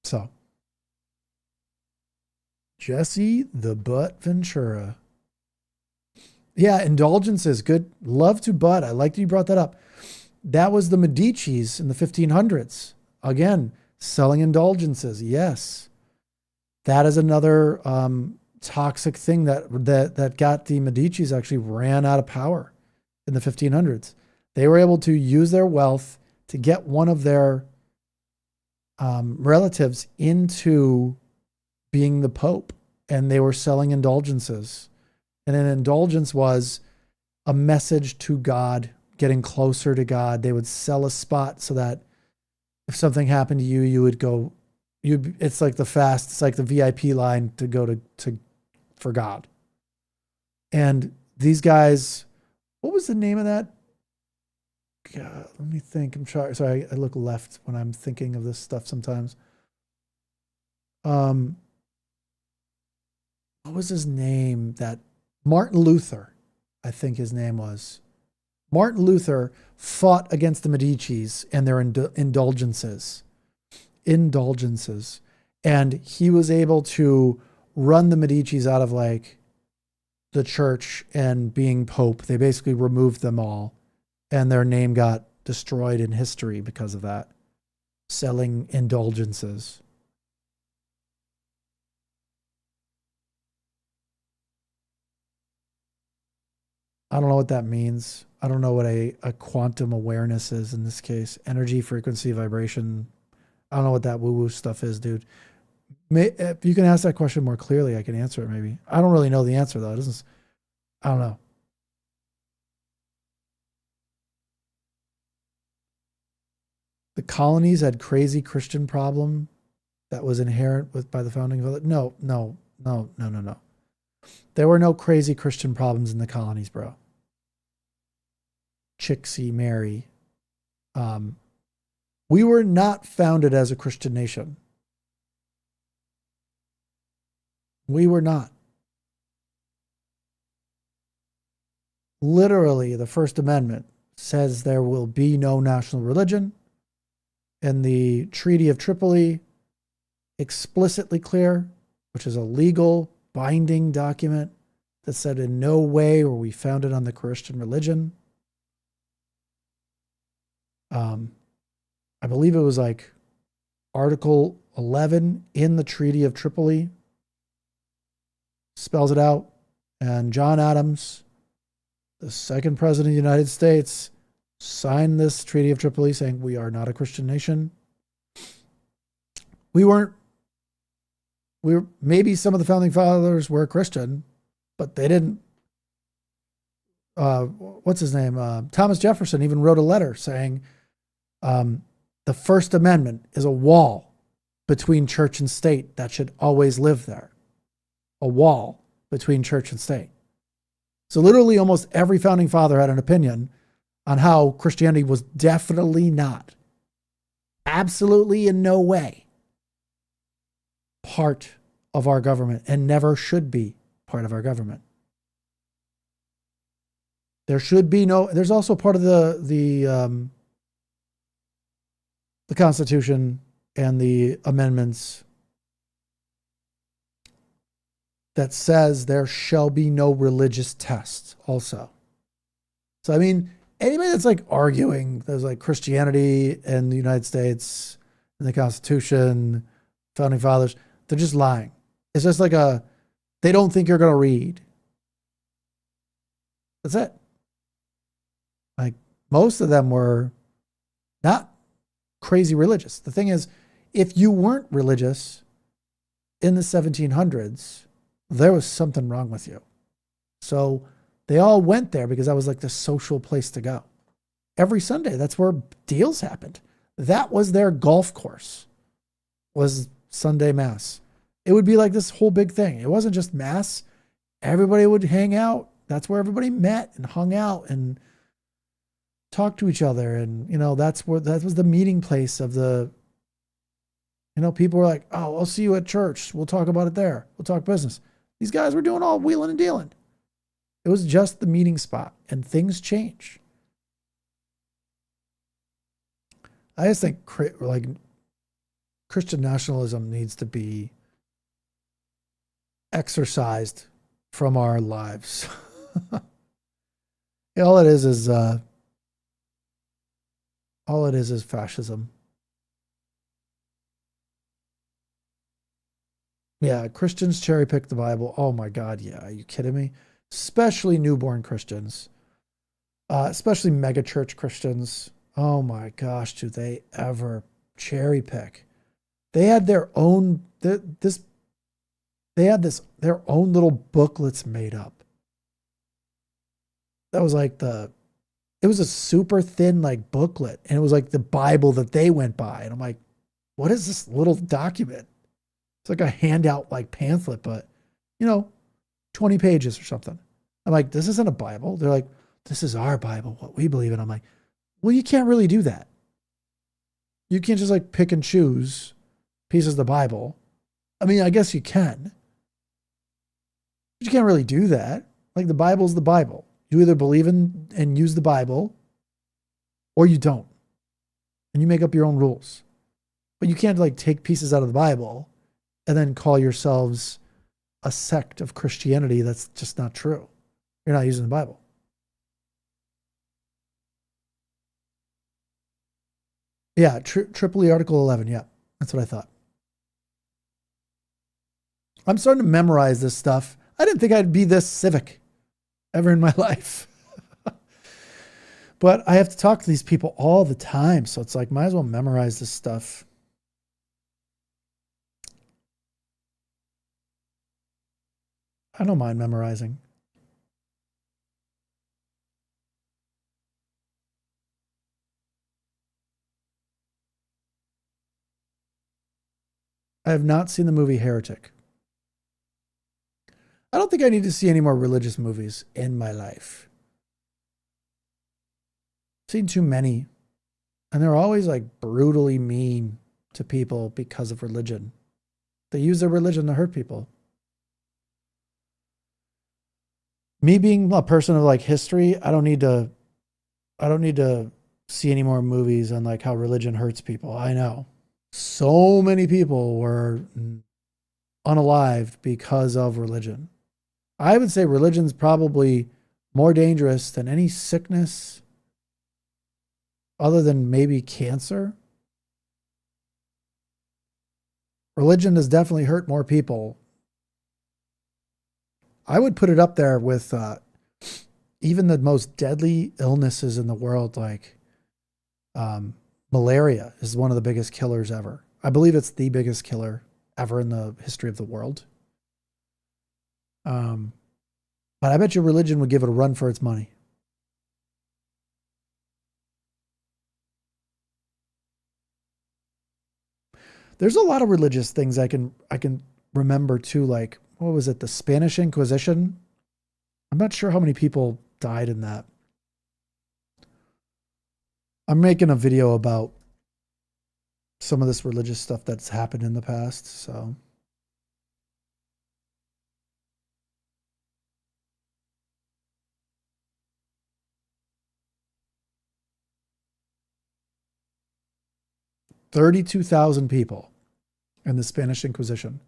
So, Jesse the Butt Ventura. Yeah, indulgences, good. Love to butt. I like that you brought that up. That was the Medicis in the 1500s. Again, selling indulgences. Yes. That is another toxic thing that got the Medicis actually ran out of power in the 1500s. They were able to use their wealth to get one of their relatives into being the Pope, and they were selling indulgences. And an indulgence was a message to God, getting closer to God. They would sell a spot so that if something happened to you, you would go, it's like the fast, it's like the VIP line to go to for God. And these guys, what was the name of that? God, let me think. I'm sorry, I look left when I'm thinking of this stuff sometimes. What was his name? That Martin Luther, I think his name was. Martin Luther fought against the Medicis and their indulgences. And he was able to run the Medicis out of like the church and being Pope. They basically removed them all, and their name got destroyed in history because of that. Selling indulgences. I don't know what that means. I don't know what a quantum awareness is in this case. Energy, frequency, vibration. I don't know what that woo-woo stuff is, dude. If you can ask that question more clearly, I can answer it maybe. I don't really know the answer, though. I don't know. The colonies had crazy Christian problem that was inherent by the founding of it. No. There were no crazy Christian problems in the colonies, bro. Chixie Mary. We were not founded as a Christian nation. We were not. Literally, the First Amendment says there will be no national religion. And the Treaty of Tripoli, explicitly clear, which is a legal binding document that said in no way were we founded on the Christian religion. I believe it was like Article 11 in the Treaty of Tripoli spells it out. And John Adams, the second president of the United States, signed this Treaty of Tripoli saying we are not a Christian nation. We were maybe some of the founding fathers were Christian, but they didn't. What's his name? Thomas Jefferson even wrote a letter saying the First Amendment is a wall between church and state that should always live there. A wall between church and state. So literally almost every founding father had an opinion on how Christianity was definitely not, absolutely in no way, part of our government and never should be part of our government. There should be no, there's also part of the Constitution and the amendments that says there shall be no religious tests also. So, I mean, anybody that's like arguing there's like Christianity in the United States and the Constitution, founding fathers, they're just lying. It's just like they don't think you're going to read. That's it. Like most of them were not crazy religious. The thing is, if you weren't religious in the 1700s, there was something wrong with you. So they all went there because that was like the social place to go. Every Sunday, that's where deals happened. That was their golf course, was Sunday Mass. It would be like this whole big thing. It wasn't just Mass. Everybody would hang out. That's where everybody met and hung out and talked to each other. And, that was the meeting place of the, people were like, oh, I'll see you at church. We'll talk about it there. We'll talk business. These guys were doing all wheeling and dealing. It was just the meeting spot, and things change. I just think like Christian nationalism needs to be exorcised from our lives. All it is fascism. Yeah, Christians cherry pick the Bible. Oh my God, yeah. Are you kidding me? Especially newborn Christians. Especially mega church Christians. Oh my gosh, do they ever cherry pick? They had their own their own little booklets made up. That was like it was a super thin like booklet, and it was like the Bible that they went by. And I'm like, what is this little document? It's like a handout, like pamphlet, but 20 pages or something. I'm like, this isn't a Bible. They're like, this is our Bible, what we believe in. I'm like, well, you can't really do that. You can't just like pick and choose pieces of the Bible. I mean, I guess you can, but you can't really do that. Like the Bible's the Bible. You either believe in and use the Bible or you don't. And you make up your own rules. But you can't like take pieces out of the Bible and then call yourselves a sect of Christianity. That's just not true. You're not using the Bible. Yeah, Tripoli Article 11. Yeah, that's what I thought. I'm starting to memorize this stuff. I didn't think I'd be this civic ever in my life. But I have to talk to these people all the time. So it's like, might as well memorize this stuff. I don't mind memorizing. I have not seen the movie Heretic. I don't think I need to see any more religious movies in my life. I've seen too many. And they're always like brutally mean to people because of religion. They use their religion to hurt people. Me being a person of like history, I don't need to see any more movies on like how religion hurts people. I know so many people were unalived because of religion. I would say religion's probably more dangerous than any sickness other than maybe cancer. Religion has definitely hurt more people. I would put it up there with even the most deadly illnesses in the world, like um, malaria is one of the biggest killers ever. I believe it's the biggest killer ever in the history of the world. Um, but I bet your religion would give it a run for its money. There's a lot of religious things I can remember too. Like what was it? The Spanish Inquisition. I'm not sure how many people died in that. I'm making a video about some of this religious stuff that's happened in the past. So 32,000 people in the Spanish Inquisition.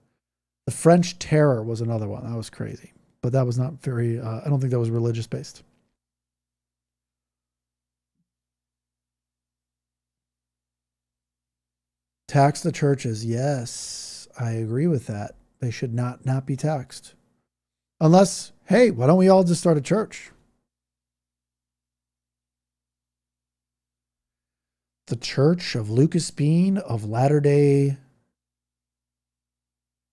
The French Terror was another one. That was crazy, but that was not very. I don't think that was religious based. Tax the churches. Yes, I agree with that. They should not be taxed. Unless, hey, why don't we all just start a church? The Church of Lucas Bean of Latter-day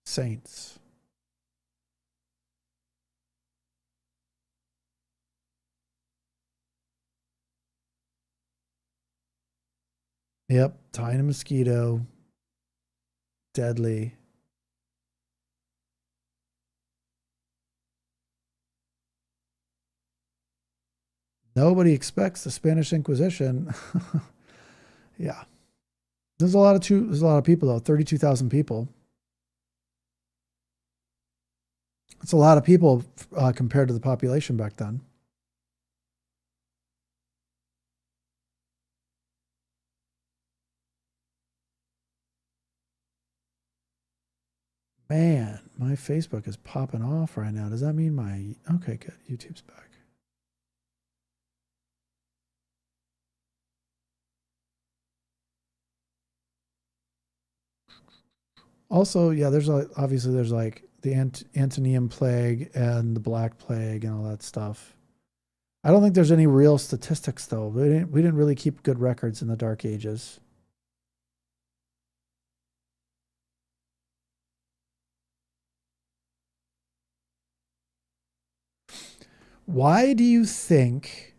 Saints. Yep, tying a mosquito. Deadly. Nobody expects the Spanish Inquisition. Yeah. There's a lot of people though, 32,000 people. It's a lot of people compared to the population back then. Man, my Facebook is popping off right now. Does that mean my... Okay, good. YouTube's back. Also, yeah, obviously there's like the Antonian plague and the Black Plague and all that stuff. I don't think there's any real statistics though. We didn't really keep good records in the Dark Ages. Why do you think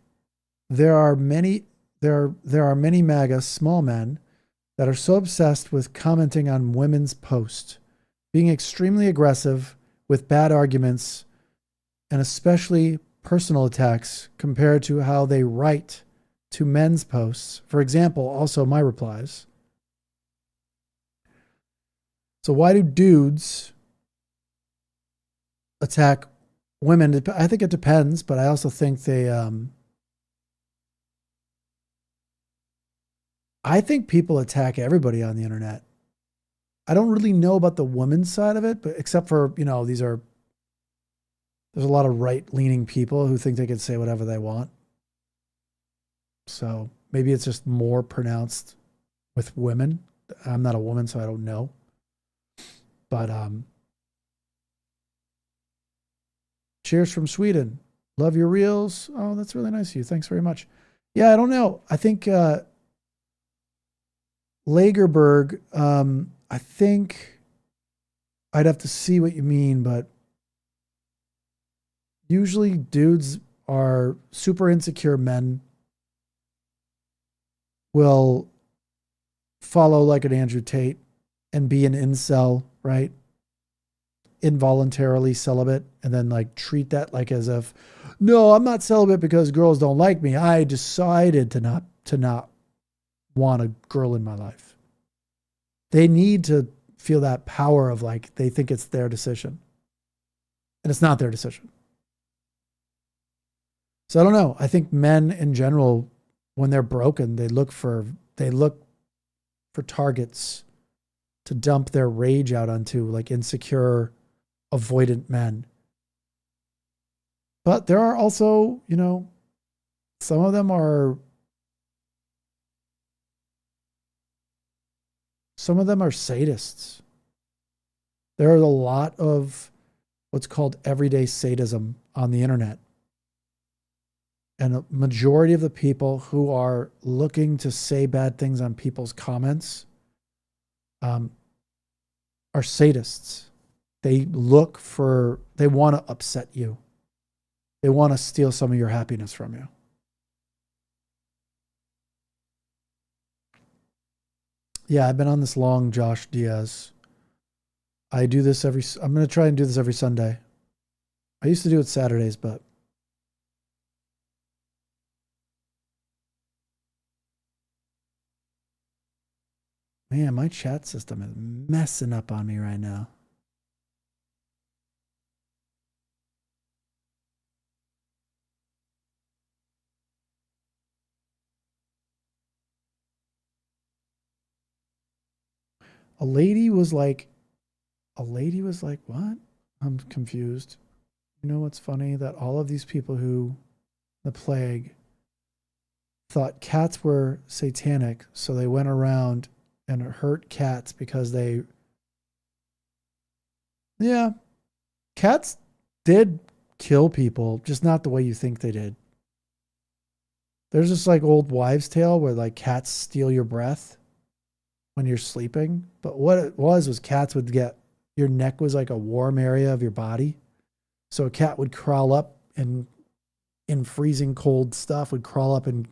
there are many there are many MAGA small men that are so obsessed with commenting on women's posts, being extremely aggressive with bad arguments and especially personal attacks compared to how they write to men's posts? For example, also my replies. So why do dudes attack women? I think it depends, but I also think I think people attack everybody on the internet. I don't really know about the women's side of it, but except for, there's a lot of right-leaning people who think they can say whatever they want. So maybe it's just more pronounced with women. I'm not a woman, so I don't know. But cheers from Sweden. Love your reels. Oh, that's really nice of you. Thanks very much. Yeah, I don't know. I think Lagerberg, I think I'd have to see what you mean, but usually dudes are super insecure men will follow like an Andrew Tate and be an incel, right? Involuntarily celibate and then like treat that like as if, no, I'm not celibate because girls don't like me. I decided to not want a girl in my life. They need to feel that power of like they think it's their decision. And it's not their decision. So I don't know. I think men in general, when they're broken, they look for targets to dump their rage out onto, like insecure, avoidant men. But there are also, some of them are sadists. There are a lot of what's called everyday sadism on the internet. And a majority of the people who are looking to say bad things on people's comments are sadists. They want to upset you. They want to steal some of your happiness from you. Yeah, I've been on this long Josh Diaz. I'm going to try and do this every Sunday. I used to do it Saturdays, but man, my chat system is messing up on me right now. A lady was like, what? I'm confused. You know what's funny? That all of these people who, the plague, thought cats were satanic, so they went around and hurt cats because yeah, cats did kill people, just not the way you think they did. There's this like old wives' tale where like cats steal your breath when you're sleeping. But what it was cats would get, your neck was like a warm area of your body. So a cat would crawl up and in freezing cold stuff would crawl up and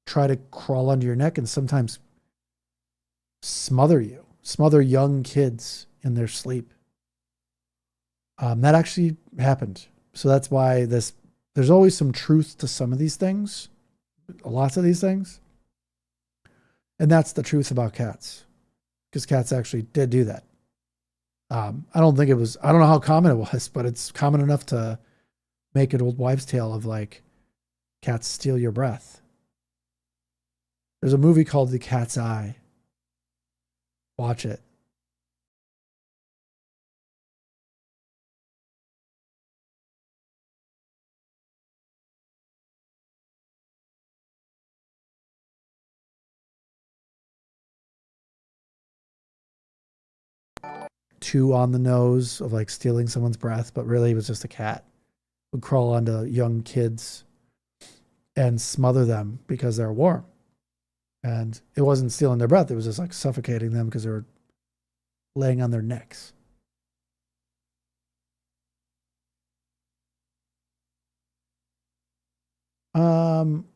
try to crawl under your neck and sometimes smother young kids in their sleep. That actually happened. So that's why there's always some truth to some of these things, lots of these things. And that's the truth about cats, because cats actually did do that. I don't know how common it was, but it's common enough to make an old wives' tale of like cats steal your breath. There's a movie called The Cat's Eye. Watch it. Too on the nose of like stealing someone's breath, but really it was just a cat. Would crawl onto young kids and smother them because they're warm. And it wasn't stealing their breath. It was just like suffocating them because they were laying on their necks.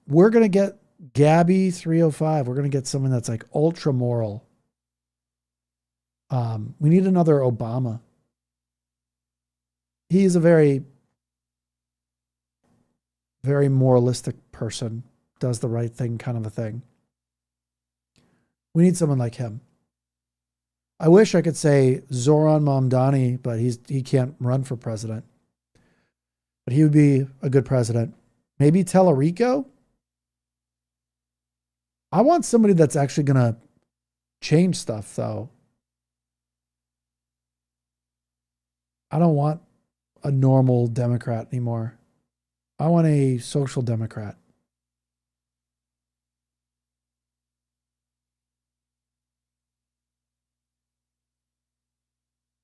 We're going to get Gabby 305. We're going to get someone that's like ultra moral. We need another Obama. He's a very, very moralistic person, does the right thing kind of a thing. We need someone like him. I wish I could say Zoran Mamdani, but he can't run for president. But he would be a good president. Maybe Tellerico? I want somebody that's actually going to change stuff, though. I don't want a normal Democrat anymore. I want a social democrat.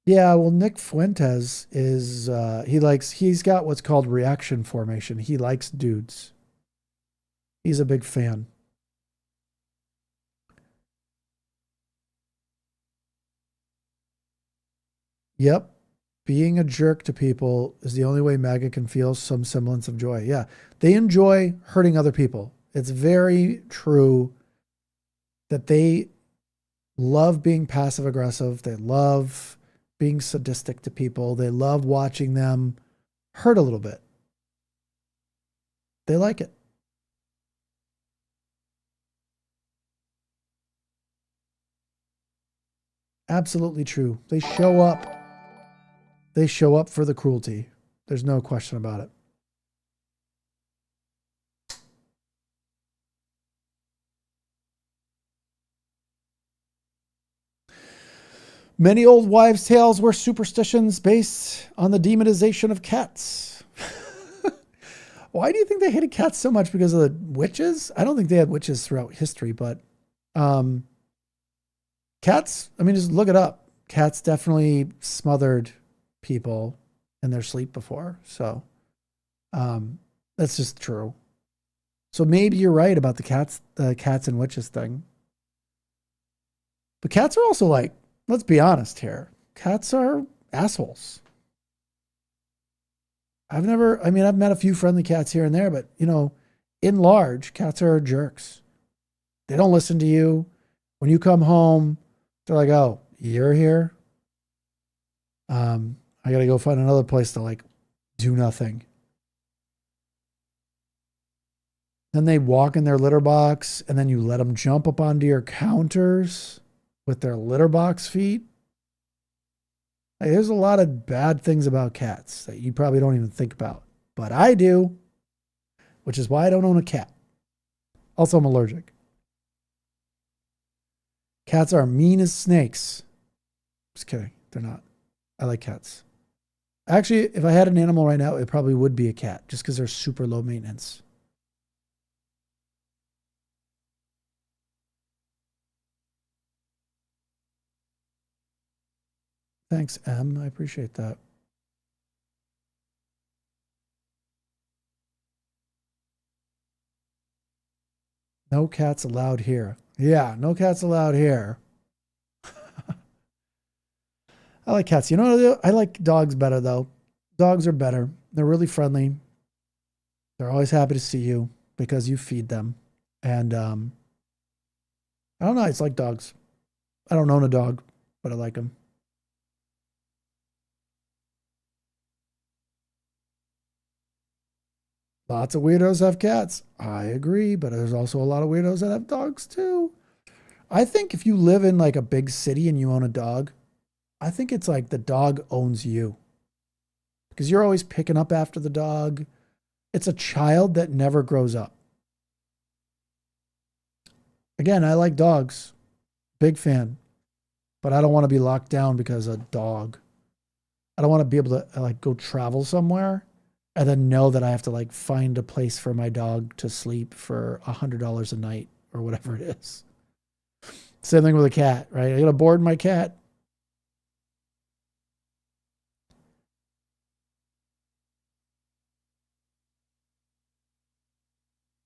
Yeah, well, Nick Fuentes is, he's got what's called reaction formation. He likes dudes. He's a big fan. Yep. Being a jerk to people is the only way MAGA can feel some semblance of joy. Yeah. They enjoy hurting other people. It's very true that they love being passive aggressive. They love being sadistic to people. They love watching them hurt a little bit. They like it. Absolutely true. They show up. They show up for the cruelty. There's no question about it. Many old wives' tales were superstitions based on the demonization of cats. Why do you think they hated cats so much? Because of the witches? I don't think they had witches throughout history, but cats, I mean, just look it up. cats definitely smothered people in their sleep before. So that's just true. So maybe you're right about the cats and witches thing. But cats are also like, let's be honest here. Cats are assholes. I've met a few friendly cats here and there, but in large, cats are jerks. They don't listen to you. When you come home, they're like, "Oh, you're here. I gotta go find another place to like do nothing." Then they walk in their litter box, and then you let them jump up onto your counters with their litter box feet. Like, there's a lot of bad things about cats that you probably don't even think about, but I do, which is why I don't own a cat. Also, I'm allergic. Cats are mean as snakes. Just kidding. They're not. I like cats. Actually, if I had an animal right now, it probably would be a cat, just because they're super low maintenance. Thanks, M. I appreciate that. No cats allowed here. Yeah, no cats allowed here. I like cats. You know what I do? I like dogs better, though. Dogs are better. They're really friendly. They're always happy to see you because you feed them. And I don't know. It's like dogs. I don't own a dog, but I like them. Lots of weirdos have cats. I agree, but there's also a lot of weirdos that have dogs too. I think if you live in like a big city and you own a dog, I think it's like the dog owns you because you're always picking up after the dog. It's a child that never grows up. Again, I like dogs. Big fan. But I don't want to be locked down because of a dog. I don't want to be able to like go travel somewhere and then know that I have to like find a place for my dog to sleep for $100 a night or whatever it is. Same thing with a cat, right? I got to board my cat.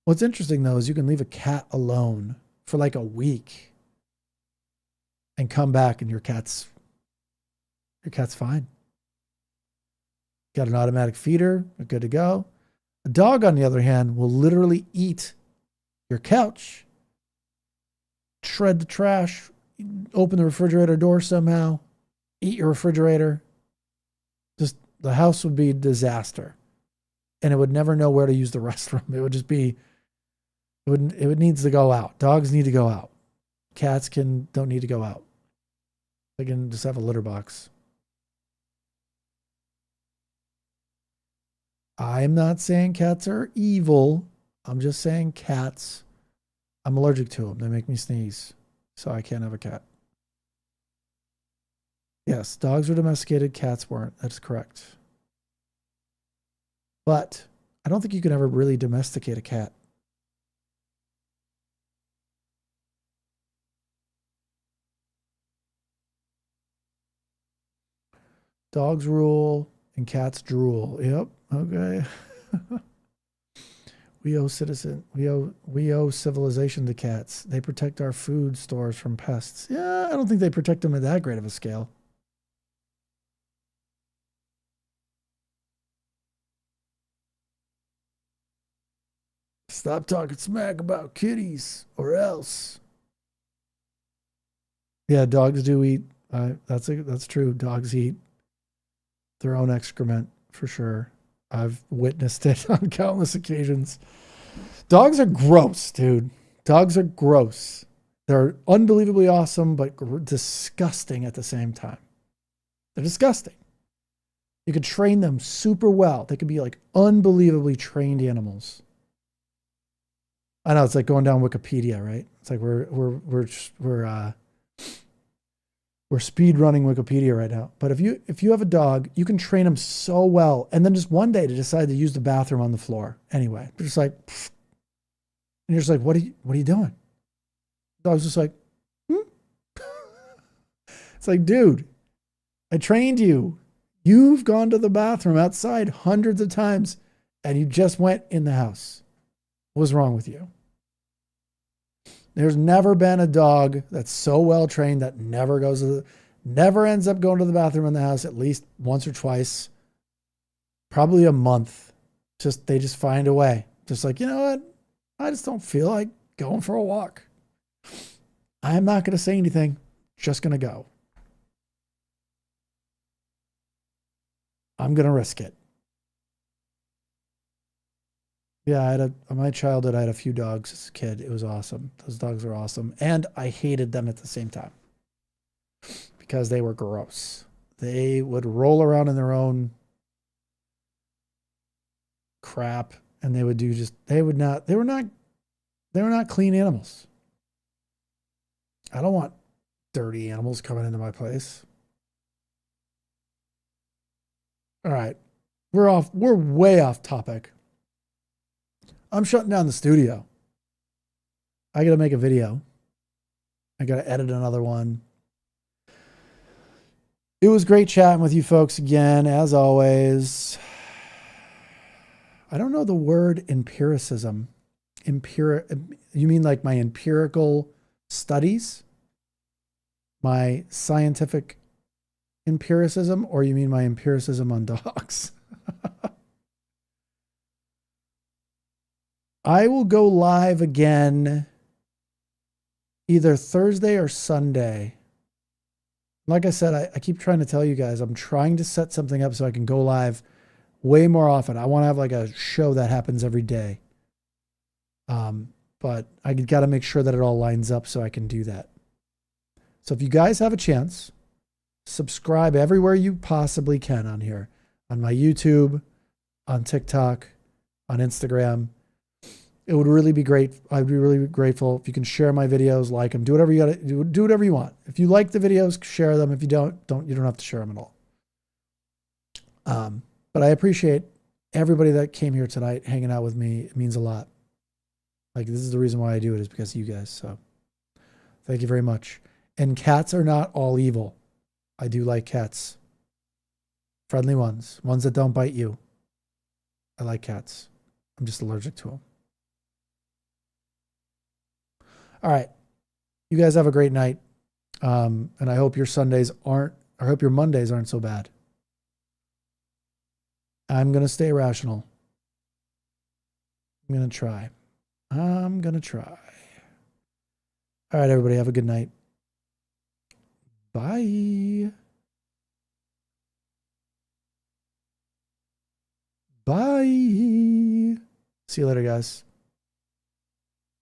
What's interesting though is you can leave a cat alone for like a week and come back and your cat's fine. Got an automatic feeder, you're good to go. A dog, on the other hand, will literally eat your couch, shred the trash, open the refrigerator door somehow, eat your refrigerator. Just the house would be a disaster. And it would never know where to use the restroom. It would just be, it needs to go out. Dogs need to go out. Cats don't need to go out. They can just have a litter box. I'm not saying cats are evil. I'm just saying cats. I'm allergic to them. They make me sneeze. So I can't have a cat. Yes, dogs were domesticated. Cats weren't. That's correct. But I don't think you can ever really domesticate a cat. Dogs rule and cats drool. Yep. Okay. We owe civilization to cats. They protect our food stores from pests. Yeah, I don't think they protect them at that great of a scale. Stop talking smack about kitties or else. Yeah, dogs do eat. That's true. Dogs eat their own excrement for sure. I've witnessed it on countless occasions. Dogs are gross, dude. Dogs are gross. They're unbelievably awesome, but disgusting at the same time. They're disgusting. You could train them super well. They could be like unbelievably trained animals. I know it's like going down Wikipedia, right? It's like we're speed running Wikipedia right now. But if you have a dog, you can train them so well, and then just one day to decide to use the bathroom on the floor anyway. They're just like, pfft. And you're just like, what are you doing? The dog's just like, hmm? It's It's like, dude, I trained you. You've gone to the bathroom outside hundreds of times and you just went in the house. What was wrong with you? There's never been a dog that's so well trained that never ends up going to the bathroom in the house at least once or twice, probably a month. They just find a way. Just like, you know what? I just don't feel like going for a walk. I'm not going to say anything. Just going to go. I'm going to risk it. Yeah, my childhood, I had a few dogs as a kid. It was awesome. Those dogs were awesome. And I hated them at the same time because they were gross. They would roll around in their own crap and they were not clean animals. I don't want dirty animals coming into my place. All right. We're way off topic. I'm shutting down the studio. I got to make a video. I got to edit another one. It was great chatting with you folks again, as always. I don't know the word empiricism. You mean like my empirical studies? My scientific empiricism? Or you mean my empiricism on dogs? I will go live again either Thursday or Sunday. Like I said, I keep trying to tell you guys, I'm trying to set something up so I can go live way more often. I want to have like a show that happens every day. But I got to make sure that it all lines up so I can do that. So if you guys have a chance, subscribe everywhere you possibly can on here, on my YouTube, on TikTok, on Instagram. It would really be great. I'd be really grateful if you can share my videos, like them, do whatever you got to do whatever you want. If you like the videos, share them. If you don't you don't have to share them at all. But I appreciate everybody that came here tonight, hanging out with me. It means a lot. Like, this is the reason why I do it, is because of you guys. So thank you very much. And cats are not all evil. I do like cats. Friendly ones that don't bite you. I like cats. I'm just allergic to them. All right. You guys have a great night. And I hope your Mondays aren't so bad. I'm going to stay rational. I'm going to try. All right, everybody, have a good night. Bye. Bye. See you later, guys.